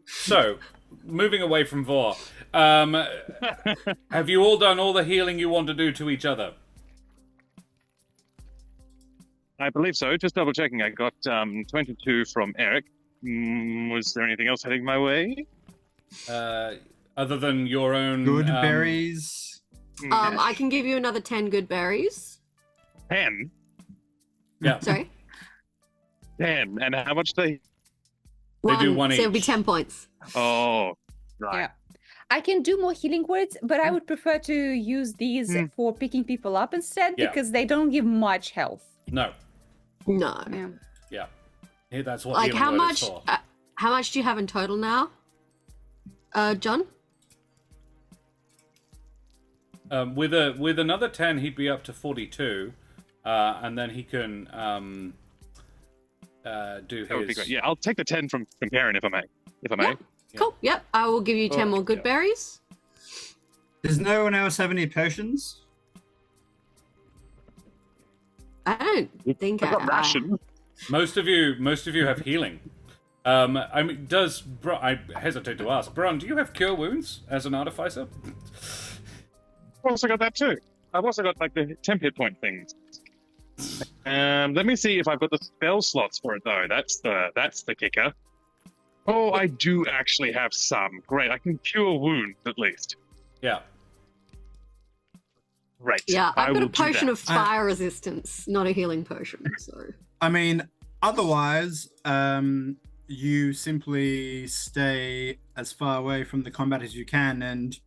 Speaker 1: So, moving away from Vor, have you all done all the healing you want to do to each other?
Speaker 6: I believe so. Just double checking. I got 22 from Eric. Was there anything else heading my way?
Speaker 1: Other than your own...
Speaker 5: Good berries.
Speaker 4: I can give you another 10 good berries.
Speaker 6: 10?
Speaker 1: Yeah.
Speaker 4: Sorry,
Speaker 6: 10. And how much do they...
Speaker 1: They do one
Speaker 4: so it'll be
Speaker 1: each.
Speaker 4: 10 points.
Speaker 6: Oh, right.
Speaker 3: Yeah. I can do more healing words, but I would prefer to use these for picking people up instead
Speaker 1: Yeah.
Speaker 3: because they don't give much health.
Speaker 1: No.
Speaker 4: No,
Speaker 3: Yeah.
Speaker 1: Yeah. Yeah, that's what
Speaker 4: like
Speaker 1: healing word is for.
Speaker 4: how much do you have in total now, John?
Speaker 1: With another 10, he'd be up to 42, and then he can do
Speaker 6: That would be
Speaker 1: his...
Speaker 6: great. Yeah, I'll take the 10 from Karen if I may. If I may.
Speaker 4: Yeah. Cool. Yep, I will give you 10 more good
Speaker 6: Okay.
Speaker 4: berries.
Speaker 5: Does no one else have any potions?
Speaker 4: I don't think
Speaker 6: I got ration.
Speaker 1: Most of you have healing. I mean, I hesitate to ask, Bron, do you have cure wounds as an artificer?
Speaker 6: I've also got that too. I've also got like the temp hit point things. Let me see if I've got the spell slots for it though. That's the kicker. Oh, I do actually have some. Great, I can cure wounds at least.
Speaker 1: Yeah.
Speaker 6: Great.
Speaker 4: Yeah,
Speaker 6: I
Speaker 4: I've got
Speaker 6: will
Speaker 4: a
Speaker 6: do
Speaker 4: potion
Speaker 6: that.
Speaker 4: of fire resistance, not a healing potion. So
Speaker 5: I mean, otherwise, you simply stay as far away from the combat as you can and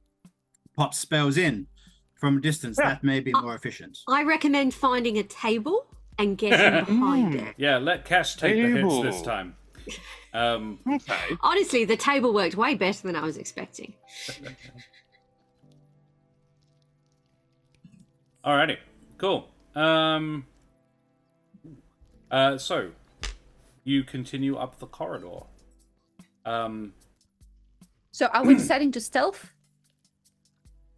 Speaker 5: pop spells in from a distance.
Speaker 6: Yeah.
Speaker 5: That may be more efficient.
Speaker 4: I recommend finding a table and getting behind it.
Speaker 1: Yeah, let Cash take the hits this
Speaker 6: Ew.
Speaker 1: time.
Speaker 6: Okay.
Speaker 4: Honestly, the table worked way better than I was expecting.
Speaker 1: Alrighty, cool. So you continue up the corridor.
Speaker 3: So are we deciding to stealth?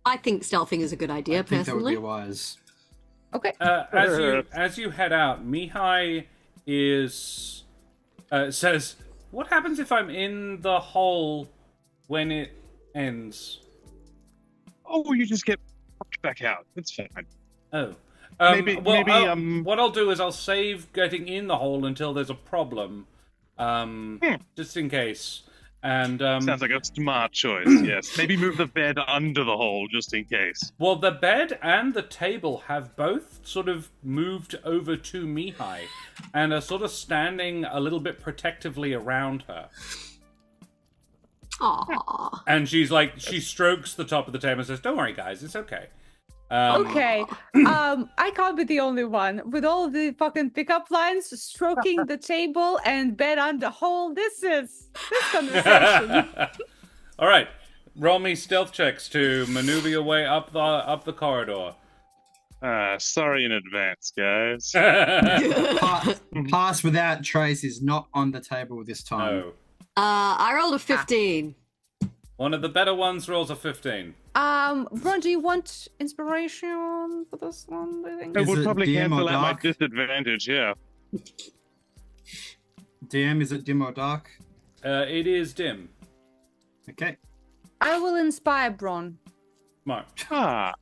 Speaker 4: I think stealthing is a good idea,
Speaker 5: I think that would
Speaker 4: personally.
Speaker 5: be wise.
Speaker 3: Okay.
Speaker 1: As you head out, Mihai is says, "What happens if I'm in the hole when it ends?"
Speaker 6: Oh, you just get popped back out. It's fine.
Speaker 1: Oh.
Speaker 6: Maybe-
Speaker 1: what I'll do is I'll save getting in the hole until there's a problem, just in case. And
Speaker 6: Sounds like a smart choice, yes. Maybe move the bed under the hole just in case.
Speaker 1: well, the bed and the table have both sort of moved over to Mihai and are sort of standing a little bit protectively around her.
Speaker 4: Aww.
Speaker 1: And she's like, she strokes the top of the table and says, "Don't worry, guys, it's okay."
Speaker 3: Okay. I can't be the only one with all the fucking pickup lines, stroking the table and bed on the hole. This conversation.
Speaker 1: All right, roll me stealth checks to maneuver your way up the corridor.
Speaker 6: Sorry in advance, guys.
Speaker 5: Pass without trace is not on the table this time.
Speaker 1: No.
Speaker 4: I rolled a 15.
Speaker 1: One of the better ones rolls a 15.
Speaker 3: Ron, do you want inspiration for this one? I think.
Speaker 6: It
Speaker 5: Is
Speaker 6: would
Speaker 5: it
Speaker 6: probably
Speaker 5: DM or
Speaker 6: cancel out my
Speaker 5: dark?
Speaker 6: disadvantage, yeah.
Speaker 5: DM, is it dim or dark?
Speaker 1: It is dim.
Speaker 5: Okay.
Speaker 3: I will inspire Bron.
Speaker 1: Mark.
Speaker 6: Ah,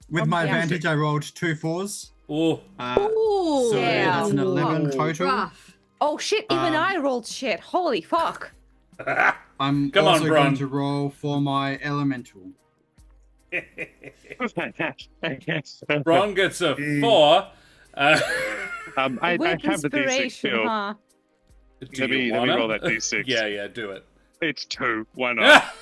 Speaker 5: With my
Speaker 3: Yeah.
Speaker 5: advantage, I rolled 2 4s.
Speaker 1: Oh,
Speaker 4: Ooh.
Speaker 5: So
Speaker 3: Yeah.
Speaker 5: that's an 11 total.
Speaker 4: Rough.
Speaker 3: Oh shit! Even I rolled shit. Holy fuck!
Speaker 5: I'm
Speaker 1: Come on,
Speaker 5: also
Speaker 1: Bron.
Speaker 5: going to roll for my elemental.
Speaker 1: Ron gets a 4.
Speaker 6: I
Speaker 3: With
Speaker 6: have the D6
Speaker 3: inspiration,
Speaker 6: still.
Speaker 3: huh?
Speaker 1: Do
Speaker 6: Let
Speaker 1: you
Speaker 6: me
Speaker 1: wanna?
Speaker 6: roll that D6.
Speaker 1: Yeah, do it.
Speaker 6: It's 2. Why not?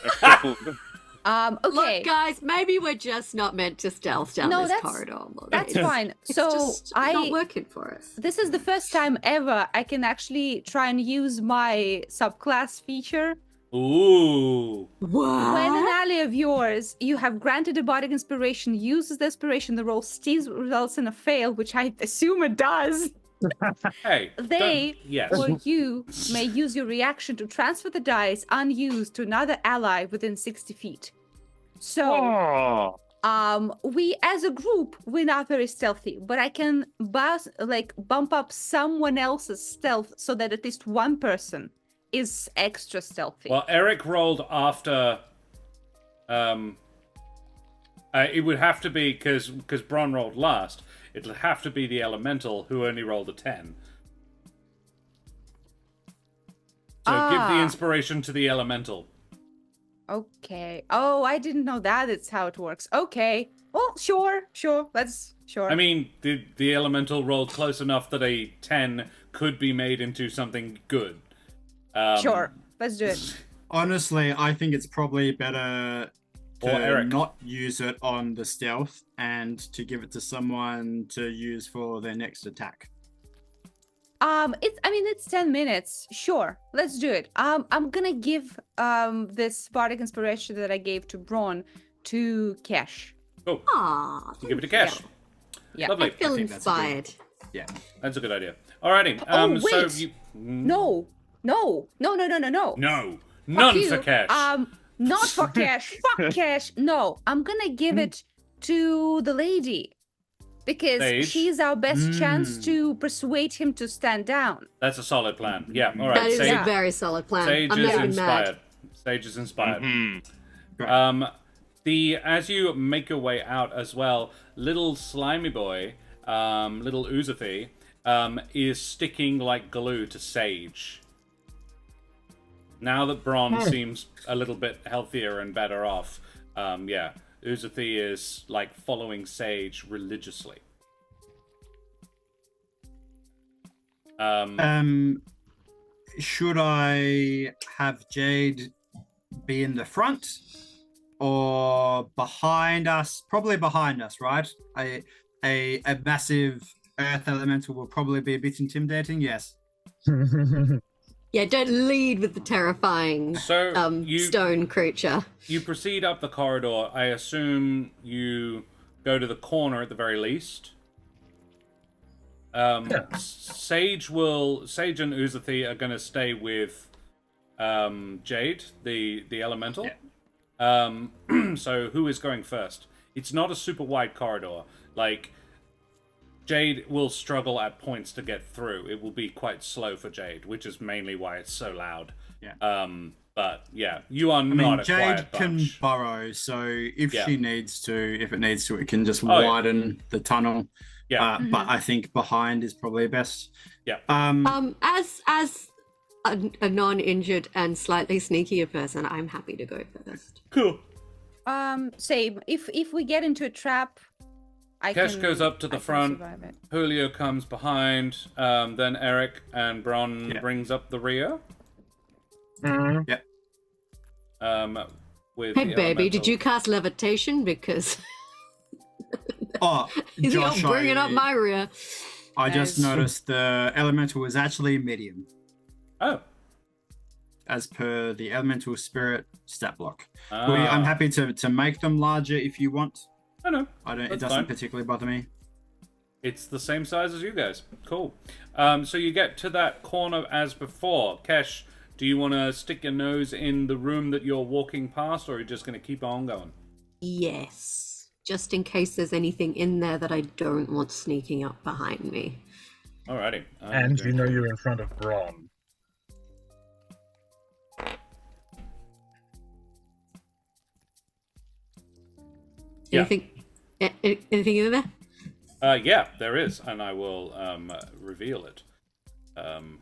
Speaker 3: Okay.
Speaker 4: Look, guys, maybe we're just not meant to stealth down
Speaker 3: No,
Speaker 4: this
Speaker 3: that's-
Speaker 4: corridor. Look,
Speaker 3: That's
Speaker 4: it's-
Speaker 3: fine.
Speaker 4: It's
Speaker 3: So
Speaker 4: just not working for us.
Speaker 3: this is the first time ever I can actually try and use my subclass feature.
Speaker 1: Ooh.
Speaker 4: What?
Speaker 3: When an ally of yours you have granted a bardic inspiration uses the inspiration, the roll still results in a fail, which I assume it does.
Speaker 1: Hey.
Speaker 3: They
Speaker 1: Yes.
Speaker 3: or you may use your reaction to transfer the dice unused to another ally within 60 feet. So,
Speaker 6: Oh,
Speaker 3: we as a group, we're not very stealthy, but I can bump up someone else's stealth so that at least one person is extra stealthy.
Speaker 1: Well, Eric rolled after. It would have to be because Bron rolled last. It'll have to be the elemental who only rolled a 10. So give the inspiration to the elemental.
Speaker 3: Okay. Oh, I didn't know that. It's how it works. Okay. Well, sure. Let's sure.
Speaker 1: I mean, the elemental rolled close enough that a 10 could be made into something good.
Speaker 3: Sure. Let's do it.
Speaker 5: Honestly, I think it's probably better
Speaker 1: Or
Speaker 5: to
Speaker 1: Eric.
Speaker 5: not use it on the stealth and to give it to someone to use for their next attack.
Speaker 3: It's 10 minutes. Sure. Let's do it. I'm gonna give this bardic inspiration that I gave to Braun to Kesh.
Speaker 1: Oh,
Speaker 4: Aw,
Speaker 1: you give it to Cash.
Speaker 3: Yeah.
Speaker 1: Lovely.
Speaker 4: I feel
Speaker 5: think that's a good-
Speaker 4: inspired.
Speaker 5: Yeah.
Speaker 1: That's a good idea. Alrighty. So
Speaker 3: wait.
Speaker 1: you.
Speaker 3: No.
Speaker 1: No.
Speaker 3: Fuck
Speaker 1: None
Speaker 3: you.
Speaker 1: for Cash.
Speaker 3: Not for Cash. Fuck Cash. No. I'm gonna give it to the lady. Because
Speaker 1: Sage?
Speaker 3: she's our best chance to persuade him to stand down.
Speaker 1: That's a solid plan. Yeah. All right.
Speaker 4: That is
Speaker 1: Sage,
Speaker 4: a very solid plan.
Speaker 1: Sage
Speaker 4: I'm
Speaker 1: is
Speaker 4: not even
Speaker 1: inspired.
Speaker 4: mad.
Speaker 1: Sage is inspired.
Speaker 5: Great.
Speaker 1: As you make your way out as well, little slimy boy, little Ooze-guards, is sticking like glue to Sage. Now that Bron seems a little bit healthier and better off, Ooze-guards is like following Sage religiously.
Speaker 5: Should I have Jade be in the front or behind us? Probably behind us, right? A massive earth elemental will probably be a bit intimidating. Yes.
Speaker 4: Yeah, don't lead with the terrifying
Speaker 1: So
Speaker 4: stone creature.
Speaker 1: you proceed up the corridor. I assume you go to the corner at the very least. Sage and Ooze-guards are going to stay with Jade, the elemental.
Speaker 5: Yeah.
Speaker 1: So who is going first? It's not a super wide corridor. Like, Jade will struggle at points to get through. It will be quite slow for Jade, which is mainly why it's so loud.
Speaker 5: Yeah.
Speaker 1: But yeah, you are
Speaker 5: I
Speaker 1: not
Speaker 5: mean,
Speaker 1: a
Speaker 5: Jade
Speaker 1: quiet
Speaker 5: can
Speaker 1: bunch.
Speaker 5: burrow, so if
Speaker 1: Yeah.
Speaker 5: she needs to, if it needs to, it can just
Speaker 1: Oh, yeah.
Speaker 5: widen the tunnel.
Speaker 1: Yeah.
Speaker 5: But I think behind is probably best.
Speaker 1: Yeah.
Speaker 4: As a non-injured and slightly sneakier person, I'm happy to go first.
Speaker 1: Cool.
Speaker 3: Same. If we get into a trap,
Speaker 1: Kesh goes up to the
Speaker 3: I can
Speaker 1: front.
Speaker 3: survive it.
Speaker 1: Julio comes behind. Then Eric and Bron
Speaker 5: Yeah.
Speaker 1: brings up the rear.
Speaker 5: Yeah.
Speaker 1: With
Speaker 4: Hey,
Speaker 1: the
Speaker 4: baby, did
Speaker 1: elemental.
Speaker 4: you cast levitation? Because
Speaker 5: Oh,
Speaker 4: he's
Speaker 5: Josh,
Speaker 4: bringing up my rear.
Speaker 5: I just
Speaker 3: Nice.
Speaker 5: noticed the elemental was actually medium,
Speaker 1: Oh.
Speaker 5: as per the elemental spirit stat block.
Speaker 1: Ah.
Speaker 5: I'm happy to make them larger if you want.
Speaker 1: I know.
Speaker 5: It
Speaker 1: That's
Speaker 5: doesn't
Speaker 1: fine.
Speaker 5: particularly bother me.
Speaker 1: It's the same size as you guys. Cool. So you get to that corner as before. Kesh, do you want to stick your nose in the room that you're walking past, or are you just going to keep on going?
Speaker 4: Yes, just in case there's anything in there that I don't want sneaking up behind me.
Speaker 1: Alrighty.
Speaker 2: And you know you're in front of Braun.
Speaker 1: Yeah.
Speaker 4: Anything in there?
Speaker 1: Yeah, there is, and I will reveal it.
Speaker 4: Because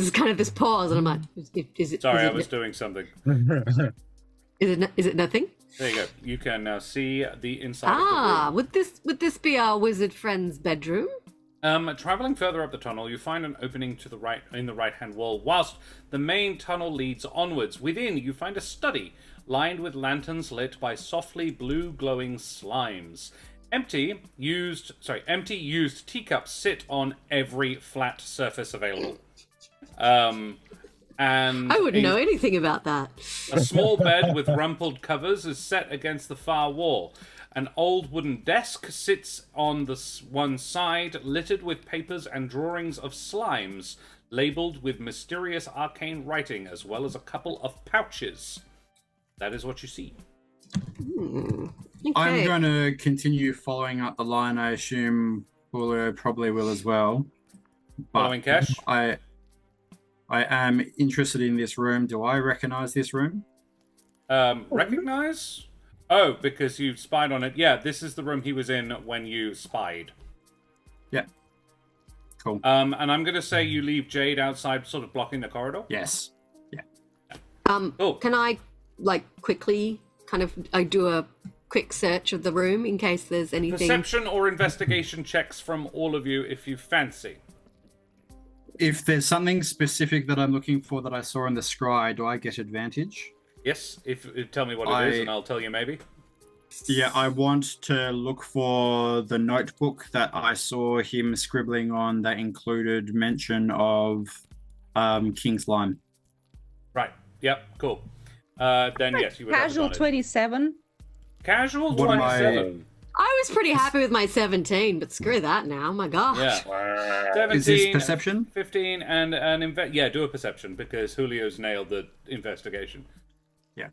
Speaker 4: it's kind of this pause, and I'm like, is it?
Speaker 1: Sorry,
Speaker 4: is
Speaker 1: I
Speaker 4: it,
Speaker 1: was doing something.
Speaker 4: Is it nothing?
Speaker 1: There you go. You can now see the inside of the
Speaker 4: Ah,
Speaker 1: room.
Speaker 4: would this be our wizard friend's bedroom?
Speaker 1: Traveling further up the tunnel, you find an opening to the right in the right-hand wall, whilst the main tunnel leads onwards. Within, you find a study lined with lanterns lit by softly blue glowing slimes. Empty used teacups sit on every flat surface available. And
Speaker 4: I wouldn't know anything about that.
Speaker 1: a small bed with rumpled covers is set against the far wall. An old wooden desk sits on the one side, littered with papers and drawings of slimes, labeled with mysterious arcane writing, as well as a couple of pouches. That is what you see.
Speaker 4: Okay.
Speaker 5: I'm going to continue following up the line. I assume Julio probably will as well. But
Speaker 1: Following Cash?
Speaker 5: I am interested in this room. Do I recognize this room?
Speaker 1: Recognize? Oh, because you spied on it. Yeah, this is the room he was in when you spied.
Speaker 5: Yeah. Cool.
Speaker 1: And I'm going to say you leave Jade outside, sort of blocking the corridor.
Speaker 5: Yes. Yeah.
Speaker 1: Cool.
Speaker 4: Can I, quickly I do a quick search of the room in case there's anything...
Speaker 1: Perception or investigation checks from all of you if you fancy.
Speaker 5: If there's something specific that I'm looking for that I saw in the scry, do I get advantage?
Speaker 1: Yes, if tell me what it is, and I'll tell you maybe.
Speaker 5: Yeah, I want to look for the notebook that I saw him scribbling on that included mention of King Slime.
Speaker 1: Right. Yep. Cool. Then yes, you would
Speaker 3: Casual
Speaker 1: have advantage.
Speaker 3: 27.
Speaker 1: Casual
Speaker 5: What am
Speaker 1: 27.
Speaker 4: I was pretty happy with my 17, but screw that now. My gosh.
Speaker 1: Yeah. 17,
Speaker 5: Is this perception?
Speaker 1: 15, and do a perception because Julio's nailed the investigation.
Speaker 5: Yeah.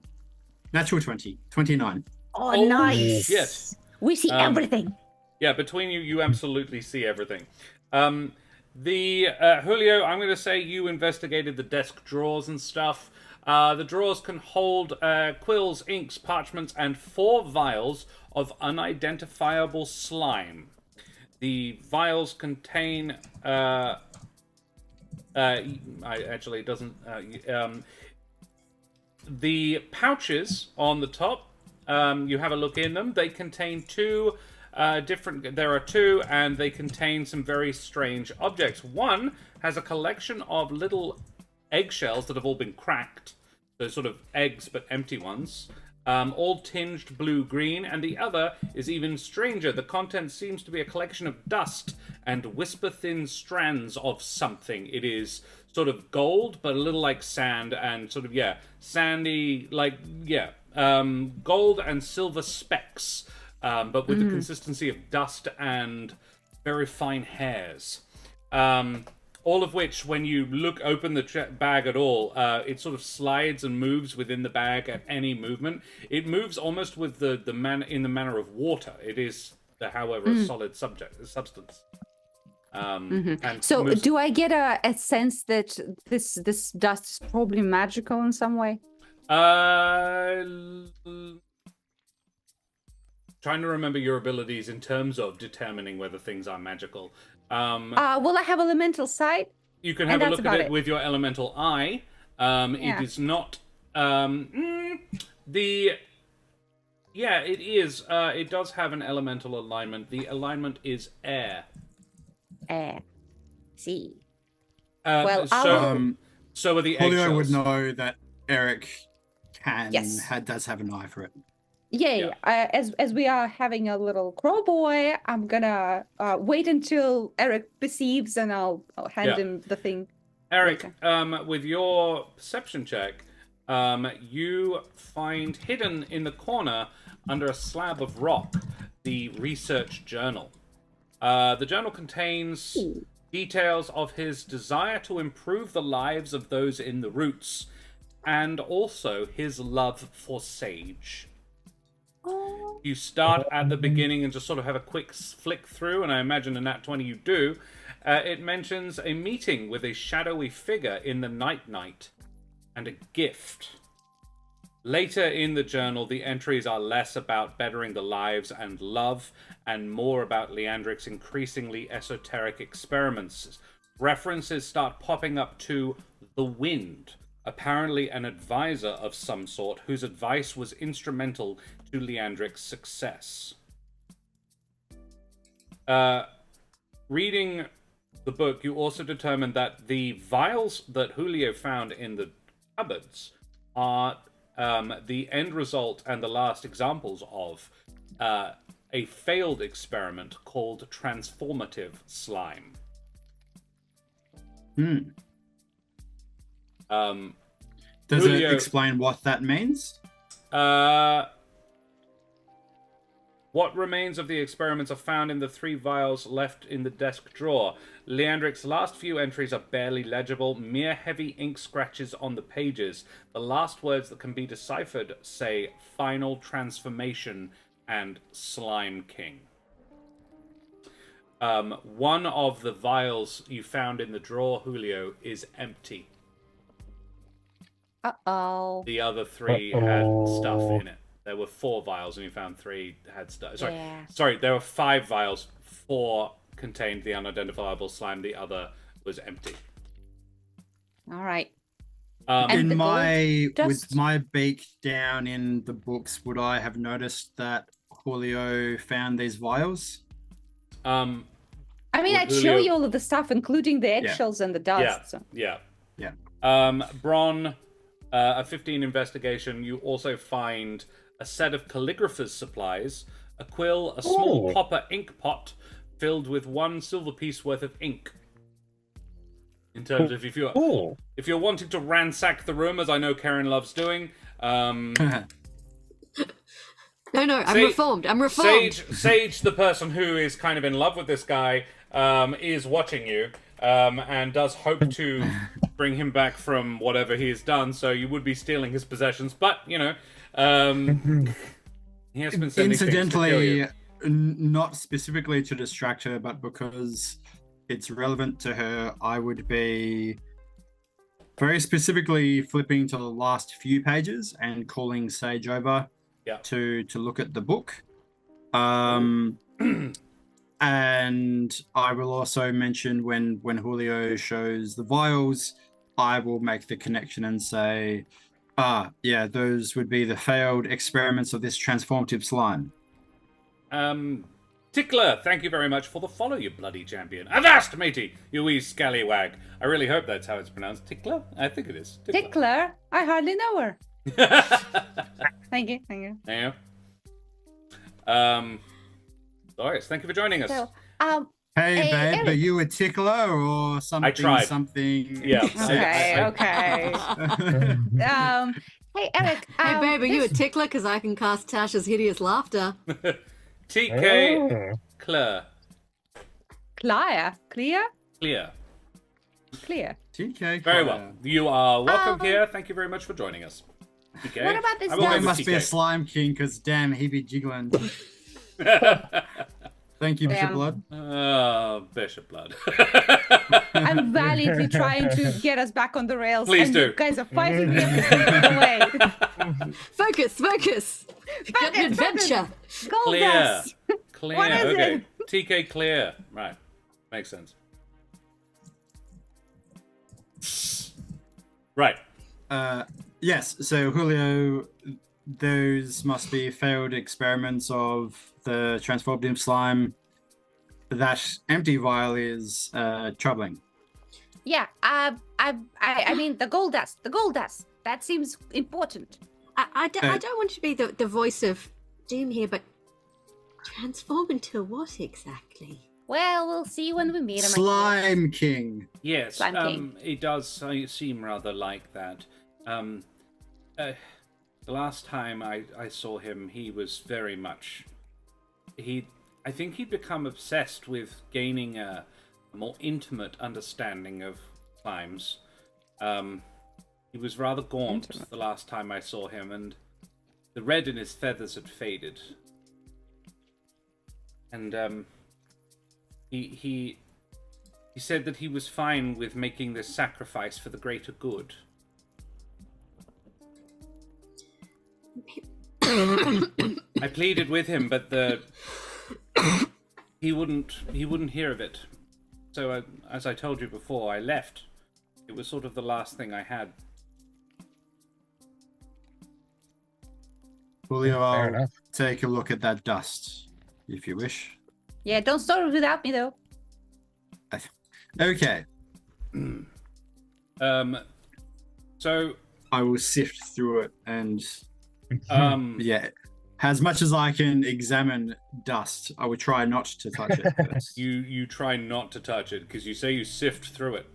Speaker 5: Natural 20. 29.
Speaker 3: Oh, nice.
Speaker 1: Shit.
Speaker 3: We see everything.
Speaker 1: Yeah, between you, you absolutely see everything. Julio, I'm going to say you investigated the desk drawers and stuff. The drawers can hold quills, inks, parchments, and 4 vials of unidentifiable slime. The vials contain... it doesn't... the pouches on the top, you have a look in them. They contain 2 different... There are 2, and they contain some very strange objects. One has a collection of little eggshells that have all been cracked. So sort of eggs, but empty ones. All tinged blue-green, and the other is even stranger. The content seems to be a collection of dust and whisper-thin strands of something. It is sort of gold, but a little like sand, and sort of, sandy, gold and silver specks, but with the consistency of dust and very fine hairs. All of which, when you open the bag at all, it sort of slides and moves within the bag at any movement. It moves almost with the manner of water. It is, however, a solid substance. And
Speaker 3: So,
Speaker 1: moves...
Speaker 3: do I get a sense that this dust is probably magical in some way?
Speaker 1: Trying to remember your abilities in terms of determining whether things are magical.
Speaker 3: Well, I have elemental sight.
Speaker 1: You can have a look at it with your elemental eye. It is not... it is. It does have an elemental alignment. The alignment is air.
Speaker 3: Air. See.
Speaker 1: So are the eggshells.
Speaker 5: Julio would know that Eric
Speaker 3: Yes.
Speaker 5: does have an eye for it.
Speaker 3: Yeah. As we are having a little crow boy, I'm gonna wait until Eric perceives, and I'll hand him the thing.
Speaker 1: Eric, with your perception check, you find hidden in the corner under a slab of rock the research journal. The journal contains details of his desire to improve the lives of those in the roots, and also his love for sage. You start at the beginning and just sort of have a quick flick through, and I imagine in that 20 you do. It mentions a meeting with a shadowy figure in the night and a gift. Later in the journal, the entries are less about bettering the lives and love, and more about Leandric's increasingly esoteric experiments. References start popping up to the wind, apparently an advisor of some sort whose advice was instrumental to Leandric's success. Reading the book, you also determine that the vials that Julio found in the cupboards are the end result and the last examples of a failed experiment called transformative slime.
Speaker 5: Does
Speaker 1: Julio-
Speaker 5: it explain what that means?
Speaker 1: What remains of the experiments are found in the 3 vials left in the desk drawer. Leandric's last few entries are barely legible, mere heavy ink scratches on the pages. The last words that can be deciphered say final transformation and Slime King. One of the vials you found in the drawer, Julio, is empty.
Speaker 3: Uh-oh.
Speaker 1: The other 3 had stuff in it. There were 4 vials, and you found 3 had stuff. Sorry, there were 5 vials. 4 contained the unidentifiable slime. The other was empty.
Speaker 3: All right.
Speaker 5: In
Speaker 3: the
Speaker 5: my
Speaker 3: gold
Speaker 5: with
Speaker 3: dust?
Speaker 5: my beak down in the books, would I have noticed that Julio found these vials?
Speaker 3: I mean,
Speaker 1: Would
Speaker 3: I'd show
Speaker 1: Julio-
Speaker 3: you all of the stuff, including the eggshells and the dust. So.
Speaker 1: Yeah.
Speaker 5: Yeah.
Speaker 1: Bron, a 15 investigation. You also find a set of calligrapher's supplies, a quill, a small copper ink pot filled with 1 silver piece worth of ink. In terms of if you're wanting to ransack the room, as I know Karen loves doing,
Speaker 4: No, I'm reformed. I'm reformed.
Speaker 1: Sage, the person who is kind of in love with this guy, is watching you, and does hope to bring him back from whatever he has done. So you would be stealing his possessions, but you know, he has been sending things to kill
Speaker 5: Incidentally,
Speaker 1: you.
Speaker 5: not specifically to distract her, but because it's relevant to her, I would be very specifically flipping to the last few pages and calling Sage over to look at the book. And I will also mention when Julio shows the vials, I will make the connection and say, yeah, those would be the failed experiments of this transformative slime.
Speaker 1: Tickler, thank you very much for the follow, you bloody champion. Avast, matey, you wee scallywag. I really hope that's how it's pronounced. Tickler? I think it is.
Speaker 3: Tickler? I hardly know her. Thank you.
Speaker 1: Yeah. Doris, thank you for joining us.
Speaker 3: So,
Speaker 5: Hey,
Speaker 3: Hey,
Speaker 5: babe,
Speaker 3: Eric.
Speaker 5: are you a tickler or something?
Speaker 1: tried.
Speaker 5: Something.
Speaker 1: Yeah.
Speaker 3: okay. Hey, Eric.
Speaker 4: Hey, babe, are you a
Speaker 3: this-
Speaker 4: tickler? Because I can cast Tasha's hideous laughter.
Speaker 1: TK Claire.
Speaker 3: Clear?
Speaker 1: Clear.
Speaker 3: Clear.
Speaker 5: TK.
Speaker 1: Very well. You are welcome
Speaker 3: Um,
Speaker 1: here. Thank you very much for joining us. TK.
Speaker 3: What about this
Speaker 1: I will
Speaker 3: dust?
Speaker 1: go
Speaker 5: It
Speaker 1: with
Speaker 5: must be a
Speaker 1: TK.
Speaker 5: slime king, because damn, he be jiggling. Thank you, Bishop
Speaker 3: Damn.
Speaker 5: Blood.
Speaker 1: Oh, Bishop Blood.
Speaker 3: I'm valiantly trying to get us back on the rails.
Speaker 1: Please
Speaker 3: and
Speaker 1: do.
Speaker 3: You guys are fighting me away.
Speaker 4: Focus. We've got an adventure.
Speaker 3: Gold
Speaker 1: Clear.
Speaker 3: dust.
Speaker 1: Clear.
Speaker 3: What is
Speaker 1: Okay.
Speaker 3: it?
Speaker 1: TK Clear. Right. Makes sense. Right.
Speaker 5: Yes, so Julio, those must be failed experiments of the transformative slime. That empty vial is troubling.
Speaker 3: Yeah. I mean the gold dust. The gold dust. That seems important.
Speaker 4: I don't want to be the voice of doom here, but transform into what exactly?
Speaker 3: Well, we'll see when we meet him.
Speaker 5: Slime King.
Speaker 1: Yes.
Speaker 3: Slime King.
Speaker 1: It does seem rather like that. The last time I saw him, he was very much. I think he'd become obsessed with gaining a more intimate understanding of slimes. He was rather gaunt the last time I saw him, and the red in his feathers had faded. And he said that he was fine with making this sacrifice for the greater good. I pleaded with him, but he wouldn't hear of it. So, as I told you before, I left. It was sort of the last thing I had.
Speaker 5: Julio,
Speaker 2: Fair
Speaker 5: I'll
Speaker 2: enough.
Speaker 5: take a look at that dust, if you wish.
Speaker 3: Yeah, don't start without me though.
Speaker 5: Okay.
Speaker 1: So
Speaker 5: I will sift through it and
Speaker 1: Yeah.
Speaker 5: As much as I can examine dust, I would try not to touch it first.
Speaker 1: You try not to touch it because you say you sift through it.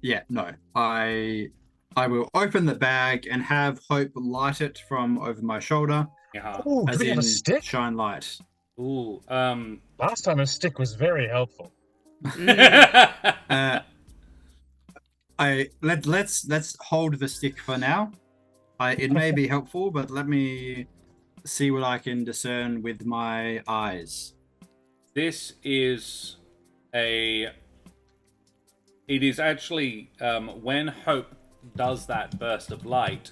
Speaker 5: Yeah, no. I will open the bag and have Hope light it from over my shoulder,
Speaker 1: Yeah.
Speaker 2: Oh, do
Speaker 5: as
Speaker 2: we have
Speaker 5: in
Speaker 2: a stick?
Speaker 5: shine light.
Speaker 1: Ooh.
Speaker 2: Last time a stick was very helpful.
Speaker 5: Let's hold the stick for now. It may be helpful, but let me see what I can discern with my eyes.
Speaker 1: This is it is actually when Hope does that burst of light,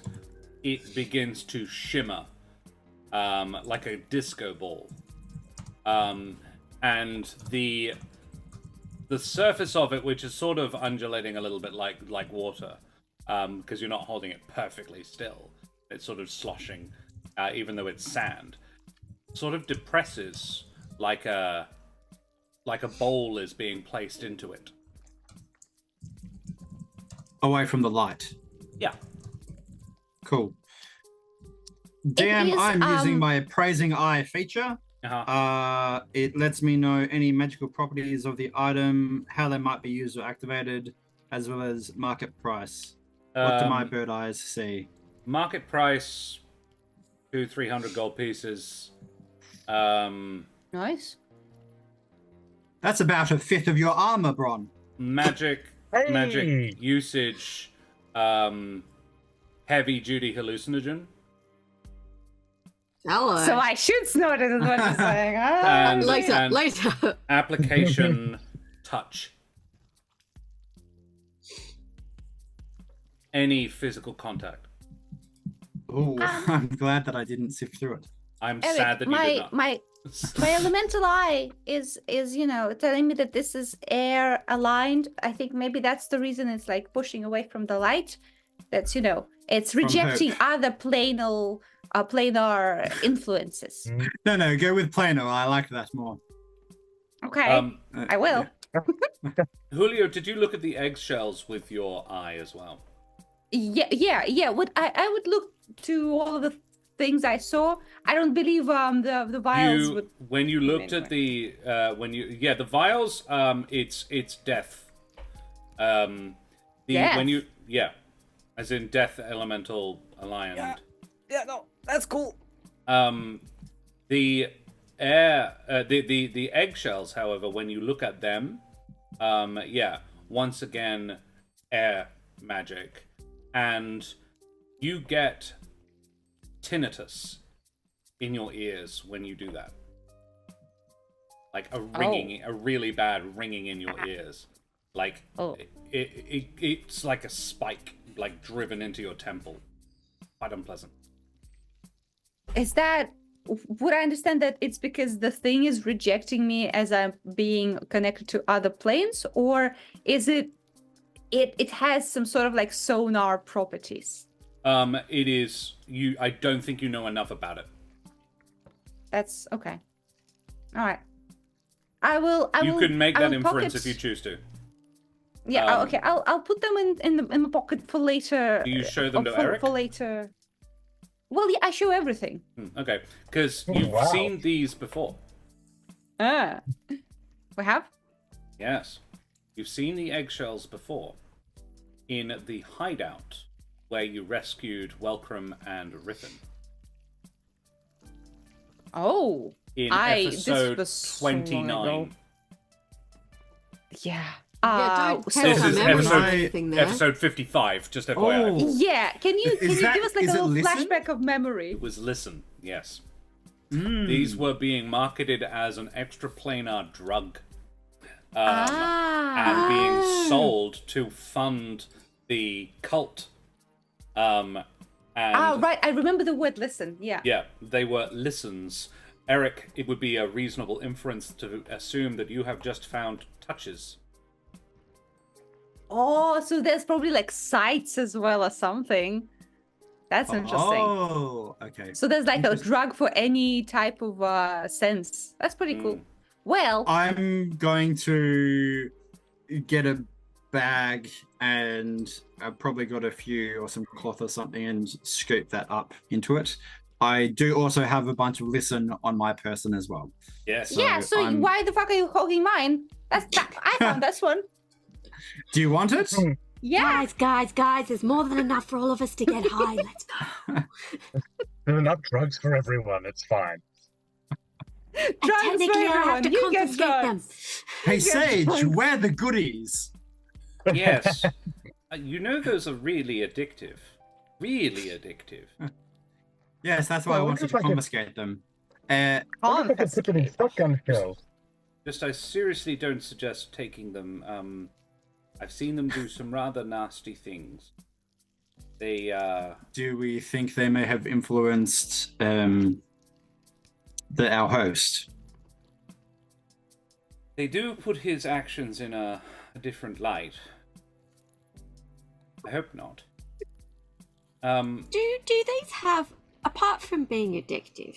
Speaker 1: it begins to shimmer like a disco ball, and the surface of it, which is sort of undulating a little bit like water, because you're not holding it perfectly still, it's sort of sloshing, even though it's sand, sort of depresses like a bowl is being placed into it.
Speaker 5: Away from the light.
Speaker 1: Yeah.
Speaker 5: Cool. DM,
Speaker 3: is,
Speaker 5: I'm using my appraising eye feature.
Speaker 1: Uh-huh.
Speaker 5: It lets me know any magical properties of the item, how they might be used or activated, as well as market price. What do my bird eyes see?
Speaker 1: Market price, 200-300 gold pieces.
Speaker 3: Nice.
Speaker 5: That's about a fifth of your armor, Bron.
Speaker 1: Magic usage, heavy duty hallucinogen.
Speaker 4: Hello.
Speaker 3: So I should snort it, is what you're saying. Ah,
Speaker 1: And-
Speaker 4: later.
Speaker 1: Application touch. Any physical contact.
Speaker 5: Oh, I'm glad that I didn't sift through it.
Speaker 1: I'm
Speaker 3: Eric,
Speaker 1: sad that you did not.
Speaker 3: my elemental eye is telling me that this is air aligned. I think maybe that's the reason it's like pushing away from the light. That's it's rejecting other planar influences.
Speaker 5: No, go with Plano. I like that more.
Speaker 3: Okay, I will.
Speaker 1: Julio, did you look at the eggshells with your eye as well?
Speaker 3: Yeah. What I would look to all of the things I saw. I don't believe the vials would.
Speaker 1: When you looked at the the vials, it's death.
Speaker 3: Death?
Speaker 1: As in death elemental alliance.
Speaker 3: Yeah, no, that's cool.
Speaker 1: The the eggshells, however, when you look at them, once again, air magic, and you get tinnitus in your ears when you do that, like a ringing, a really bad ringing in your ears, like it's like a spike, like driven into your temple. Quite unpleasant.
Speaker 3: Is that? Would I understand that it's because the thing is rejecting me as I'm being connected to other planes, or is it has some sort of like sonar properties?
Speaker 1: It is you. I don't think you know enough about it.
Speaker 3: That's okay. All right. I will.
Speaker 1: You can make that inference
Speaker 3: pocket...
Speaker 1: if you choose to.
Speaker 3: Yeah. Okay. I'll put them in my pocket for later.
Speaker 1: Do you show them to Eric?
Speaker 3: For later. Well, yeah, I show everything.
Speaker 1: Okay, because you've seen these before.
Speaker 3: We have?
Speaker 1: Yes. You've seen the eggshells before in the hideout where you rescued Welcrum and Riffin.
Speaker 3: Oh.
Speaker 1: In
Speaker 3: this
Speaker 1: episode
Speaker 3: was
Speaker 1: 29.
Speaker 3: Yeah.
Speaker 4: Don't
Speaker 1: This
Speaker 4: tell her
Speaker 1: is
Speaker 4: memory or anything there.
Speaker 1: episode 55, just FYI.
Speaker 3: Yeah. Can you give us like a little
Speaker 5: listen?
Speaker 3: flashback of memory?
Speaker 1: It was listen, yes. These were being marketed as an extraplanar drug. And being sold to fund the cult. Right,
Speaker 3: I remember the word listen, yeah.
Speaker 1: Yeah, they were listens. Eric, it would be a reasonable inference to assume that you have just found touches.
Speaker 3: Oh, so there's probably like sights as well or something. That's interesting.
Speaker 5: Oh, okay.
Speaker 3: So there's like a drug for any type of sense. That's pretty cool. Well,
Speaker 5: I'm going to get a bag and I've probably got a few or some cloth or something and scoop that up into it. I do also have a bunch of listen on my person as well.
Speaker 1: Yes.
Speaker 3: So why the fuck are you holding mine? I found this one.
Speaker 5: Do you want it?
Speaker 3: Yeah.
Speaker 4: Guys, there's more than enough for all of us to get high. Let's go.
Speaker 2: There are enough drugs for everyone. It's fine.
Speaker 4: And
Speaker 3: Drugs for
Speaker 4: technically, I have to
Speaker 3: everyone. You get
Speaker 4: confiscate them.
Speaker 3: drugs.
Speaker 5: Hey,
Speaker 3: Yes,
Speaker 5: Sage,
Speaker 3: thanks.
Speaker 5: where the goodies?
Speaker 1: Yes. You know those are really addictive. Really addictive.
Speaker 5: Yes, that's why I
Speaker 2: Well,
Speaker 5: wanted
Speaker 2: looks
Speaker 5: to
Speaker 2: like
Speaker 5: confiscate them.
Speaker 2: I wonder if I could put them in shotgun shells.
Speaker 1: Just I seriously don't suggest taking them. I've seen them do some rather nasty things. They
Speaker 5: Do we think they may have influenced our host?
Speaker 1: They do put his actions in a different light. I hope not.
Speaker 4: Do these have, apart from being addictive,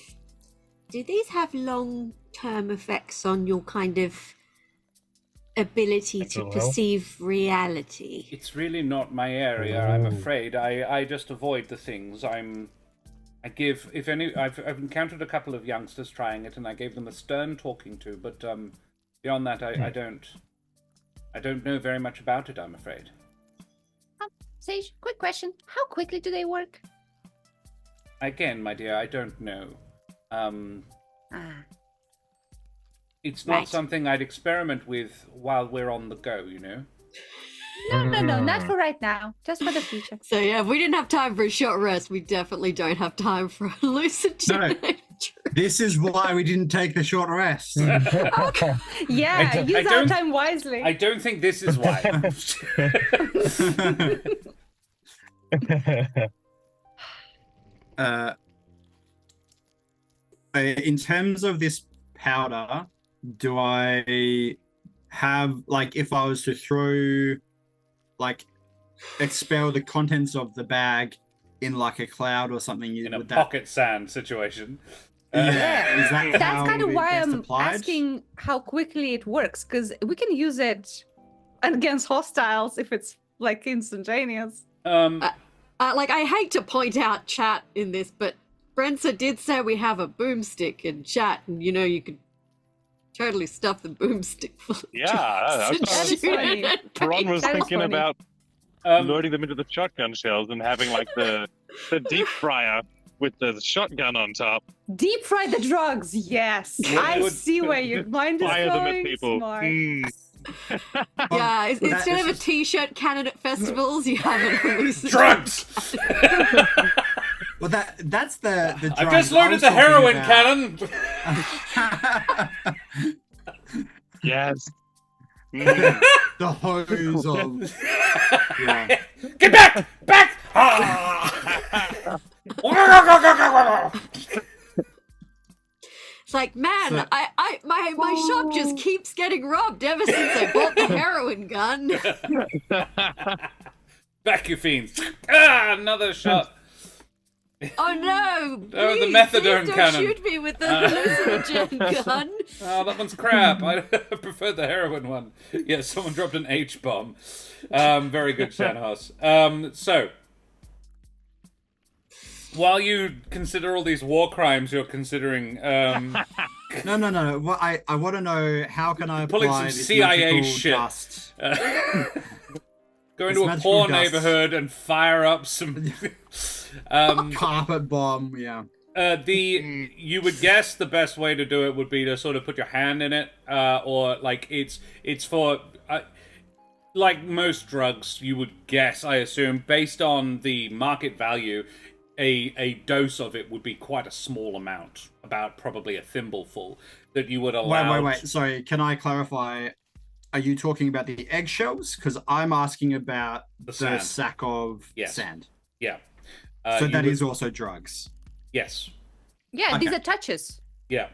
Speaker 4: do these have long-term effects on your kind of ability to
Speaker 2: Mental health?
Speaker 4: perceive reality?
Speaker 1: It's really not my area, I'm afraid. I just avoid the things. I've encountered a couple of youngsters trying it, and I gave them a stern talking to. But beyond that, I don't know very much about it, I'm afraid.
Speaker 3: Sage, quick question. How quickly do they work?
Speaker 1: Again, my dear, I don't know. It's not
Speaker 4: Right.
Speaker 1: something I'd experiment with while we're on the go, you know?
Speaker 3: No, not for right now. Just for the future.
Speaker 4: So yeah, if we didn't have time for a short rest, we definitely don't have time for a hallucination.
Speaker 5: This is why we didn't take the short rest.
Speaker 3: Yeah, use our
Speaker 1: don't-
Speaker 3: time wisely.
Speaker 1: I don't think this is why.
Speaker 5: In terms of this powder, do I have, like, if I was to throw, like, expel the contents of the bag in, like, a cloud or something,
Speaker 1: In a
Speaker 5: would that...
Speaker 1: pocket sand situation.
Speaker 5: Yeah, is that
Speaker 3: That's
Speaker 5: how
Speaker 3: kind of
Speaker 5: it
Speaker 3: why
Speaker 5: gets
Speaker 3: I'm
Speaker 5: applied?
Speaker 3: asking how quickly it works, because we can use it against hostiles if it's like instantaneous.
Speaker 4: Like, I hate to point out chat in this, but Brenza did say we have a boomstick in chat, and you know you could totally stuff the boomstick full of
Speaker 6: Yeah,
Speaker 4: drugs
Speaker 6: that's
Speaker 4: and
Speaker 3: is
Speaker 4: shoot
Speaker 3: funny.
Speaker 4: it and
Speaker 6: Ron was
Speaker 3: That is
Speaker 6: thinking
Speaker 3: funny.
Speaker 6: about loading them into the shotgun shells and having like the deep fryer with the shotgun on top.
Speaker 3: Deep fry the drugs, yes. I
Speaker 1: would-
Speaker 3: see where your mind is
Speaker 6: Fire them at
Speaker 3: going.
Speaker 6: people.
Speaker 3: Smart.
Speaker 4: Yeah,
Speaker 5: that-
Speaker 4: instead of a
Speaker 5: this is-
Speaker 4: t-shirt cannon at festivals, you have an hallucination.
Speaker 1: Drugs!
Speaker 5: Well, that's the
Speaker 1: I've
Speaker 5: drugs.
Speaker 1: just
Speaker 5: I
Speaker 1: loaded
Speaker 5: was
Speaker 1: the
Speaker 5: talking
Speaker 1: heroin
Speaker 5: about-
Speaker 1: cannon!
Speaker 6: Yes.
Speaker 5: The hose of... Yeah.
Speaker 1: Get back! Back! Ah!
Speaker 4: It's like, man,
Speaker 5: So-
Speaker 4: my shop just keeps getting robbed ever since I bought the heroin gun.
Speaker 1: Back, you fiends! Ah, another shot.
Speaker 4: Oh no!
Speaker 1: Oh, the
Speaker 4: Please,
Speaker 1: methadone
Speaker 4: please don't
Speaker 1: cannon.
Speaker 4: shoot me with the hallucinogen gun.
Speaker 1: Oh, that one's crap. I prefer the heroin one. Yeah, someone dropped an H-bomb. Very good, Shanhas. So, while you consider all these war crimes you're considering,
Speaker 5: No. What I want to know, how can I
Speaker 1: Pulling
Speaker 5: apply
Speaker 1: some
Speaker 5: this
Speaker 1: CIA
Speaker 5: magical
Speaker 1: shit.
Speaker 5: dust?
Speaker 1: go
Speaker 5: It's
Speaker 1: into a
Speaker 5: magical
Speaker 1: poor
Speaker 5: dust.
Speaker 1: neighborhood and fire up some...
Speaker 5: Carpet bomb, yeah.
Speaker 1: You would guess the best way to do it would be to sort of put your hand in it, or like it's for like most drugs. You would guess, I assume, based on the market value, a dose of it would be quite a small amount, about probably a thimbleful that you would allow.
Speaker 5: Wait. Sorry, can I clarify? Are you talking about the eggshells? Because I'm asking about the
Speaker 1: sand.
Speaker 5: sack of
Speaker 1: Yes.
Speaker 5: sand.
Speaker 1: Yeah.
Speaker 5: So
Speaker 1: you
Speaker 5: that
Speaker 1: would-
Speaker 5: is also drugs.
Speaker 1: yes.
Speaker 3: Yeah, these
Speaker 5: Okay.
Speaker 3: are touches.
Speaker 1: Yeah.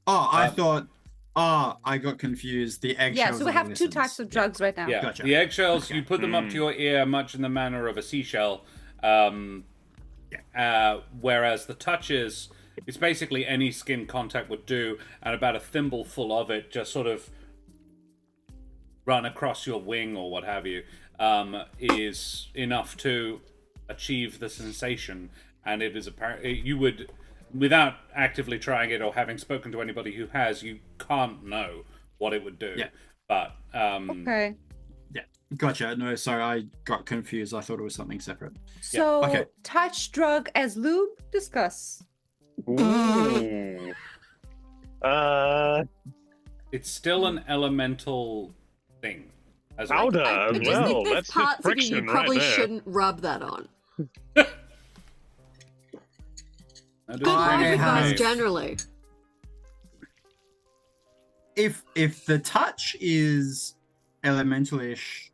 Speaker 5: Oh, I thought. Oh, I got confused. The eggshells.
Speaker 3: Yeah, so we
Speaker 5: are
Speaker 3: have two
Speaker 5: listens.
Speaker 3: types of drugs right now.
Speaker 1: Yeah,
Speaker 5: Gotcha.
Speaker 1: the eggshells,
Speaker 5: Okay.
Speaker 1: you put them up to your ear much in the manner of a seashell. Whereas the touches, it's basically any skin contact would do, and about a thimbleful of it just sort of run across your wing or what have you is enough to achieve the sensation, and it is apparent you would, without actively trying it or having spoken to anybody who has, you can't know what it would do.
Speaker 5: Yeah.
Speaker 1: But
Speaker 3: Okay.
Speaker 5: Yeah, gotcha. No, sorry, I got confused. I thought it was something separate.
Speaker 3: So,
Speaker 5: okay.
Speaker 3: touch drug as lube? Discuss.
Speaker 6: Ooh.
Speaker 1: it's still an elemental thing. As well.
Speaker 6: Powder.
Speaker 4: I just
Speaker 6: Well,
Speaker 4: think there's
Speaker 6: that's just
Speaker 4: parts of you
Speaker 6: friction
Speaker 4: you
Speaker 6: right
Speaker 4: probably
Speaker 6: there.
Speaker 4: shouldn't rub that on.
Speaker 1: That is
Speaker 4: Good
Speaker 5: I
Speaker 4: life advice
Speaker 5: have-
Speaker 4: generally.
Speaker 5: If the touch is elementalish,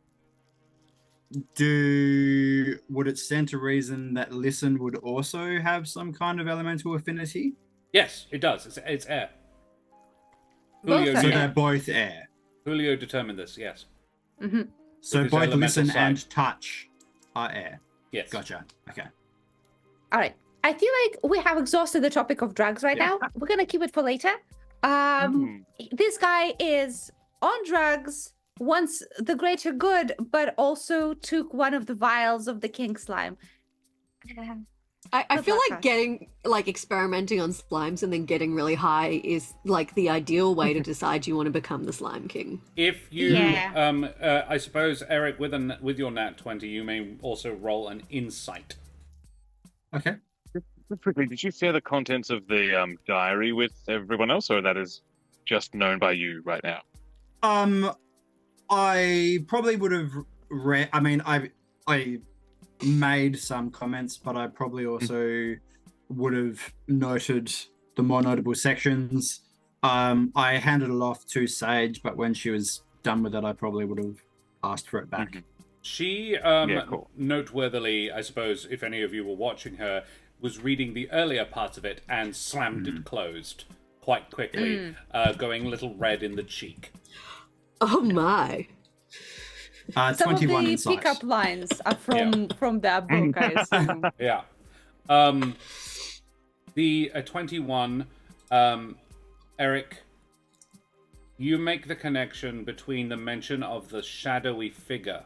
Speaker 5: would it stand to reason that listen would also have some kind of elemental affinity?
Speaker 1: Yes, it does. It's air.
Speaker 3: Both
Speaker 1: Julio,
Speaker 3: are
Speaker 5: So
Speaker 3: air.
Speaker 5: they're both air.
Speaker 1: Julio determined this. Yes.
Speaker 3: Mm-hmm.
Speaker 5: So
Speaker 1: With his
Speaker 5: both
Speaker 1: elemental
Speaker 5: listen
Speaker 1: side.
Speaker 5: and touch are air.
Speaker 1: Yes.
Speaker 5: Gotcha. Okay.
Speaker 3: All right. I feel like we have exhausted the topic of drugs right now. We're gonna keep it for later. This guy is on drugs, wants the greater good, but also took one of the vials of the king slime.
Speaker 4: I
Speaker 3: Good
Speaker 4: feel
Speaker 3: luck,
Speaker 4: like
Speaker 3: guys.
Speaker 4: getting experimenting on slimes and then getting really high is like the ideal way to decide you want to become the slime king.
Speaker 1: If you,
Speaker 3: Yeah.
Speaker 1: I suppose, Eric, with your nat 20, you may also roll an insight.
Speaker 5: Okay.
Speaker 6: Just quickly, did you share the contents of the diary with everyone else, or that is just known by you right now?
Speaker 5: I probably would have read. I mean, I made some comments, but I probably also would have noted the more notable sections. I handed it off to Sage, but when she was done with it, I probably would have asked for it back.
Speaker 6: Mhm.
Speaker 1: She,
Speaker 6: Cool.
Speaker 1: noteworthily, I suppose, if any of you were watching her, was reading the earlier parts of it and slammed it closed quite quickly, going a little red in the cheek.
Speaker 4: Oh my.
Speaker 3: Some of
Speaker 5: 21
Speaker 3: the
Speaker 5: insight.
Speaker 3: pickup lines are from that book, I assume.
Speaker 1: Yeah. The 21, Eric, you make the connection between the mention of the shadowy figure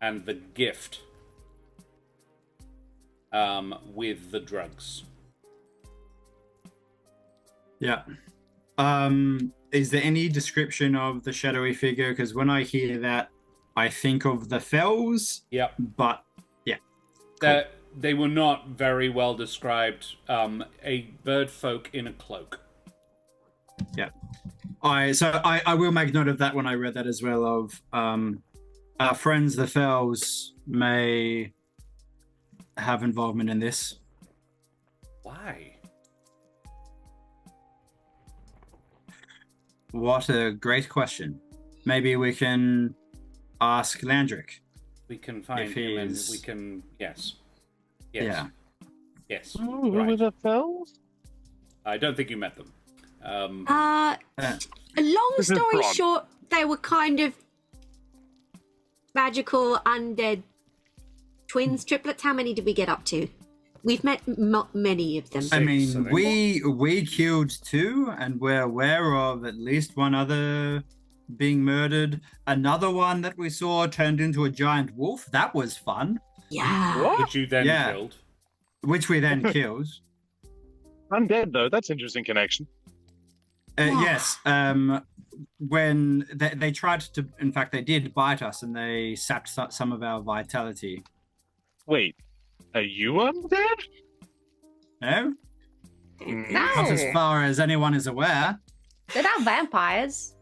Speaker 1: and the gift with the drugs.
Speaker 5: Yeah. Is there any description of the shadowy figure? Because when I hear that, I think of the fells,
Speaker 1: Yep.
Speaker 5: but yeah. Cool.
Speaker 1: They were not very well described. A bird folk in a cloak.
Speaker 5: Yeah. I will make note of that when I read that as well, of our friends the fells may have involvement in this.
Speaker 1: Why?
Speaker 5: What a great question. Maybe we can ask Landrick.
Speaker 1: We can find
Speaker 5: If
Speaker 1: him and
Speaker 5: he's-
Speaker 1: we can... Yes.
Speaker 5: Yeah.
Speaker 1: Yes.
Speaker 6: Who
Speaker 1: Right.
Speaker 6: were the fells?
Speaker 1: I don't think you met them.
Speaker 5: Uh,
Speaker 4: Long
Speaker 6: This is
Speaker 4: story
Speaker 6: Bron.
Speaker 4: short, they were kind of magical undead twins, triplets. How many did we get up to? We've met many of them.
Speaker 5: I
Speaker 1: I
Speaker 5: mean,
Speaker 1: think.
Speaker 5: we killed two, and we're aware of at least one other being murdered. Another one that we saw turned into a giant wolf. That was fun,
Speaker 4: Yeah.
Speaker 6: What?
Speaker 1: Which you then
Speaker 5: Yeah.
Speaker 1: killed.
Speaker 5: which we then killed.
Speaker 6: Undead, though. That's an interesting connection.
Speaker 5: Yes. When they tried to, in fact, they did bite us, and they sapped some of our vitality.
Speaker 6: Wait, are you undead?
Speaker 5: No,
Speaker 6: Mm.
Speaker 5: not as
Speaker 3: No,
Speaker 5: far as anyone is aware.
Speaker 3: they're not vampires.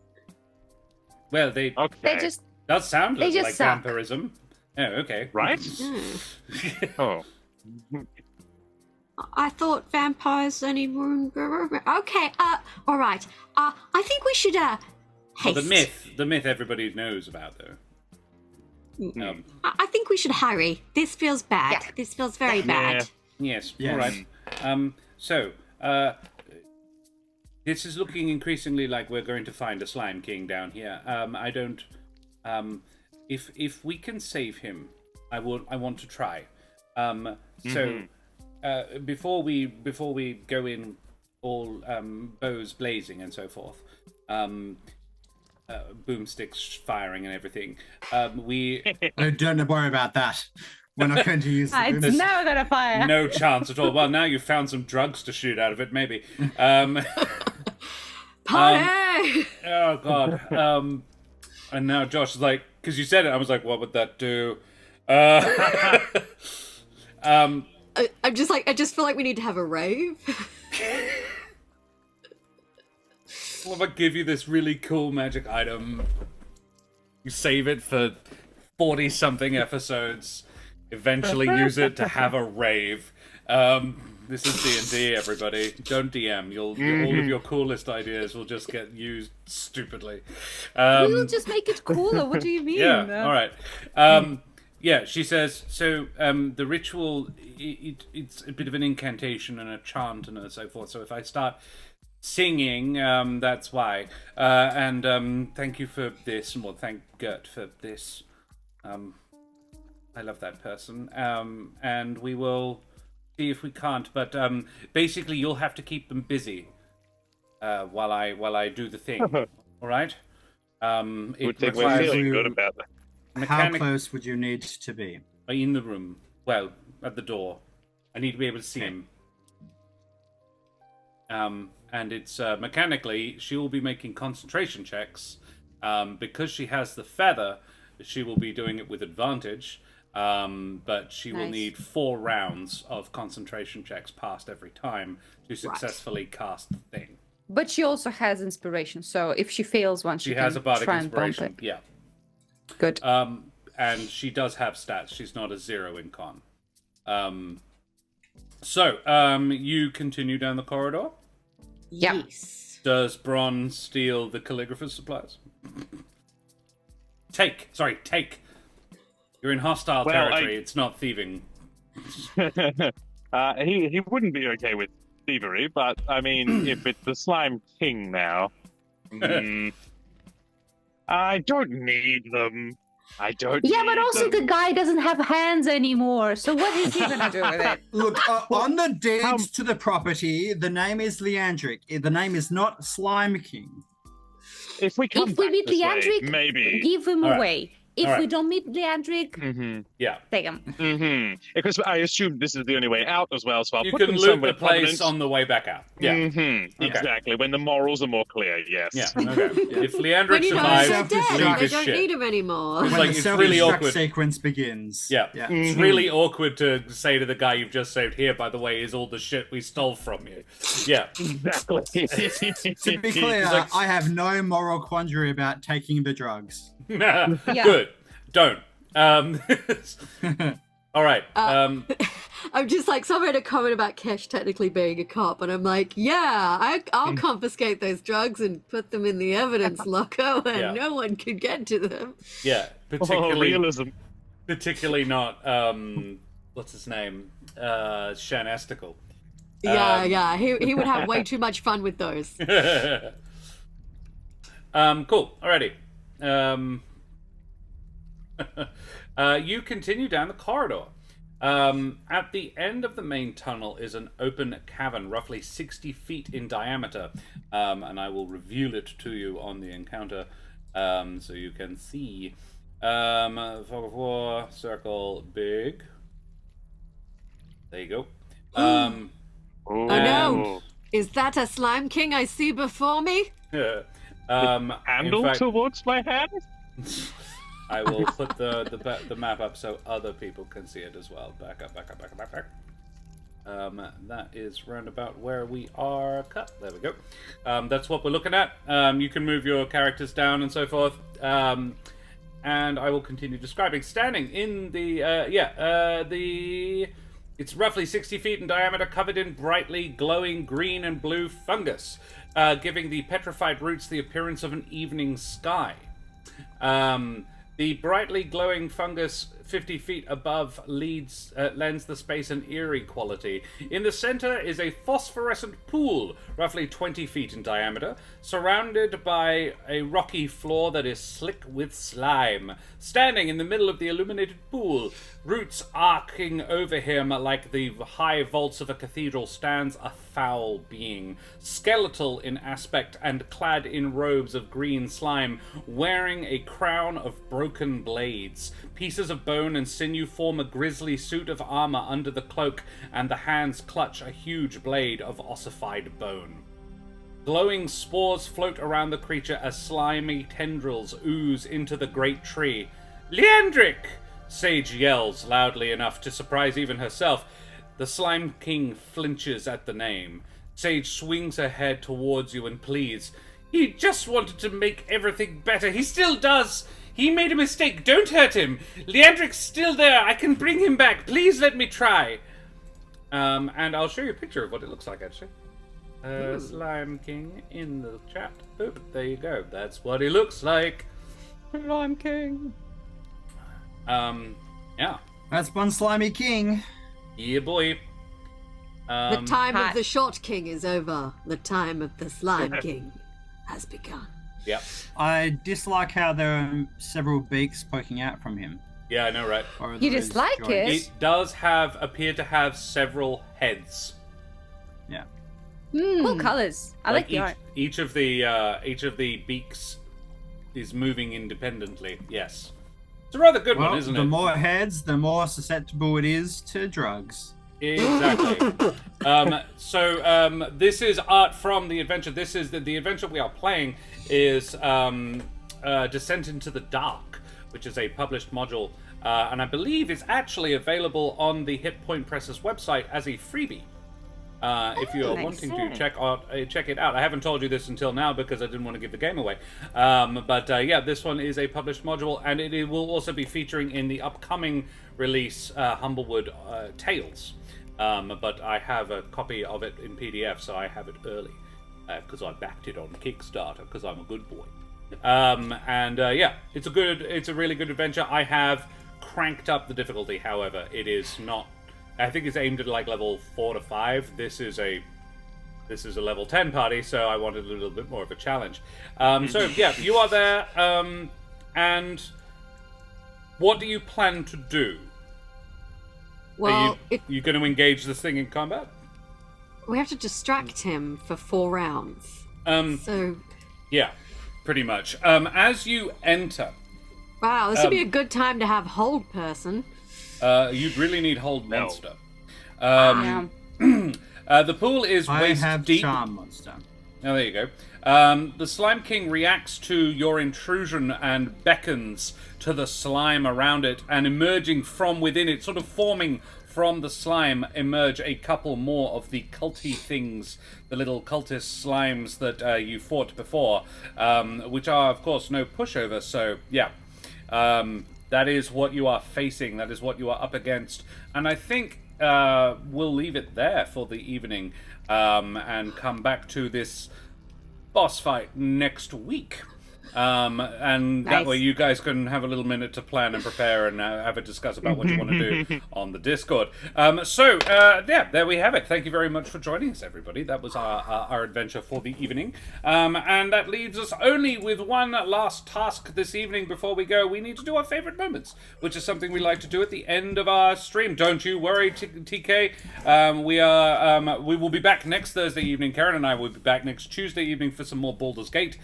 Speaker 1: Well, they
Speaker 6: Okay.
Speaker 3: They just
Speaker 1: that sounded
Speaker 3: They just
Speaker 1: like
Speaker 3: suck.
Speaker 1: vampirism. Oh, okay.
Speaker 6: Right?
Speaker 4: Hmm.
Speaker 6: Oh.
Speaker 4: I thought vampires only were. Okay. All right. I think we should
Speaker 1: Well,
Speaker 4: haste.
Speaker 1: the myth everybody knows about, though.
Speaker 6: Hmm.
Speaker 4: I think we should hurry. This feels bad.
Speaker 3: Yeah.
Speaker 4: This feels very bad.
Speaker 1: Yes.
Speaker 5: Yes.
Speaker 1: All right. So, this is looking increasingly like we're going to find a slime king down here. I don't. If we can save him, I want to try. So, before we go in all bows blazing and so forth, boomsticks firing and everything. We
Speaker 5: Oh, don't worry about that. We're not going to use the
Speaker 3: It's
Speaker 5: booms.
Speaker 3: never gonna fire.
Speaker 1: no chance at all. Well, now you've found some drugs to shoot out of it, maybe.
Speaker 4: Party!
Speaker 1: Oh God. And now Josh is like, because you said it, I was like, what would that do?
Speaker 4: I'm just like, I just feel like we need to have a rave.
Speaker 1: Well, if I give you this really cool magic item, you save it for 40-something episodes, eventually use it to have a rave. This is D&D, everybody. Don't DM. All of your coolest ideas will just get used stupidly.
Speaker 3: We'll just make it cooler. What do you mean?
Speaker 1: Yeah, all right. Yeah, she says, so the ritual, it's a bit of an incantation and a chant and so forth. So if I start singing, that's why. And thank you for this, and well, thank Gert for this. I love that person. And we will see if we can't, but basically you'll have to keep them busy while I do the thing. All right?
Speaker 6: Would think we're feeling good about that.
Speaker 5: How close would you need to be?
Speaker 1: In the room. Well, at the door. I need to be able to see him. And it's mechanically, she will be making concentration checks. Because she has the feather, she will be doing it with advantage. But she will need 4 rounds of concentration checks passed every time to successfully cast the thing.
Speaker 3: But she also has inspiration, so if she fails one, she
Speaker 1: has
Speaker 3: can
Speaker 1: a bardic
Speaker 3: try and bump
Speaker 1: inspiration.
Speaker 3: it.
Speaker 1: Yeah.
Speaker 3: Good.
Speaker 1: And she does have stats. She's not a 0 in con. So, you continue down the corridor.
Speaker 3: Yeah.
Speaker 4: Yes.
Speaker 1: Does Bron steal the calligrapher's supplies? Take. You're in hostile territory. It's not thieving.
Speaker 6: He wouldn't be okay with thievery, but I mean, if it's the Slime King now, I don't need them. I don't.
Speaker 3: Yeah, but
Speaker 6: need
Speaker 3: also
Speaker 6: them.
Speaker 3: the guy doesn't have hands anymore, so what is he gonna do with it?
Speaker 5: Look, on the deeds to the property, the name is Leandric. The name is not Slime King.
Speaker 6: If we come
Speaker 3: If we
Speaker 6: back
Speaker 3: meet
Speaker 6: this way,
Speaker 3: Leandric,
Speaker 6: maybe.
Speaker 3: give him
Speaker 1: All right.
Speaker 3: away. If
Speaker 1: All right.
Speaker 3: we don't meet Leandric,
Speaker 1: Yeah.
Speaker 3: take him.
Speaker 6: Because I assume this is the only way out as well, so I'll
Speaker 1: You
Speaker 6: put
Speaker 1: can
Speaker 6: them
Speaker 1: loot
Speaker 6: somewhere
Speaker 1: the place
Speaker 6: prominent.
Speaker 1: on the way back out. Yeah.
Speaker 6: Okay. Exactly. When the morals are more clear, yes.
Speaker 1: Yeah. Okay. If
Speaker 4: When
Speaker 1: Leandric
Speaker 4: you know
Speaker 1: survives,
Speaker 4: they're dead,
Speaker 1: leave
Speaker 4: they
Speaker 1: his
Speaker 4: don't
Speaker 1: shit.
Speaker 4: need him anymore.
Speaker 1: It's
Speaker 5: When
Speaker 1: like,
Speaker 5: the
Speaker 1: it's really
Speaker 5: self-destruct
Speaker 1: awkward.
Speaker 5: sequence begins.
Speaker 1: Yeah.
Speaker 5: Yeah.
Speaker 1: It's really awkward to say to the guy you've just saved, here, by the way, is all the shit we stole from you. Yeah.
Speaker 6: Exactly.
Speaker 5: To be clear, I have no moral quandary about taking the drugs.
Speaker 1: Good. Don't. All right.
Speaker 4: I'm just like, someone made a comment about Kesh technically being a cop, and I'm like, yeah, I'll confiscate those drugs and put them in the evidence locker where
Speaker 1: Yeah.
Speaker 4: no one could get to them.
Speaker 1: Yeah.
Speaker 6: Oh,
Speaker 1: Particularly,
Speaker 6: realism.
Speaker 1: particularly not. What's his name? Shan Esticle.
Speaker 4: Yeah, he would have way too much fun with those.
Speaker 1: Cool. Alrighty. You continue down the corridor. At the end of the main tunnel is an open cavern, roughly 60 feet in diameter, and I will reveal it to you on the encounter, so you can see. Fog of War, circle, big. There you go.
Speaker 6: Oh
Speaker 4: Oh no! Is that a Slime King I see before me?
Speaker 6: Handle
Speaker 1: in fact,
Speaker 6: towards my hand?
Speaker 1: I will put the map up so other people can see it as well. Back up. That is round about where we are cut. There we go. That's what we're looking at. You can move your characters down and so forth. And I will continue describing. Standing in it's roughly 60 feet in diameter, covered in brightly glowing green and blue fungus, giving the petrified roots the appearance of an evening sky. The brightly glowing fungus 50 feet above lends the space an eerie quality. In the center is a phosphorescent pool, roughly 20 feet in diameter, surrounded by a rocky floor that is slick with slime. Standing in the middle of the illuminated pool, roots arcing over him like the high vaults of a cathedral, stands a foul being, skeletal in aspect and clad in robes of green slime, wearing a crown of broken blades. Pieces of bone and sinew form a grisly suit of armor under the cloak, and the hands clutch a huge blade of ossified bone. Glowing spores float around the creature as slimy tendrils ooze into the great tree. "Leandric!" Sage yells loudly enough to surprise even herself. The Slime King flinches at the name. Sage swings her head towards you and pleads, "He just wanted to make everything better. He still does. He made a mistake. Don't hurt him. Leandric's still there. I can bring him back. Please let me try." And I'll show you a picture of what it looks like, actually. Slime King in the chat. Oh, there you go. That's what he looks like. Slime King. Yeah.
Speaker 5: That's one slimy king.
Speaker 1: Yeah, boy.
Speaker 4: The time
Speaker 3: Hi.
Speaker 4: of the short king is over. The time of the slime king has begun.
Speaker 1: Yep.
Speaker 5: I dislike how there are several beaks poking out from him.
Speaker 1: Yeah, I know, right?
Speaker 5: Or
Speaker 3: You
Speaker 5: those
Speaker 3: dislike
Speaker 5: joints.
Speaker 3: it?
Speaker 1: It does appear to have several heads.
Speaker 5: Yeah.
Speaker 3: Cool colors. I like the art.
Speaker 1: each of the beaks is moving independently. Yes. It's a rather good
Speaker 5: Well,
Speaker 1: one, isn't
Speaker 5: the
Speaker 1: it?
Speaker 5: more heads, the more susceptible it is to drugs.
Speaker 1: Exactly. This is art from the adventure. This is the adventure we are playing is Descent into the Dark, which is a published module, and I believe is actually available on the Hit Point Press's website as a freebie. If you are wanting to check it out. I haven't told you this until now because I didn't want to give the game away. But this one is a published module, and it will also be featuring in the upcoming release, Humblewood Tales. But I have a copy of it in PDF, so I have it early because I backed it on Kickstarter because I'm a good boy. It's a really good adventure. I have cranked up the difficulty. However, it is not. I think it's aimed at like level 4 to 5. This is a level 10 party, so I wanted a little bit more of a challenge. You are there, and what do you plan to do?
Speaker 4: Well,
Speaker 1: Are you going to engage this thing in combat?
Speaker 4: we have to distract him for 4 rounds. So,
Speaker 1: Yeah, pretty much. As you enter,
Speaker 4: wow, this would be a good time to have hold person.
Speaker 1: you'd really need hold monster.
Speaker 3: Yeah.
Speaker 1: The pool is
Speaker 5: I
Speaker 1: waist
Speaker 5: have
Speaker 1: deep.
Speaker 5: charm monster.
Speaker 1: Oh, there you go. The Slime King reacts to your intrusion and beckons to the slime around it, and emerging from within it, sort of forming from the slime, emerge a couple more of the culty things, the little cultist slimes that you fought before, which are, of course, no pushover, so, yeah. That is what you are facing, that is what you are up against, and I think we'll leave it there for the evening, and come back to this boss fight next week. And that
Speaker 3: Nice.
Speaker 1: way you guys can have a little minute to plan and prepare and have a discuss about what you want to do on the Discord. There we have it. Thank you very much for joining us, everybody. That was our adventure for the evening. And that leaves us only with one last task this evening before we go. We need to do our favorite moments, which is something we like to do at the end of our stream. Don't you worry, TK. We will be back next Thursday evening. Karen and I will be back next Tuesday evening for some more Baldur's Gate.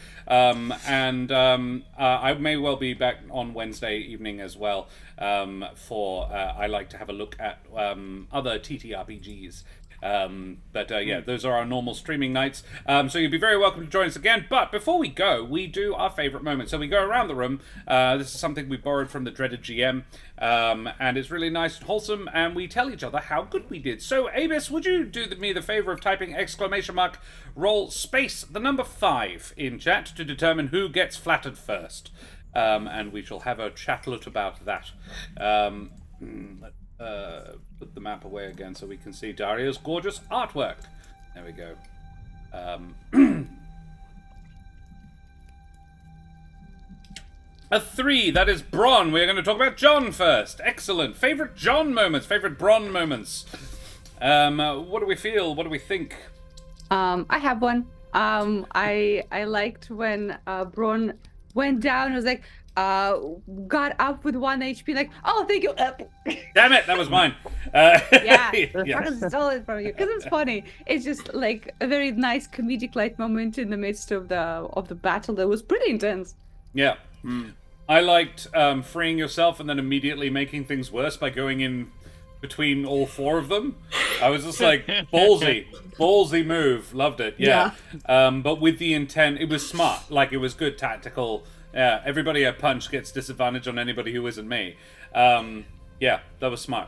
Speaker 1: I may well be back on Wednesday evening as well. I like to have a look at other TTRPGs. Those are our normal streaming nights. So you'd be very welcome to join us again. But before we go, we do our favorite moment. So we go around the room. This is something we borrowed from the dreaded GM. And it's really nice and wholesome. And we tell each other how good we did. So, Abis, would you do me the favor of typing ~roll space the number 5 in chat to determine who gets flattered first? And we shall have a chatlet about that. Put the map away again so we can see Daria's gorgeous artwork. There we go. A 3, that is Bron. We're going to talk about John first. Excellent. Favorite John moments, favorite Bron moments. What do we feel? What do we think?
Speaker 3: I have one. I liked when Bron went down and was like, got up with 1 HP, like, oh, thank you.
Speaker 1: Damn it, that was mine.
Speaker 3: Yeah,
Speaker 1: Yeah.
Speaker 3: I stole it from you because it's funny. It's just like a very nice comedic light moment in the midst of the battle that was pretty intense.
Speaker 1: Yeah. I liked freeing yourself and then immediately making things worse by going in between all 4 of them. I was just like, ballsy move. Loved it. Yeah. But with the intent, it was smart. Like, it was good tactical. Yeah, everybody I punch gets disadvantage on anybody who isn't me. Yeah, that was smart.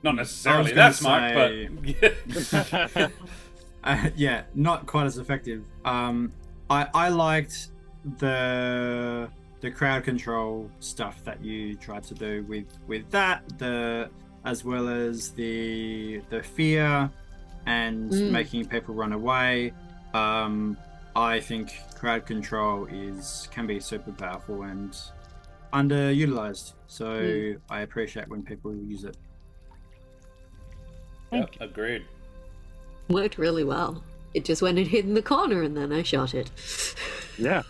Speaker 1: Not necessarily that smart, but
Speaker 5: yeah, not quite as effective. I liked the crowd control stuff that you tried to do with that, as well as the fear and making people run away. I think crowd control can be super powerful and underutilized. So I appreciate when people use it.
Speaker 1: yeah, agreed.
Speaker 4: Worked really well. It just went and hid in the corner, and then I shot it.
Speaker 6: Yeah.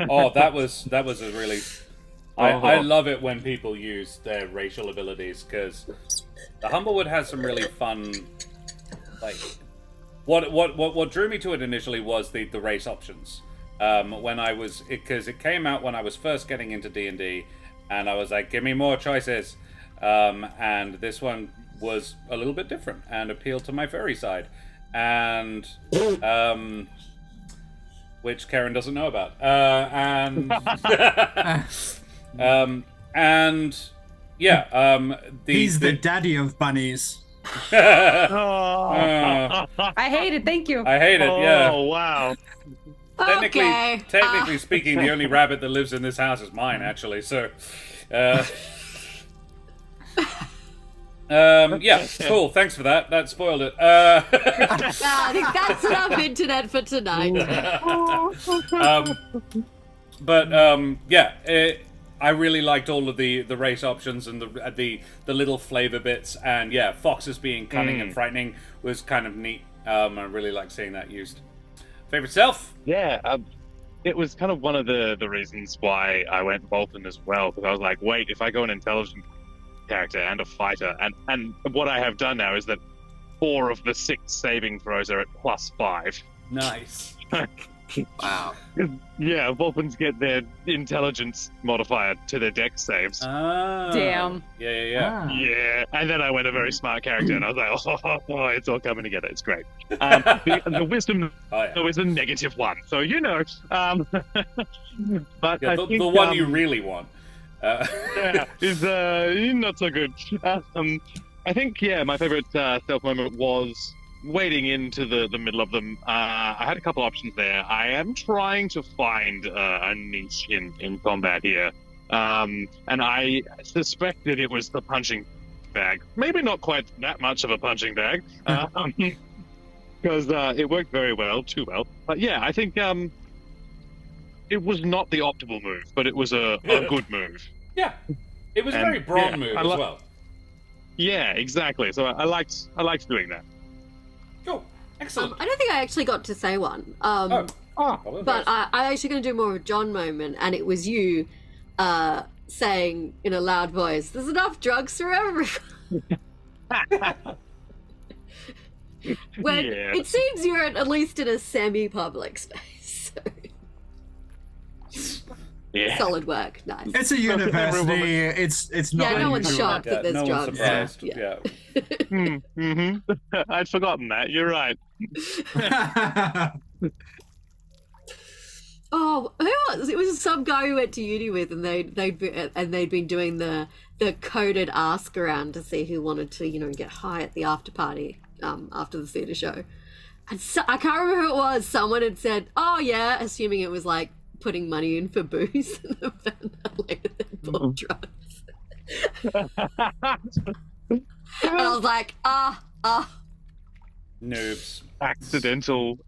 Speaker 1: Oh, that was a really. I love it when people use their racial abilities, because the Humblewood has some really fun, like, what drew me to it initially was the race options. When I was, because it came out when I was first getting into D&D, and I was like, give me more choices. And this one was a little bit different and appealed to my furry side, and which Karen doesn't know about. And yeah,
Speaker 5: he's the daddy of bunnies.
Speaker 3: I hate it. Thank you.
Speaker 1: I hate it. Yeah.
Speaker 6: Oh, wow.
Speaker 1: Technically speaking, the only rabbit that lives in this house is mine, actually. So, yeah, cool. Thanks for that. That spoiled it.
Speaker 4: I think that's enough internet for tonight.
Speaker 1: Yeah, I really liked all of the race options and the little flavor bits, and yeah, foxes being cunning and frightening was kind of neat. I really like seeing that used. Favorite self?
Speaker 6: Yeah, it was kind of one of the reasons why I went Bolton as well, because I was like, wait, if I go an intelligent character and a fighter, and what I have done now is that 4 of the 6 saving throws are at +5.
Speaker 1: Nice.
Speaker 5: Wow.
Speaker 6: Yeah, Vulpins get their intelligence modifier to their dex saves.
Speaker 1: Ah,
Speaker 3: Damn.
Speaker 1: Yeah.
Speaker 6: Yeah, and then I went a very smart character, and I was like, oh, it's all coming together. It's great. The wisdom is a -1, so you know. But
Speaker 1: Yeah,
Speaker 6: I
Speaker 1: the
Speaker 6: think,
Speaker 1: one you really want.
Speaker 6: yeah, is not so good. I think, yeah, my favorite stealth moment was wading into the middle of them. I had a couple options there. I am trying to find a niche in combat here, and I suspected it was the punching bag. Maybe not quite that much of a punching bag, because it worked very well, too well. But yeah, I think it was not the optimal move, but it was a good move.
Speaker 1: Yeah, it was a very Bron move as well.
Speaker 6: Yeah, exactly. So I liked doing that.
Speaker 1: Cool, excellent.
Speaker 4: I don't think I actually got to say one. But I'm actually going to do more of a John moment, and it was you saying in a loud voice, "There's enough drugs for everyone." When it seems you're at least in a semi-public space. So.
Speaker 6: Yeah.
Speaker 4: Solid work, nice.
Speaker 5: It's a university. It's not.
Speaker 4: Yeah, no one's
Speaker 5: unusual.
Speaker 4: shocked that there's
Speaker 1: no
Speaker 4: drugs.
Speaker 1: one's surprised. Yeah.
Speaker 6: I'd forgotten that. You're right.
Speaker 4: Oh, who was? It was some guy we went to uni with, and they'd been doing the coded ask around to see who wanted to, get high at the after party after the theatre show. And so, I can't remember who it was. Someone had said, "Oh yeah," assuming it was like putting money in for booze, and then later they bought drugs. And I was like,
Speaker 1: Noobs.
Speaker 6: Accidental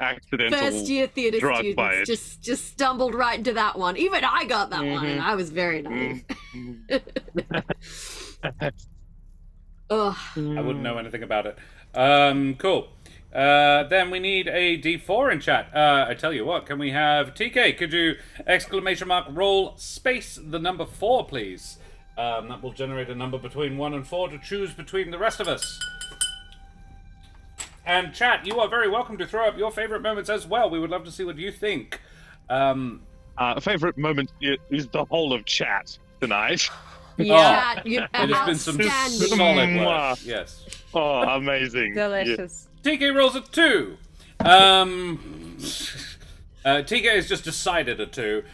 Speaker 4: First year theatre
Speaker 6: drug by
Speaker 4: students
Speaker 6: it.
Speaker 4: just stumbled right into that one. Even I got that one, and I was very naive. Ugh.
Speaker 1: I wouldn't know anything about it. Cool. Then we need a D4 in chat. I tell you what, can we have TK? Could you roll space the number 4, please? That will generate a number between 1 and 4 to choose between the rest of us. And chat, you are very welcome to throw up your favorite moments as well. We would love to see what you think.
Speaker 6: Favorite moment is the whole of chat tonight.
Speaker 4: Yeah,
Speaker 1: It has been some solid work. Yes.
Speaker 6: Oh, amazing.
Speaker 3: Delicious.
Speaker 1: TK rolls a 2. TK has just decided a 2,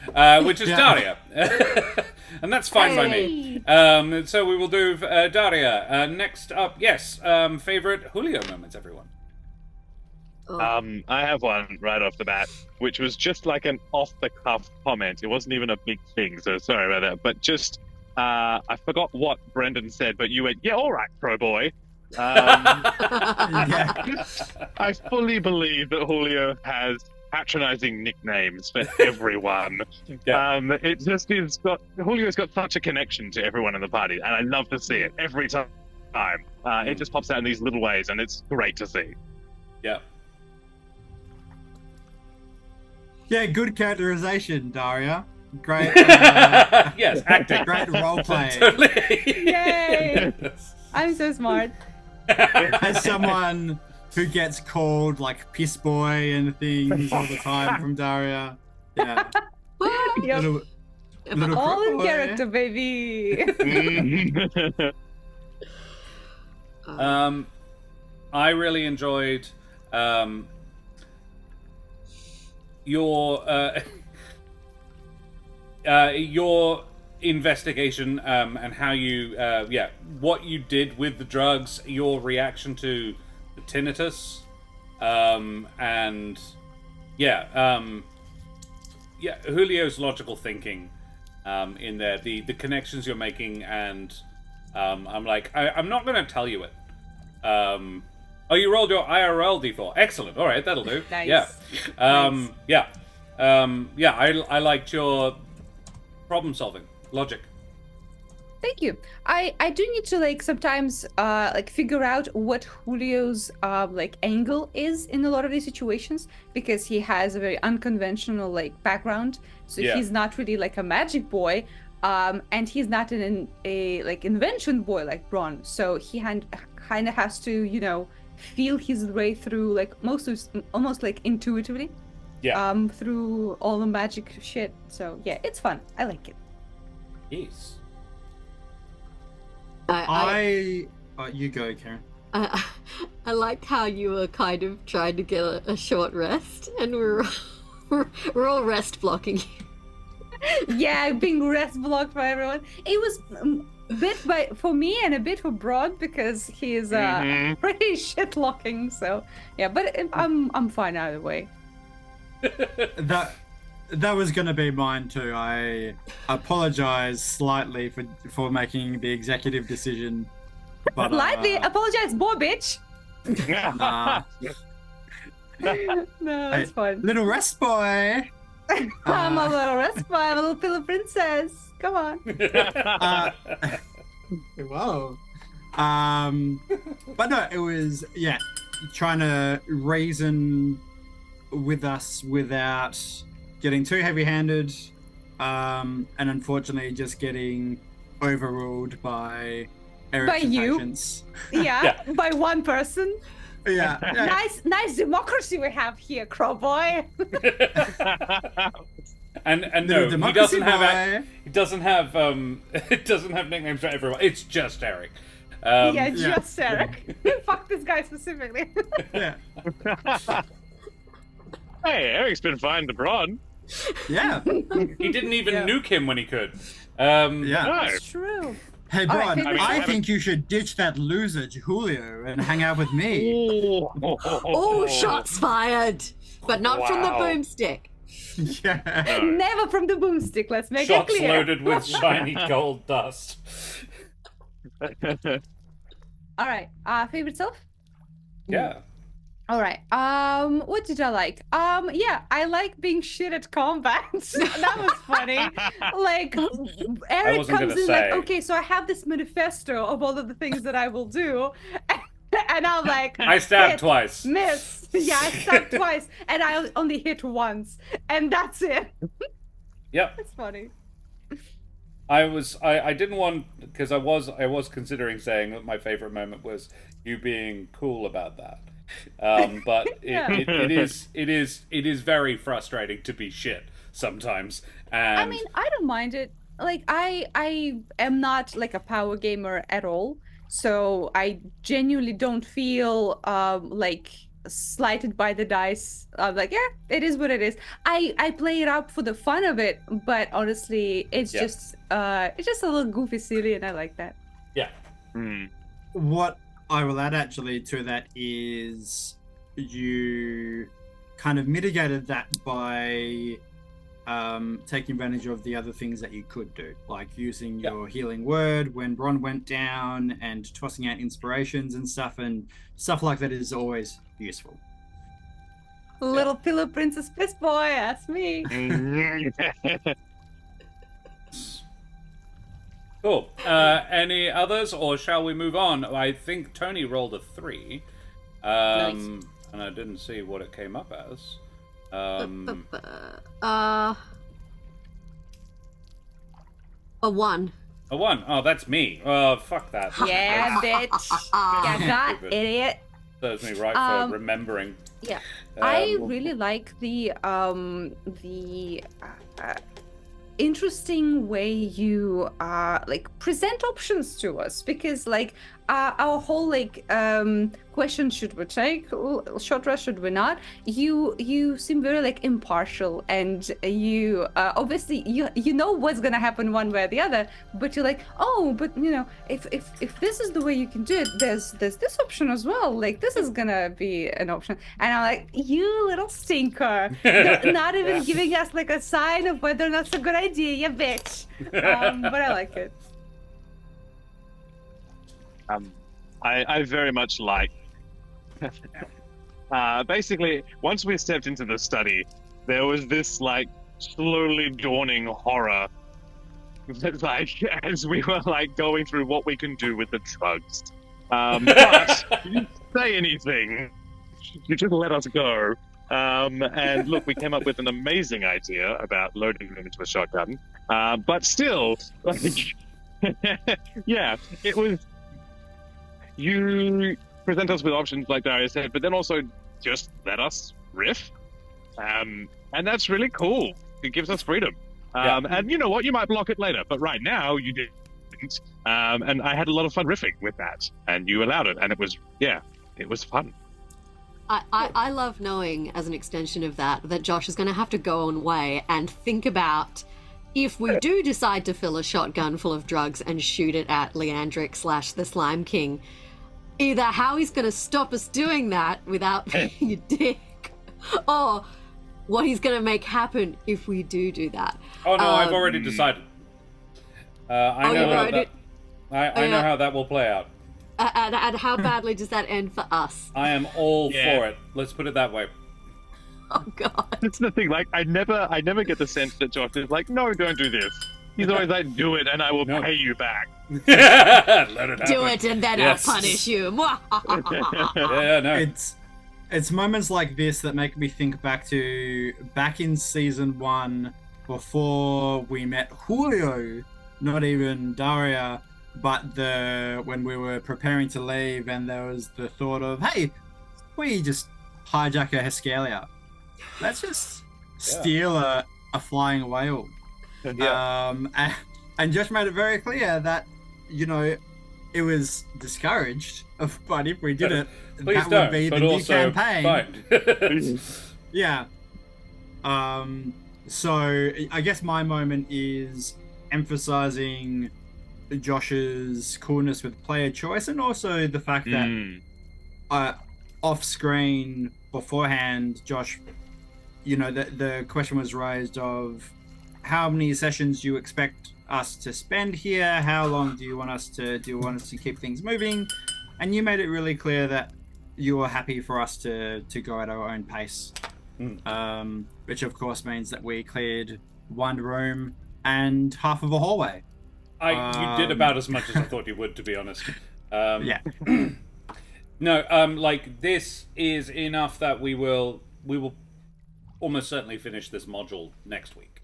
Speaker 1: which is Daria. And that's fine by me. So we will do Daria. Next up, yes, favorite Julio moments, everyone.
Speaker 6: I have one right off the bat, which was just like an off-the-cuff comment. It wasn't even a big thing, so sorry about that. But just, I forgot what Brendan said, but you went, yeah, all right, pro boy. I fully believe that Julio has patronizing nicknames for everyone. It just is Julio's got such a connection to everyone in the party, and I love to see it every time. It just pops out in these little ways, and it's great to see.
Speaker 1: Yeah.
Speaker 5: Yeah, good characterization, Daria. Great.
Speaker 1: Yes, acting.
Speaker 5: Great role playing.
Speaker 1: Totally.
Speaker 3: Yay! I'm so smart.
Speaker 5: As someone who gets called like piss boy and things all the time from Daria. Yeah.
Speaker 3: Yep.
Speaker 5: Little
Speaker 3: All in
Speaker 5: boy.
Speaker 3: character, baby.
Speaker 1: I really enjoyed your investigation and how you what you did with the drugs, your reaction to the tinnitus, and Julio's logical thinking in there, the connections you're making, and I'm like, I'm not going to tell you it. Oh, you rolled your IRL D4. Excellent. All right, that'll do.
Speaker 3: Nice.
Speaker 1: Yeah.
Speaker 3: Nice.
Speaker 1: Yeah. I liked your problem solving logic.
Speaker 3: Thank you. I do need to sometimes figure out what Julio's angle is in a lot of these situations, because he has a very unconventional background. So he's not really a magic boy, and he's not an invention boy like Bron. So he kind of has to feel his way through almost intuitively.
Speaker 1: Yeah.
Speaker 3: Through all the magic shit. So yeah, it's fun. I like it.
Speaker 1: Yes.
Speaker 5: You go, Karen.
Speaker 4: I liked how you were kind of trying to get a short rest, and we're all rest blocking you.
Speaker 3: Yeah, being rest blocked by everyone. It was a bit for me and a bit for Broad, because he is pretty shit locking. So yeah, but I'm fine either way.
Speaker 5: That was going to be mine too. I apologize slightly for making the executive decision. But,
Speaker 3: Slightly apologize more, bitch.
Speaker 5: Nah.
Speaker 3: No, it's fine.
Speaker 5: Little rest boy.
Speaker 3: I'm a little rest boy. I'm a little pillow princess. Come on.
Speaker 5: Whoa. But no, it was trying to reason with us without getting too heavy-handed, and unfortunately just getting overruled by Eric's impatience.
Speaker 3: Yeah, by one person.
Speaker 5: Yeah.
Speaker 3: Nice democracy we have here, Crow Boy.
Speaker 1: and no, he doesn't have nicknames for everyone. It's just Eric.
Speaker 3: Just Eric. Fuck this guy specifically.
Speaker 5: Yeah.
Speaker 6: Hey, Eric's been fine to Bron.
Speaker 5: Yeah.
Speaker 1: He didn't even nuke him when he could.
Speaker 5: Yeah.
Speaker 3: That's true.
Speaker 5: Hey, Bron,
Speaker 3: right,
Speaker 5: I think you should ditch that loser, Julio, and hang out with me.
Speaker 4: Oh, shots fired! But not from the boomstick.
Speaker 5: Yeah.
Speaker 3: Never from the boomstick, let's make
Speaker 1: Shots
Speaker 3: it clear.
Speaker 1: loaded with shiny gold dust.
Speaker 3: All right, favorite self?
Speaker 1: Yeah.
Speaker 3: All right. What did I like? Yeah, I like being shit at combat. That was funny. Like, Eric
Speaker 1: wasn't
Speaker 3: comes
Speaker 1: gonna
Speaker 3: in like,
Speaker 1: say.
Speaker 3: okay, so I have this manifesto of all of the things that I will do, and I'm like,
Speaker 1: I stabbed
Speaker 3: hit,
Speaker 1: twice.
Speaker 3: miss. Yeah, I stabbed twice, and I only hit once, and that's it.
Speaker 1: Yep.
Speaker 3: That's funny.
Speaker 1: I didn't want, because I was considering saying that my favorite moment was you being cool about that. But
Speaker 3: Yeah.
Speaker 1: it is very frustrating to be shit sometimes. And
Speaker 3: I mean, I don't mind it. Like, I am not like a power gamer at all, so I genuinely don't feel like slighted by the dice. I'm like, yeah, it is what it is. I play it up for the fun of it, but honestly, it's
Speaker 1: Yeah.
Speaker 3: just a little goofy, silly, and I like that.
Speaker 1: yeah.
Speaker 5: What I will add actually to that is you kind of mitigated that by taking advantage of the other things that you could do, like using
Speaker 1: Yeah.
Speaker 5: your healing word when Bron went down and tossing out inspirations and stuff like that is always useful.
Speaker 3: Little pillow princess piss boy, ask me.
Speaker 1: Cool. Any others, or shall we move on? I think Tony rolled a 3. And I didn't see what it came up as.
Speaker 4: A 1.
Speaker 1: A 1. Oh, that's me. Oh, fuck that.
Speaker 3: Yeah, bitch. Yeah, got
Speaker 1: Stupid.
Speaker 3: idiot.
Speaker 1: Serves me right for remembering.
Speaker 3: Yeah, I
Speaker 1: Um,
Speaker 3: really like the interesting way you like present options to us, because like our whole like question, should we take short rest, should we not, you seem very like impartial, and you obviously you know what's gonna happen one way or the other, but you're like, oh, but you know, if this is the way you can do it, there's this option as well, like this is gonna be an option. And I'm like, you little stinker, not even giving us like a sign of whether or not it's a good idea, you bitch. But I like it.
Speaker 6: I very much like. Basically, once we stepped into the study, there was this like slowly dawning horror. That, like, as we were like going through what we can do with the drugs, but you didn't say anything. You just let us go. And look, we came up with an amazing idea about loading them into a shotgun. But still, like, yeah, it was. You present us with options, like Daria said, but then also just let us riff. And that's really cool. It gives us freedom. And you know what? You might block it later, but right now you didn't. And I had a lot of fun riffing with that, and you allowed it, and it was fun.
Speaker 4: I love knowing, as an extension of that Josh is going to have to go away and think about, if we do decide to fill a shotgun full of drugs and shoot it at Leandric / the Slime King, either how he's going to stop us doing that without being a dick, or what he's going to make happen if we do that.
Speaker 1: Oh no, I've already decided. I know how that will play out.
Speaker 4: And how badly does that end for us?
Speaker 1: I am all for it. Let's put it that way.
Speaker 4: Oh God!
Speaker 6: That's the thing. Like, I never get the sense that Josh is like, no, don't do this. He's always like, do it, and I will pay you back.
Speaker 1: Let it happen.
Speaker 4: Do it, and then
Speaker 1: Yes.
Speaker 4: I'll punish you.
Speaker 1: Yeah, no.
Speaker 5: It's moments like this that make me think back in season 1, before we met Julio, not even Daria, but when we were preparing to leave, and there was the thought of, hey, we just hijack a Hescalia. Let's just steal a flying whale. And Josh made it very clear that, you know, it was discouraged, but if we did it,
Speaker 1: Please
Speaker 5: that
Speaker 1: don't,
Speaker 5: would be
Speaker 1: but
Speaker 5: the new
Speaker 1: also
Speaker 5: campaign.
Speaker 1: fine.
Speaker 5: Yeah. So I guess my moment is emphasizing Josh's coolness with player choice, and also the fact that off screen beforehand, Josh, you know, the question was raised of how many sessions do you expect us to spend here? How long do you want us to keep things moving? And you made it really clear that you were happy for us to go at our own pace. Which of course means that we cleared one room and half of a hallway.
Speaker 1: You did about as much as I thought you would, to be honest.
Speaker 5: Yeah.
Speaker 1: No, like this is enough that we will almost certainly finish this module next week.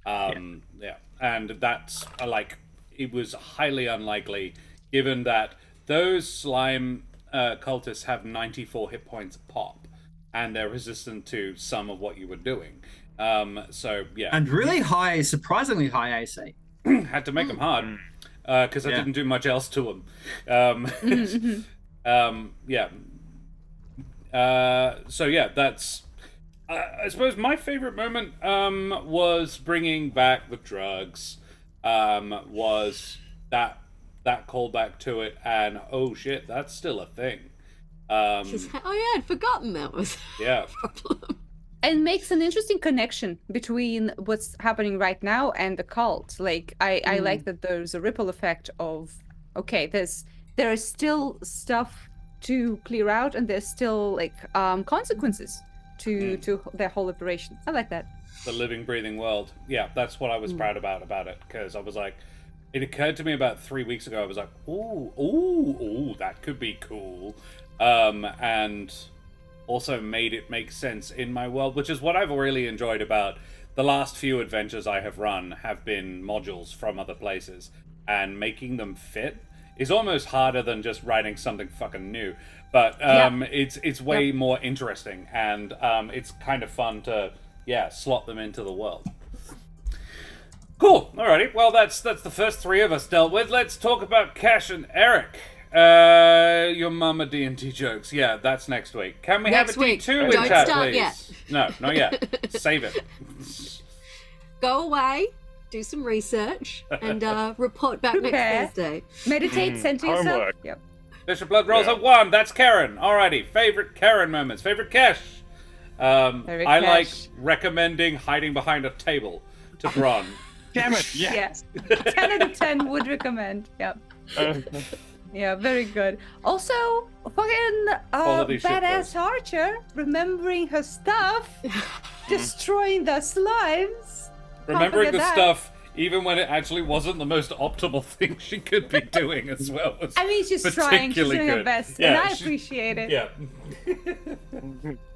Speaker 1: Yeah, and that's like it was highly unlikely, given that those slime cultists have 94 hit points a pop, and they're resistant to some of what you were doing. So yeah,
Speaker 5: And really high, surprisingly high AC.
Speaker 1: had to make them hard because I didn't do much else to them. Yeah. So yeah, that's. I suppose my favorite moment was bringing back the drugs. Was that callback to it, and oh shit, that's still a thing.
Speaker 4: Oh yeah, I'd forgotten that was
Speaker 1: Yeah.
Speaker 4: a problem.
Speaker 3: And makes an interesting connection between what's happening right now and the cult. Like I like that there's a ripple effect of okay, there is still stuff to clear out, and there's still like consequences to their whole operation. I like that.
Speaker 1: The living, breathing world. Yeah, that's what I was proud about it, because I was like, it occurred to me about 3 weeks ago. I was like, ooh, that could be cool, and also made it make sense in my world, which is what I've really enjoyed about the last few adventures I have run have been modules from other places, and making them fit is almost harder than just writing something fucking new. But it's way more interesting, and it's kind of fun to slot them into the world. Cool. Alrighty. Well, that's the first three of us dealt with. Let's talk about Cash and Eric. Your mama D&D jokes. Yeah, that's next week. Can we
Speaker 4: Next
Speaker 1: have a
Speaker 4: week.
Speaker 1: D2 in
Speaker 4: Don't
Speaker 1: chat,
Speaker 4: start
Speaker 1: please?
Speaker 4: yet.
Speaker 1: No, not yet. Save it.
Speaker 4: Go away, do some research, and report back
Speaker 3: Prepare.
Speaker 4: next Thursday.
Speaker 3: Meditate, center yourself.
Speaker 6: homework.
Speaker 3: Yep.
Speaker 1: Bishop Blood rolls a 1. That's Karen. Alrighty. Favorite Karen moments. Favorite Cash.
Speaker 3: Favorite
Speaker 1: I like
Speaker 3: Cash.
Speaker 1: recommending hiding behind a table to Bron.
Speaker 6: Damn it! Yeah.
Speaker 3: Yes. 10 out of 10 would recommend. Yep. Yeah, very good. Also, fucking
Speaker 1: All of these shit
Speaker 3: badass Archer, remembering her stuff, destroying the slimes.
Speaker 1: Remembering the
Speaker 3: forget that.
Speaker 1: stuff even when it actually wasn't the most optimal thing she could be doing as well. Was
Speaker 3: I mean, she's trying, she's
Speaker 1: particularly
Speaker 3: doing her
Speaker 1: good.
Speaker 3: best,
Speaker 1: Yeah,
Speaker 3: and I
Speaker 1: she-
Speaker 3: appreciate it.
Speaker 1: Yeah,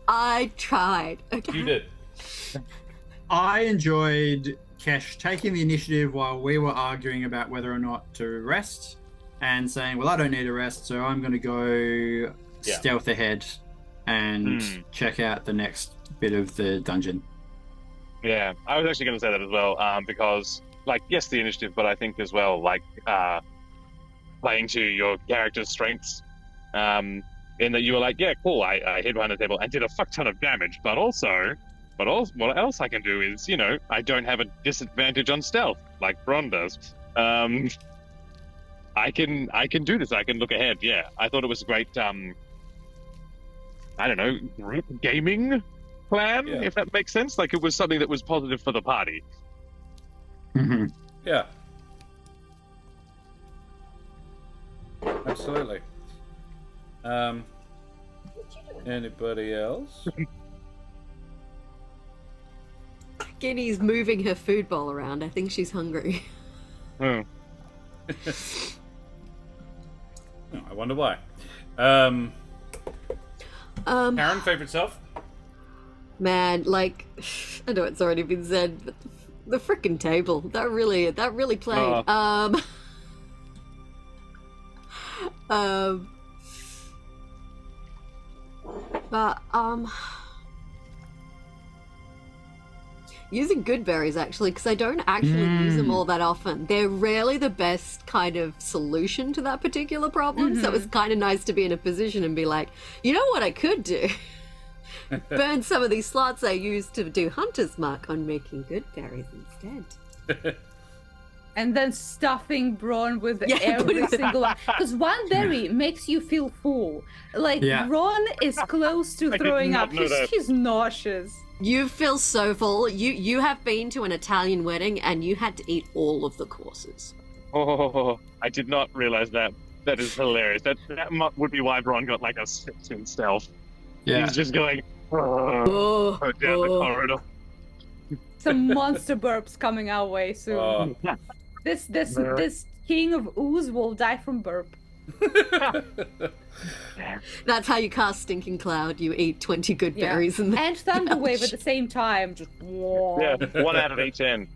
Speaker 4: I tried. Okay.
Speaker 1: you did.
Speaker 5: I enjoyed Kesh taking the initiative while we were arguing about whether or not to rest, and saying, well, I don't need a rest, so I'm going to go stealth ahead and check out the next bit of the dungeon.
Speaker 6: Yeah, I was actually going to say that as well, because, like, yes, the initiative, but I think as well, like, playing to your character's strengths, in that you were like, yeah, cool, I hid behind the table and did a fuck ton of damage, but also, what else I can do is, I don't have a disadvantage on stealth, like Bron does. I can do this, I can look ahead, yeah. I thought it was a great, I don't know, group gaming plan, if that makes sense. Like, it was something that was positive for the party.
Speaker 5: Mm-hmm.
Speaker 1: Yeah, absolutely. Anybody else?
Speaker 4: Guinea's moving her food bowl around. I think she's hungry.
Speaker 6: Hmm.
Speaker 1: Oh, I wonder why. Karen,
Speaker 4: Um,
Speaker 1: favorite self?
Speaker 4: man, like, I know it's already been said, but the frickin' table, that really played. But using good berries, actually, because I don't actually use them all that often. They're rarely the best kind of solution to that particular problem. So it's kind of nice to be in a position and be like, you know what I could do? Burn some of these slots I used to do Hunter's Mark on making good berries instead.
Speaker 3: And then stuffing Bron with
Speaker 4: Yeah,
Speaker 3: every
Speaker 4: put it-
Speaker 3: single one. Because one berry makes you feel full. Like,
Speaker 5: Yeah.
Speaker 3: Bron is close to
Speaker 6: I did
Speaker 3: throwing
Speaker 6: not
Speaker 3: up.
Speaker 6: know that.
Speaker 3: He's nauseous.
Speaker 4: You feel so full. You have been to an Italian wedding and you had to eat all of the courses.
Speaker 6: Oh, I did not realize that. That is hilarious. That would be why Bron got like a 6 in stealth.
Speaker 5: Yeah.
Speaker 6: He's just going
Speaker 4: Oh,
Speaker 6: down the
Speaker 4: oh.
Speaker 6: corridor.
Speaker 3: Some monster burps coming our way soon. This king of ooze will die from burp.
Speaker 4: That's how you cast Stinking Cloud. You eat 20 good
Speaker 3: Yeah.
Speaker 4: berries and then
Speaker 3: And Thunderwave at the same time. Just
Speaker 6: Yeah, 1 out of 10.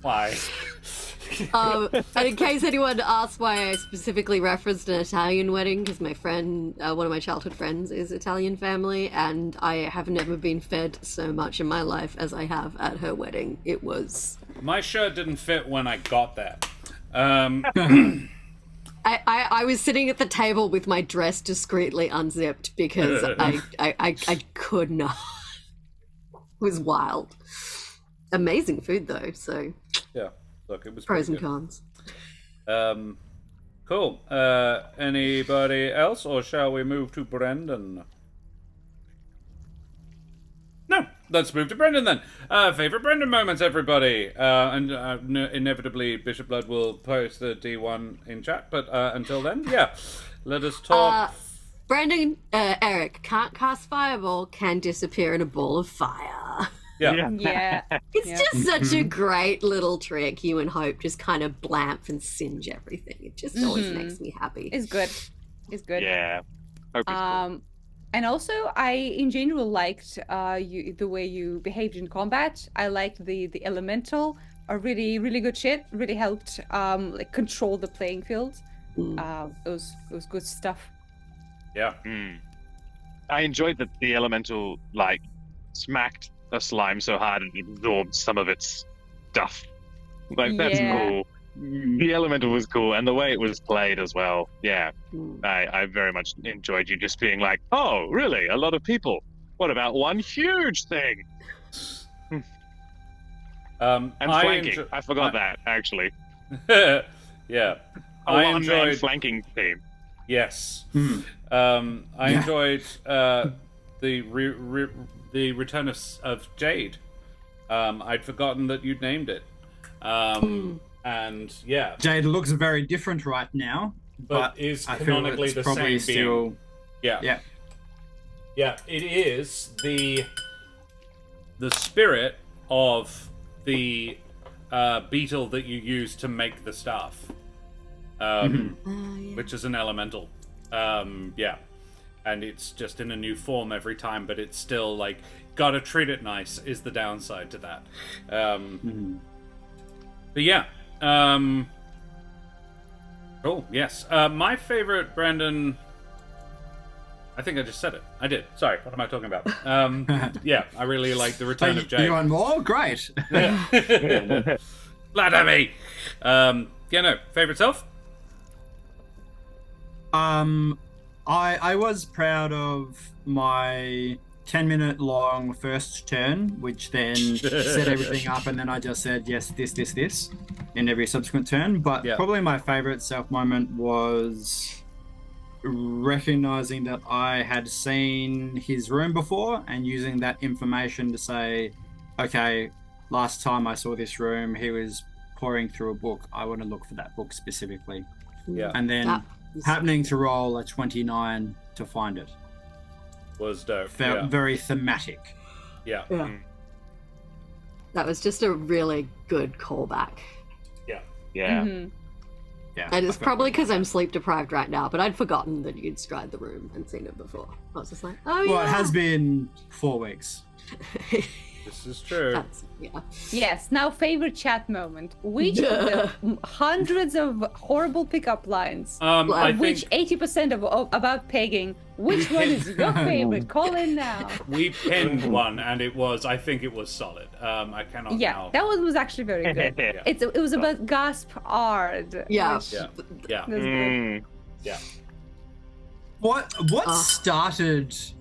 Speaker 1: Why?
Speaker 4: And in case anyone asks why I specifically referenced an Italian wedding, because my friend, one of my childhood friends, is Italian family, and I have never been fed so much in my life as I have at her wedding. It was.
Speaker 1: My shirt didn't fit when I got there.
Speaker 4: I was sitting at the table with my dress discreetly unzipped because I could not. It was wild. Amazing food though, so
Speaker 1: Yeah, look, it was
Speaker 4: pros and
Speaker 1: pretty
Speaker 4: cons.
Speaker 1: good. Cool. Anybody else, or shall we move to Brendan? No, let's move to Brendan then. Favorite Brendan moments, everybody. And inevitably, Bishop Blood will post the D1 in chat. But until then, yeah, let us talk.
Speaker 4: Brandon, Eric can't cast Fireball, can disappear in a ball of fire.
Speaker 1: Yeah.
Speaker 3: Yeah.
Speaker 4: It's
Speaker 3: Yeah.
Speaker 4: just such a great little trick. You and Hope just kind of blamp and singe everything. It just always makes me happy.
Speaker 3: It's good. It's good.
Speaker 6: Yeah. Hope it's cool.
Speaker 3: And also, I in general liked the way you behaved in combat. I liked the elemental, really really good shit. Really helped like control the playing field. It was good stuff.
Speaker 1: Yeah.
Speaker 6: I enjoyed that the elemental like smacked a slime so hard and absorbed some of its stuff. Like that's
Speaker 3: Yeah.
Speaker 6: cool. The elemental was cool, and the way it was played as well. Yeah, I very much enjoyed you just being like, "Oh, really? A lot of people? What about one huge thing?" And flanking. I forgot that actually.
Speaker 1: Yeah.
Speaker 6: A
Speaker 1: I
Speaker 6: one-man
Speaker 1: enjoyed.
Speaker 6: flanking team.
Speaker 1: Yes. I enjoyed the return of Jade. I'd forgotten that you'd named it. And yeah,
Speaker 5: Jade looks very different right now,
Speaker 1: but is
Speaker 5: I feel
Speaker 1: canonically
Speaker 5: it's
Speaker 1: the
Speaker 5: probably
Speaker 1: same being.
Speaker 5: still.
Speaker 1: Yeah.
Speaker 5: Yeah.
Speaker 1: It is the spirit of the beetle that you use to make the staff, which is an elemental. Yeah, and it's just in a new form every time, but it's still like gotta treat it nice is the downside to that. But yeah, cool. Yes, my favorite Brandon. I think I just said it. I did. Sorry, what am I talking about? Yeah, I really like the return of Jade.
Speaker 5: You want more? Great.
Speaker 1: Flatter me. Yeah, no. Favorite self?
Speaker 5: I was proud of my 10-minute long first turn, which then set everything up, and then I just said yes, this in every subsequent turn. But probably my favorite self moment was recognizing that I had seen his room before and using that information to say, okay, last time I saw this room, he was pouring through a book. I want to look for that book specifically.
Speaker 1: Yeah.
Speaker 5: And then happening to roll a 29 to find it.
Speaker 1: Was dope.
Speaker 5: Felt very thematic.
Speaker 1: Yeah.
Speaker 4: That was just a really good callback.
Speaker 1: Yeah.
Speaker 6: Yeah.
Speaker 5: Yeah.
Speaker 4: And it's probably because I'm sleep deprived right now, but I'd forgotten that you'd described the room and seen it before. I was just like, oh yeah.
Speaker 5: Well, it has been 4 weeks.
Speaker 1: This is true.
Speaker 3: Yes. Now, favorite chat moment. Which of the hundreds of horrible pickup lines,
Speaker 1: I
Speaker 3: which
Speaker 1: think
Speaker 3: 80% of about pegging, which one is your favorite? Call in now.
Speaker 1: we pinned one, and I think it was solid. I cannot
Speaker 3: Yeah,
Speaker 1: now.
Speaker 3: that one was actually very good.
Speaker 1: Yeah.
Speaker 3: It was about gasp hard.
Speaker 4: Yeah.
Speaker 3: which-
Speaker 1: Yeah.
Speaker 3: that's good.
Speaker 1: Yeah.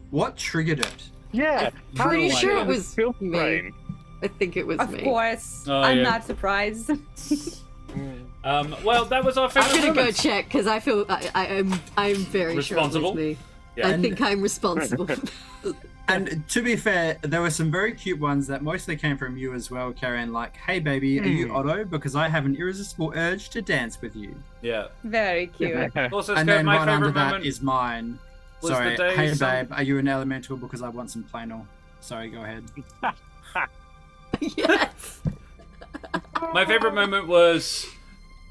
Speaker 5: What triggered it?
Speaker 6: Yeah.
Speaker 4: Pretty
Speaker 1: my
Speaker 4: sure
Speaker 1: God.
Speaker 4: it was
Speaker 6: Filth
Speaker 4: me.
Speaker 6: brain.
Speaker 4: I think it was
Speaker 3: Of
Speaker 4: me.
Speaker 3: course,
Speaker 1: Oh,
Speaker 3: I'm
Speaker 1: yeah.
Speaker 3: not surprised.
Speaker 1: Well, that was our
Speaker 4: I'm
Speaker 1: favorite
Speaker 4: gonna go
Speaker 1: moments.
Speaker 4: check because I'm very
Speaker 1: Responsible?
Speaker 4: sure it was me.
Speaker 1: Yeah.
Speaker 4: I think I'm responsible.
Speaker 5: And to be fair, there were some very cute ones that mostly came from you as well, Karen. Like, hey baby, are you Otto? Because I have an irresistible urge to dance with you.
Speaker 1: Yeah.
Speaker 3: Very cute.
Speaker 1: Also,
Speaker 5: And
Speaker 1: Scout,
Speaker 5: then
Speaker 1: my
Speaker 5: right under
Speaker 1: favorite
Speaker 5: that
Speaker 1: moment
Speaker 5: is mine.
Speaker 1: was
Speaker 5: Sorry,
Speaker 1: the day
Speaker 5: hey
Speaker 1: some-
Speaker 5: babe, are you an elemental? Because I want some Plano. Sorry, go ahead.
Speaker 4: Yes.
Speaker 1: My favorite moment was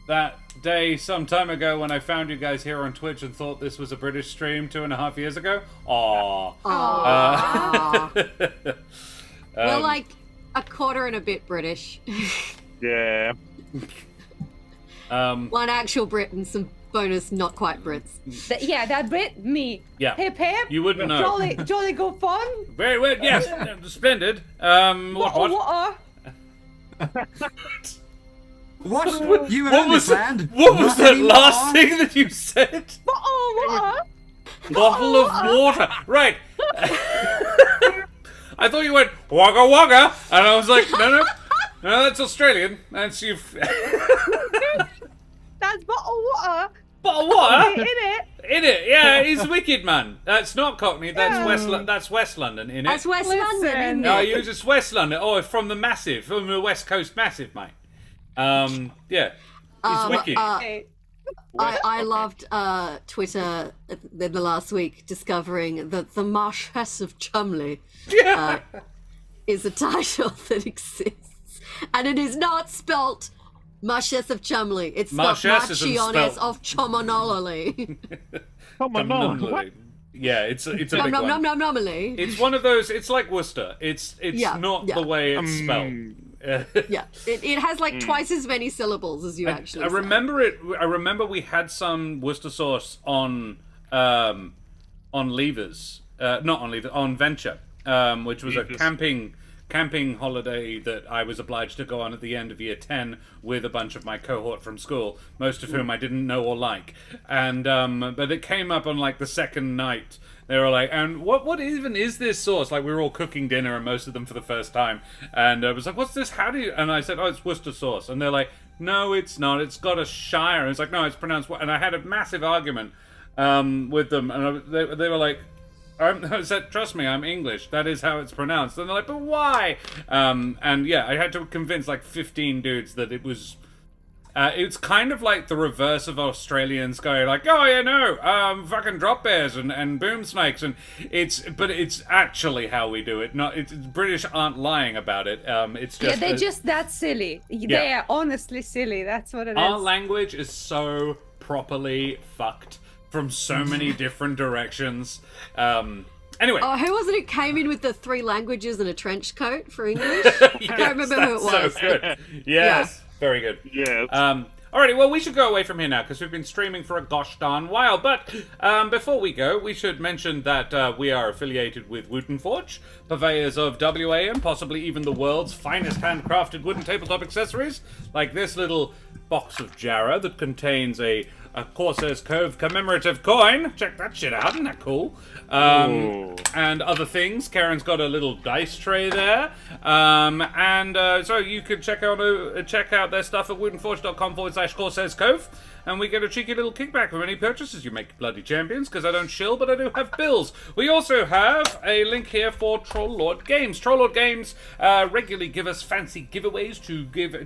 Speaker 1: that day some time ago when I found you guys here on Twitch and thought this was a British stream 2.5 years ago. Aww.
Speaker 4: Aww. We're
Speaker 1: Um,
Speaker 4: like a quarter and a bit British.
Speaker 6: Yeah.
Speaker 4: One actual Brit and some bonus not quite Brits.
Speaker 3: Yeah, that Brit, me.
Speaker 1: Yeah.
Speaker 3: Hip hip.
Speaker 1: You wouldn't know.
Speaker 3: Jolly good fun.
Speaker 1: Very well, yes, splendid. What?
Speaker 3: Water.
Speaker 5: What? You
Speaker 1: What
Speaker 5: own
Speaker 1: was
Speaker 5: this land?
Speaker 1: What was
Speaker 5: Not
Speaker 1: that
Speaker 5: anymore.
Speaker 1: last thing that you said?
Speaker 3: Water.
Speaker 1: Bottle of water. Right. I thought you went wagga wagga, and I was like, no, that's Australian. That's you.
Speaker 3: That's bottle water.
Speaker 1: Bottle water.
Speaker 3: In it.
Speaker 1: In it, yeah, he's wicked, man. That's not Cockney. That's That's West London. In it.
Speaker 4: That's West London, isn't
Speaker 1: No,
Speaker 4: it?
Speaker 1: you just West London. Oh, from the massive, from the West Coast massive, mate. Yeah, he's wicked.
Speaker 4: I loved Twitter in the last week discovering that the Marchess of Chumley is a title that exists, and it is not spelt Marchess of Chumley. It's spelled
Speaker 1: Marchess isn't
Speaker 4: Marchioness
Speaker 1: spelt-
Speaker 4: of Chomonolly.
Speaker 6: Come on, no.
Speaker 1: Yeah, it's a big
Speaker 4: Nom nom
Speaker 1: one.
Speaker 4: nom nom nomally.
Speaker 1: It's one of those. It's like Worcester. It's
Speaker 4: Yeah,
Speaker 1: not
Speaker 4: yeah.
Speaker 1: the way it's spelled.
Speaker 4: Yeah, it has like twice as many syllables as you actually.
Speaker 1: I
Speaker 4: say.
Speaker 1: remember it. I remember we had some Worcester sauce on Levers, not on Levers, on Venture, which was a camping holiday that I was obliged to go on at the end of year 10 with a bunch of my cohort from school, most of whom I didn't know or like. And but it came up on like the second night. They were like, and what even is this sauce? Like, we were all cooking dinner, and most of them for the first time. And I was like, what's this? How do you... And I said, oh, it's Worcester sauce. And they're like, no, it's not. It's got a shire. And it's like, no, it's pronounced... And I had a massive argument with them. And they were like, I said, trust me, I'm English. That is how it's pronounced. And they're like, but why? And yeah, I had to convince like 15 dudes that it was... it's kind of like the reverse of Australians going like, oh yeah, no, fucking drop bears and boom snakes, and but it's actually how we do it. Not it's British aren't lying about it. It's just
Speaker 3: They're just that silly. They are honestly silly. That's what it is.
Speaker 1: our language is so properly fucked from so many different directions. Anyway.
Speaker 4: Oh, who was it who came in with the 3 languages and a trench coat for English? I can't remember who it was.
Speaker 1: So good. Yes. Very good.
Speaker 6: Yes.
Speaker 1: Alrighty, well, we should go away from here now, because we've been streaming for a gosh darn while. But before we go, we should mention that we are affiliated with Wooten Forge, purveyors of WA and possibly even the world's finest handcrafted wooden tabletop accessories, like this little box of Jarrah that contains a Corsair's Cove commemorative coin. Check that shit out, isn't that cool? And other things. Karen's got a little dice tray there. So you could check out their stuff at woodenforge.com/Corsair's Cove. And we get a cheeky little kickback from any purchases you make, bloody champions, because I don't shill, but I do have bills. We also have a link here for Troll Lord Games. Troll Lord Games regularly give us fancy giveaways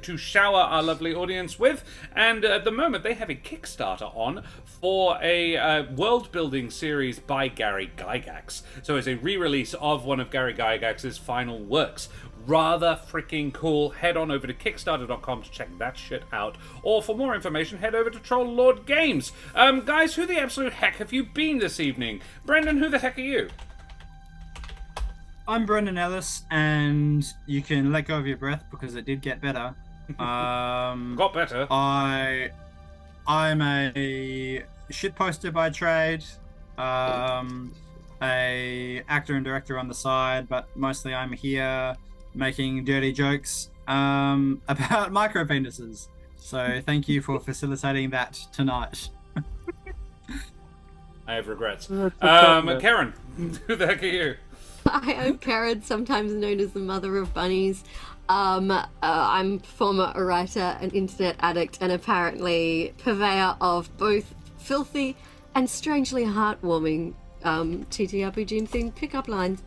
Speaker 1: to shower our lovely audience with, and at the moment they have a Kickstarter on for a world-building series by Gary Gygax. So it's a re-release of one of Gary Gygax's final works. Rather freaking cool. Head on over to Kickstarter.com to check that shit out. Or for more information, head over to Troll Lord Games. Guys, who the absolute heck have you been this evening? Brendan, who the heck are you?
Speaker 5: I'm Brendan Ellis, and you can let go of your breath because it did get better.
Speaker 1: Got better.
Speaker 5: I'm a shit poster by trade, a actor and director on the side, but mostly I'm here making dirty jokes about micro penises. So thank you for facilitating that tonight.
Speaker 1: I have regrets. Karen, who the heck are you?
Speaker 4: I am Karen, sometimes known as the mother of bunnies. I'm a performer, a writer, an internet addict, and apparently purveyor of both filthy and strangely heartwarming TTRPG themed pickup lines.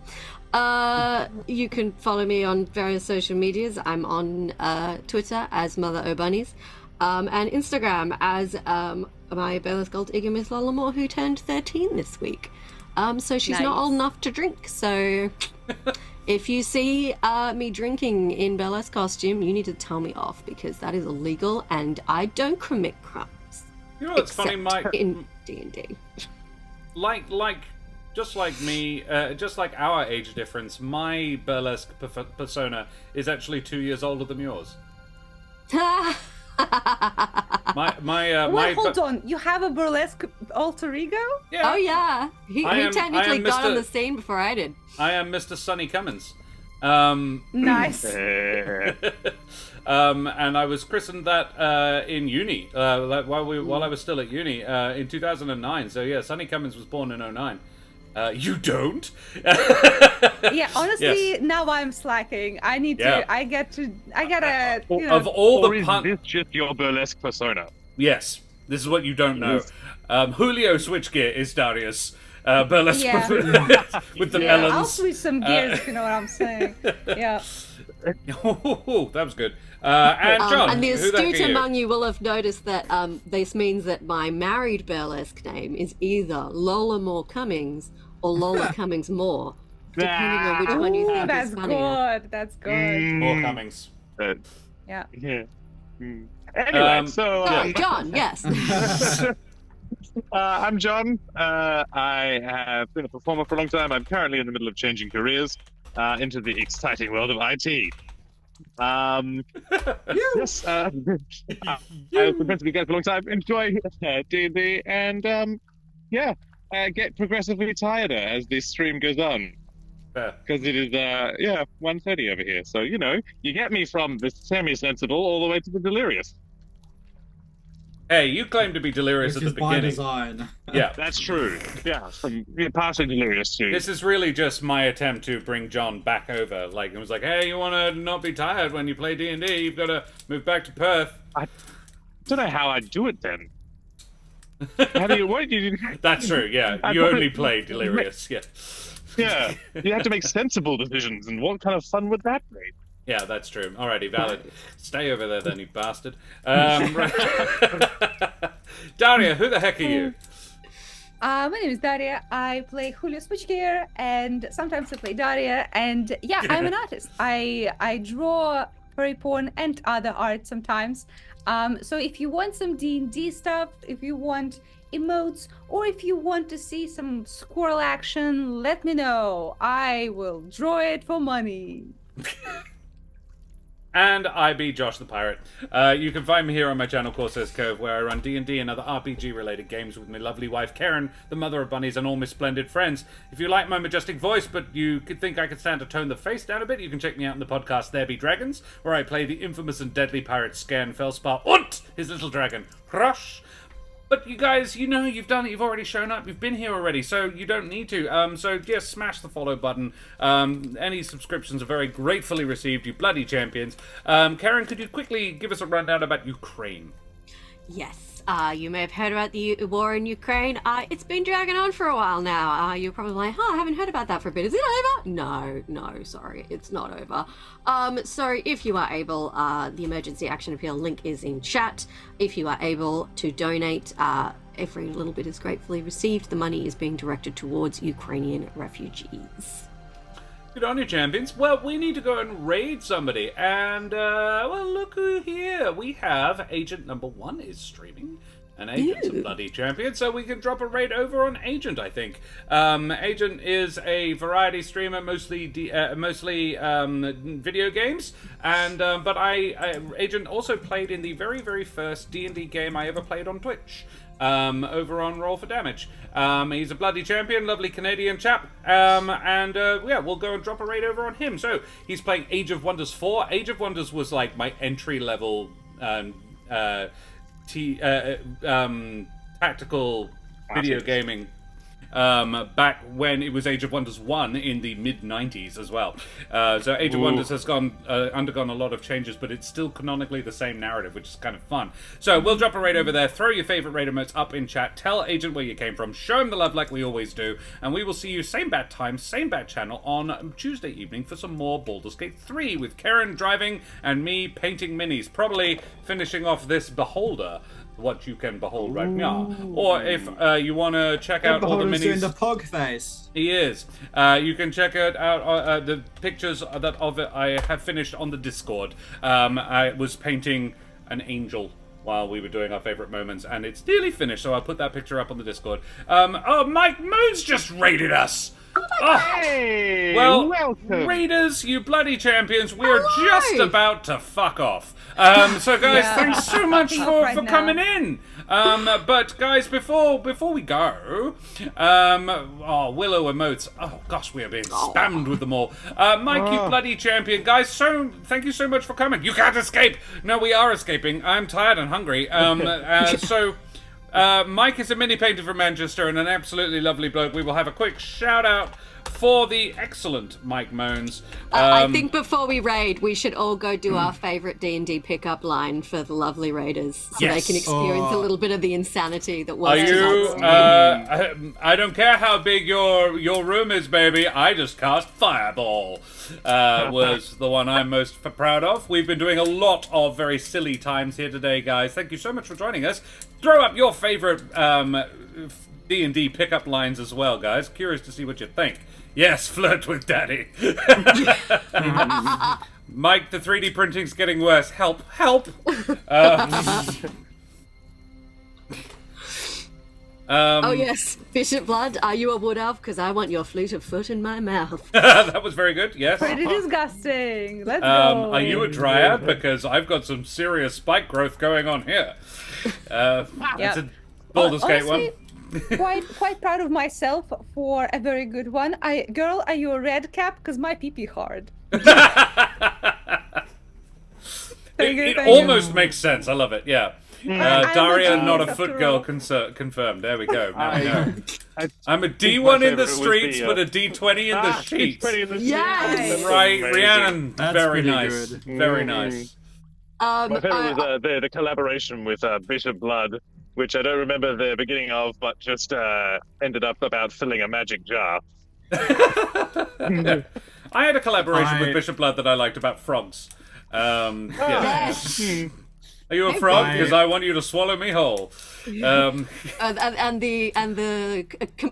Speaker 4: You can follow me on various social medias. I'm on Twitter as Mother O'Bunnies, and Instagram as my Burlesque Gold Igor Miss Lollamore, who turned 13 this week. So she's not old enough to drink. So if you see me drinking in burlesque costume, you need to tell me off, because that is illegal and I don't commit crimes.
Speaker 1: You know what's funny, Mike?
Speaker 4: In D&D.
Speaker 1: Just like me, just like our age difference, my burlesque persona is actually 2 years older than yours.
Speaker 3: Hold on. You have a burlesque alter ego?
Speaker 1: Yeah.
Speaker 4: Oh yeah, he technically got on the scene before I did.
Speaker 1: I am Mr. Sonny Cummins.
Speaker 3: Nice.
Speaker 1: And I was christened that in uni, while I was still at uni, in 2009. So yeah, Sonny Cummins was born in 09. You don't?
Speaker 3: Yeah, honestly,
Speaker 1: Yes.
Speaker 3: now I'm slacking. I need
Speaker 1: Yeah.
Speaker 3: to. I gotta. You know,
Speaker 1: Of all
Speaker 6: Or
Speaker 1: the
Speaker 6: is this just your burlesque persona?
Speaker 1: Yes, this is what you don't know. Julio Switchgear is Darius. Burlesque
Speaker 3: Yeah.
Speaker 1: with the
Speaker 3: I'll
Speaker 1: melons.
Speaker 3: switch some gears if you know what I'm saying. Yeah.
Speaker 1: That was good. And John,
Speaker 4: And the
Speaker 1: who the heck
Speaker 4: astute
Speaker 1: are you?
Speaker 4: among you will have noticed that this means that my married burlesque name is either Lola Moore Cummings or Lola Cummings Moore, depending on which one you
Speaker 3: Ooh,
Speaker 4: think
Speaker 3: that's
Speaker 4: is funnier.
Speaker 3: good. That's good.
Speaker 1: More Cummings.
Speaker 3: Yeah.
Speaker 6: Yeah. Anyway,
Speaker 4: Sorry, John, yes.
Speaker 6: I'm John. I have been a performer for a long time. I'm currently in the middle of changing careers into the exciting world of IT. Yes, I've been friends with you guys for a long time. Enjoy D&D, and get progressively tireder as this stream goes on.
Speaker 1: Fair.
Speaker 6: Because it is 1:30 over here. So you get me from the semi-sensible all the way to the delirious.
Speaker 1: Hey, you claim to be delirious
Speaker 5: Which
Speaker 1: at
Speaker 5: is
Speaker 1: the
Speaker 5: by
Speaker 1: beginning.
Speaker 5: design.
Speaker 1: Yeah.
Speaker 6: That's true. Yeah, from partially delirious too.
Speaker 1: This is really just my attempt to bring John back over. Like, it was like, hey, you want to not be tired when you play D&D? You've got to move back to Perth.
Speaker 6: I don't know how I do it then. How do you? What do you?
Speaker 1: That's true, yeah.
Speaker 6: I
Speaker 1: You
Speaker 6: probably-
Speaker 1: only play delirious, yeah.
Speaker 6: Yeah, you have to make sensible decisions, and what kind of fun would that be?
Speaker 1: Yeah, that's true. Alrighty, valid. Stay over there then, you bastard. Daria, who the heck are you?
Speaker 3: My name is Daria. I play Julio Switchgear, and sometimes I play Daria. And yeah, I'm an artist. I draw furry porn and other art sometimes. So if you want some D&D stuff, if you want emotes, or if you want to see some squirrel action, let me know. I will draw it for money.
Speaker 1: And I be Josh the Pirate. You can find me here on my channel Corsair's Cove, where I run D&D and other RPG-related games with my lovely wife Karen, the mother of bunnies, and all my splendid friends. If you like my majestic voice, but you could think I could stand to tone the face down a bit, you can check me out in the podcast There Be Dragons, where I play the infamous and deadly pirate Scan Felspar und his little dragon, Crush. But you guys, you know you've done it, you've already shown up, you've been here already, so you don't need to. So just smash the follow button. Any subscriptions are very gratefully received, you bloody champions. Karen, could you quickly give us a rundown about Ukraine?
Speaker 4: Yes, you may have heard about the war in Ukraine. It's been dragging on for a while now. You're probably like, I haven't heard about that for a bit. Is it over? No, sorry, it's not over. So if you are able, the emergency action appeal link is in chat. If you are able to donate, every little bit is gratefully received. The money is being directed towards Ukrainian refugees.
Speaker 1: Good on you, champions. Well, we need to go and raid somebody. And, well, look who here. We have Agent number 1 is streaming. And Agent's a bloody champion, so we can drop a raid over on Agent, I think. Agent is a variety streamer, mostly video games. And but Agent also played in the very, very first D&D game I ever played on Twitch. Over on Roll for Damage. He's a bloody champion, lovely Canadian chap. We'll go and drop a raid over on him. So, he's playing Age of Wonders 4. Age of Wonders was like my entry-level tactical video gaming back when it was Age of Wonders 1 in the mid-90s as well. So Age of Wonders has undergone a lot of changes, but it's still canonically the same narrative, which is kind of fun. So we'll drop a raid over there, throw your favourite raid emotes up in chat, tell Agent where you came from, show him the love like we always do, and we will see you same bat time, same bat channel on Tuesday evening for some more Baldur's Gate 3 with Karen driving and me painting minis, probably finishing off this Beholder, what you can behold right now. Or if you want to check out all the minis,
Speaker 5: doing the pog face.
Speaker 1: he is. You can check out the pictures of it I have finished on the Discord. I was painting an angel while we were doing our favourite moments, and it's nearly finished, so I'll put that picture up on the Discord. Oh, Mike Moon's just raided us!
Speaker 6: Hey,
Speaker 1: Well,
Speaker 6: welcome.
Speaker 1: Raiders, you bloody champions, we are just about to fuck off. So guys,
Speaker 3: Yeah.
Speaker 1: thanks so much
Speaker 3: Right
Speaker 1: for
Speaker 3: now.
Speaker 1: coming in. But guys, before we go, Willow emotes. Oh gosh, we are being spammed with them all. Mike, you bloody champion, guys. So thank you so much for coming. You can't escape. No, we are escaping. I'm tired and hungry. Mike is a mini painter from Manchester and an absolutely lovely bloke. We will have a quick shout out for the excellent Mike Moans.
Speaker 4: I think before we raid, we should all go do our favourite D&D pickup line for the lovely raiders, so they
Speaker 1: Yes.
Speaker 4: can experience a little bit of the insanity that
Speaker 1: Are
Speaker 4: was
Speaker 1: you?
Speaker 4: tonight's
Speaker 1: I don't care how big your room is, baby. I just cast Fireball. Was the one I'm most proud of. We've been doing a lot of very silly times here today, guys. Thank you so much for joining us. Throw up your favorite D&D pickup lines as well, guys. Curious to see what you think. Yes, flirt with daddy. Mike, the 3D printing's getting worse. Help, help.
Speaker 4: Oh yes, Bishop Blood, are you a wood elf? Because I want your fleet of foot in my mouth.
Speaker 1: That was very good, yes.
Speaker 3: Pretty disgusting. Let's go.
Speaker 1: Are you a dryad? Because I've got some serious spike growth going on here. That's a Baldur's Gate one.
Speaker 3: Honestly, quite proud of myself for a very good one. Girl, are you a red cap? Because my pee hard.
Speaker 1: It almost makes sense. I love it. Yeah.
Speaker 3: I'm
Speaker 1: Daria,
Speaker 3: a
Speaker 1: not a
Speaker 3: genius
Speaker 1: foot
Speaker 3: after
Speaker 1: girl,
Speaker 3: all.
Speaker 1: confirmed. There we go. Now I know.
Speaker 6: I
Speaker 1: I'm a
Speaker 6: think
Speaker 1: D1
Speaker 6: my
Speaker 1: in the
Speaker 6: favourite was
Speaker 1: streets,
Speaker 6: the,
Speaker 1: but a D20 in the sheets.
Speaker 4: Yes!
Speaker 6: That's
Speaker 1: Right,
Speaker 6: amazing.
Speaker 1: Rhiannon.
Speaker 5: That's
Speaker 1: Very
Speaker 5: pretty
Speaker 1: nice.
Speaker 5: good.
Speaker 1: Very nice.
Speaker 6: My favourite was the collaboration with Bishop Blood, which I don't remember the beginning of, but just ended up about filling a magic jar.
Speaker 1: I had a collaboration with
Speaker 5: I-
Speaker 1: Bishop Blood that I liked about frogs. Yeah.
Speaker 4: Yes.
Speaker 1: Are you a frog?
Speaker 5: I-
Speaker 1: Because I want you to swallow me whole.
Speaker 4: And the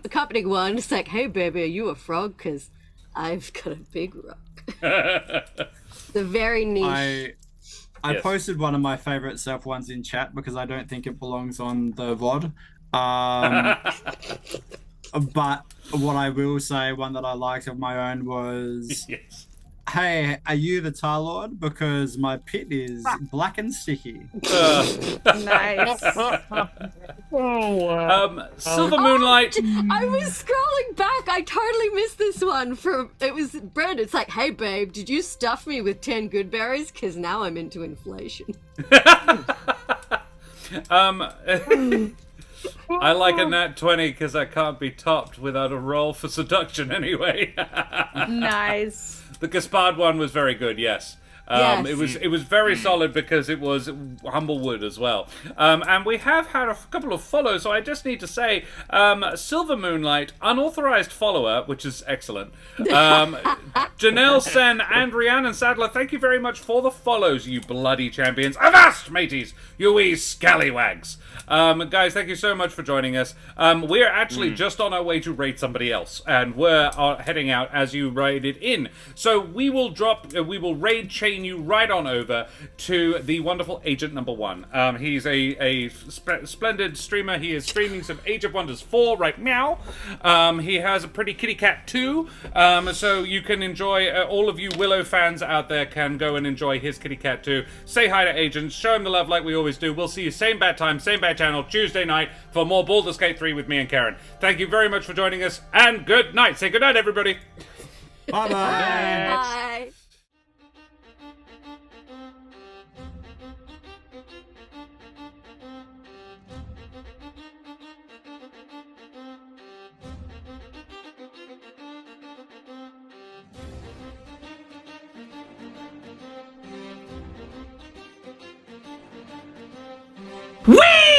Speaker 4: accompanying one, it's like, hey baby, are you a frog? Because I've got a big rock. The very niche.
Speaker 5: I
Speaker 1: Yes.
Speaker 5: posted one of my favorite self ones in chat because I don't think it belongs on the VOD. But what I will say, one that I liked of my own was,
Speaker 1: Yes.
Speaker 5: hey, are you the Tar Lord? Because my pit is black and sticky.
Speaker 3: Nice.
Speaker 6: Oh, wow.
Speaker 1: Silver Moonlight.
Speaker 4: I was scrolling back. I totally missed this one from. It was Brent. It's like, hey babe, did you stuff me with 10 good berries? Because now I'm into inflation.
Speaker 1: I like a nat 20 because I can't be topped without a roll for seduction anyway.
Speaker 3: Nice.
Speaker 1: The Gaspard one was very good, yes.
Speaker 4: Yes.
Speaker 1: It was very solid because it was Humblewood as well. And we have had a couple of follows, so I just need to say, Silver Moonlight, unauthorized follower, which is excellent. Janelle Sen and Rhiannon Sadler, thank you very much for the follows, you bloody champions. Avast, mateys, you wee scallywags. Guys, thank you so much for joining us. We're actually just on our way to raid somebody else, and we're heading out as you raided in. So we will raid chain you right on over to the wonderful Agent Number 1. He's a splendid streamer. He is streaming some Age of Wonders 4 right now. He has a pretty kitty cat too, so you can enjoy, all of you Willow fans out there can go and enjoy his kitty cat too. Say hi to Agent, show him the love like we always do. We'll see you same bad time, same bad channel, Tuesday night for more Baldur's Gate 3 with me and Karen. Thank you very much for joining us, and good night. Say good night, everybody.
Speaker 5: Bye bye.
Speaker 4: Bye.
Speaker 1: Whee!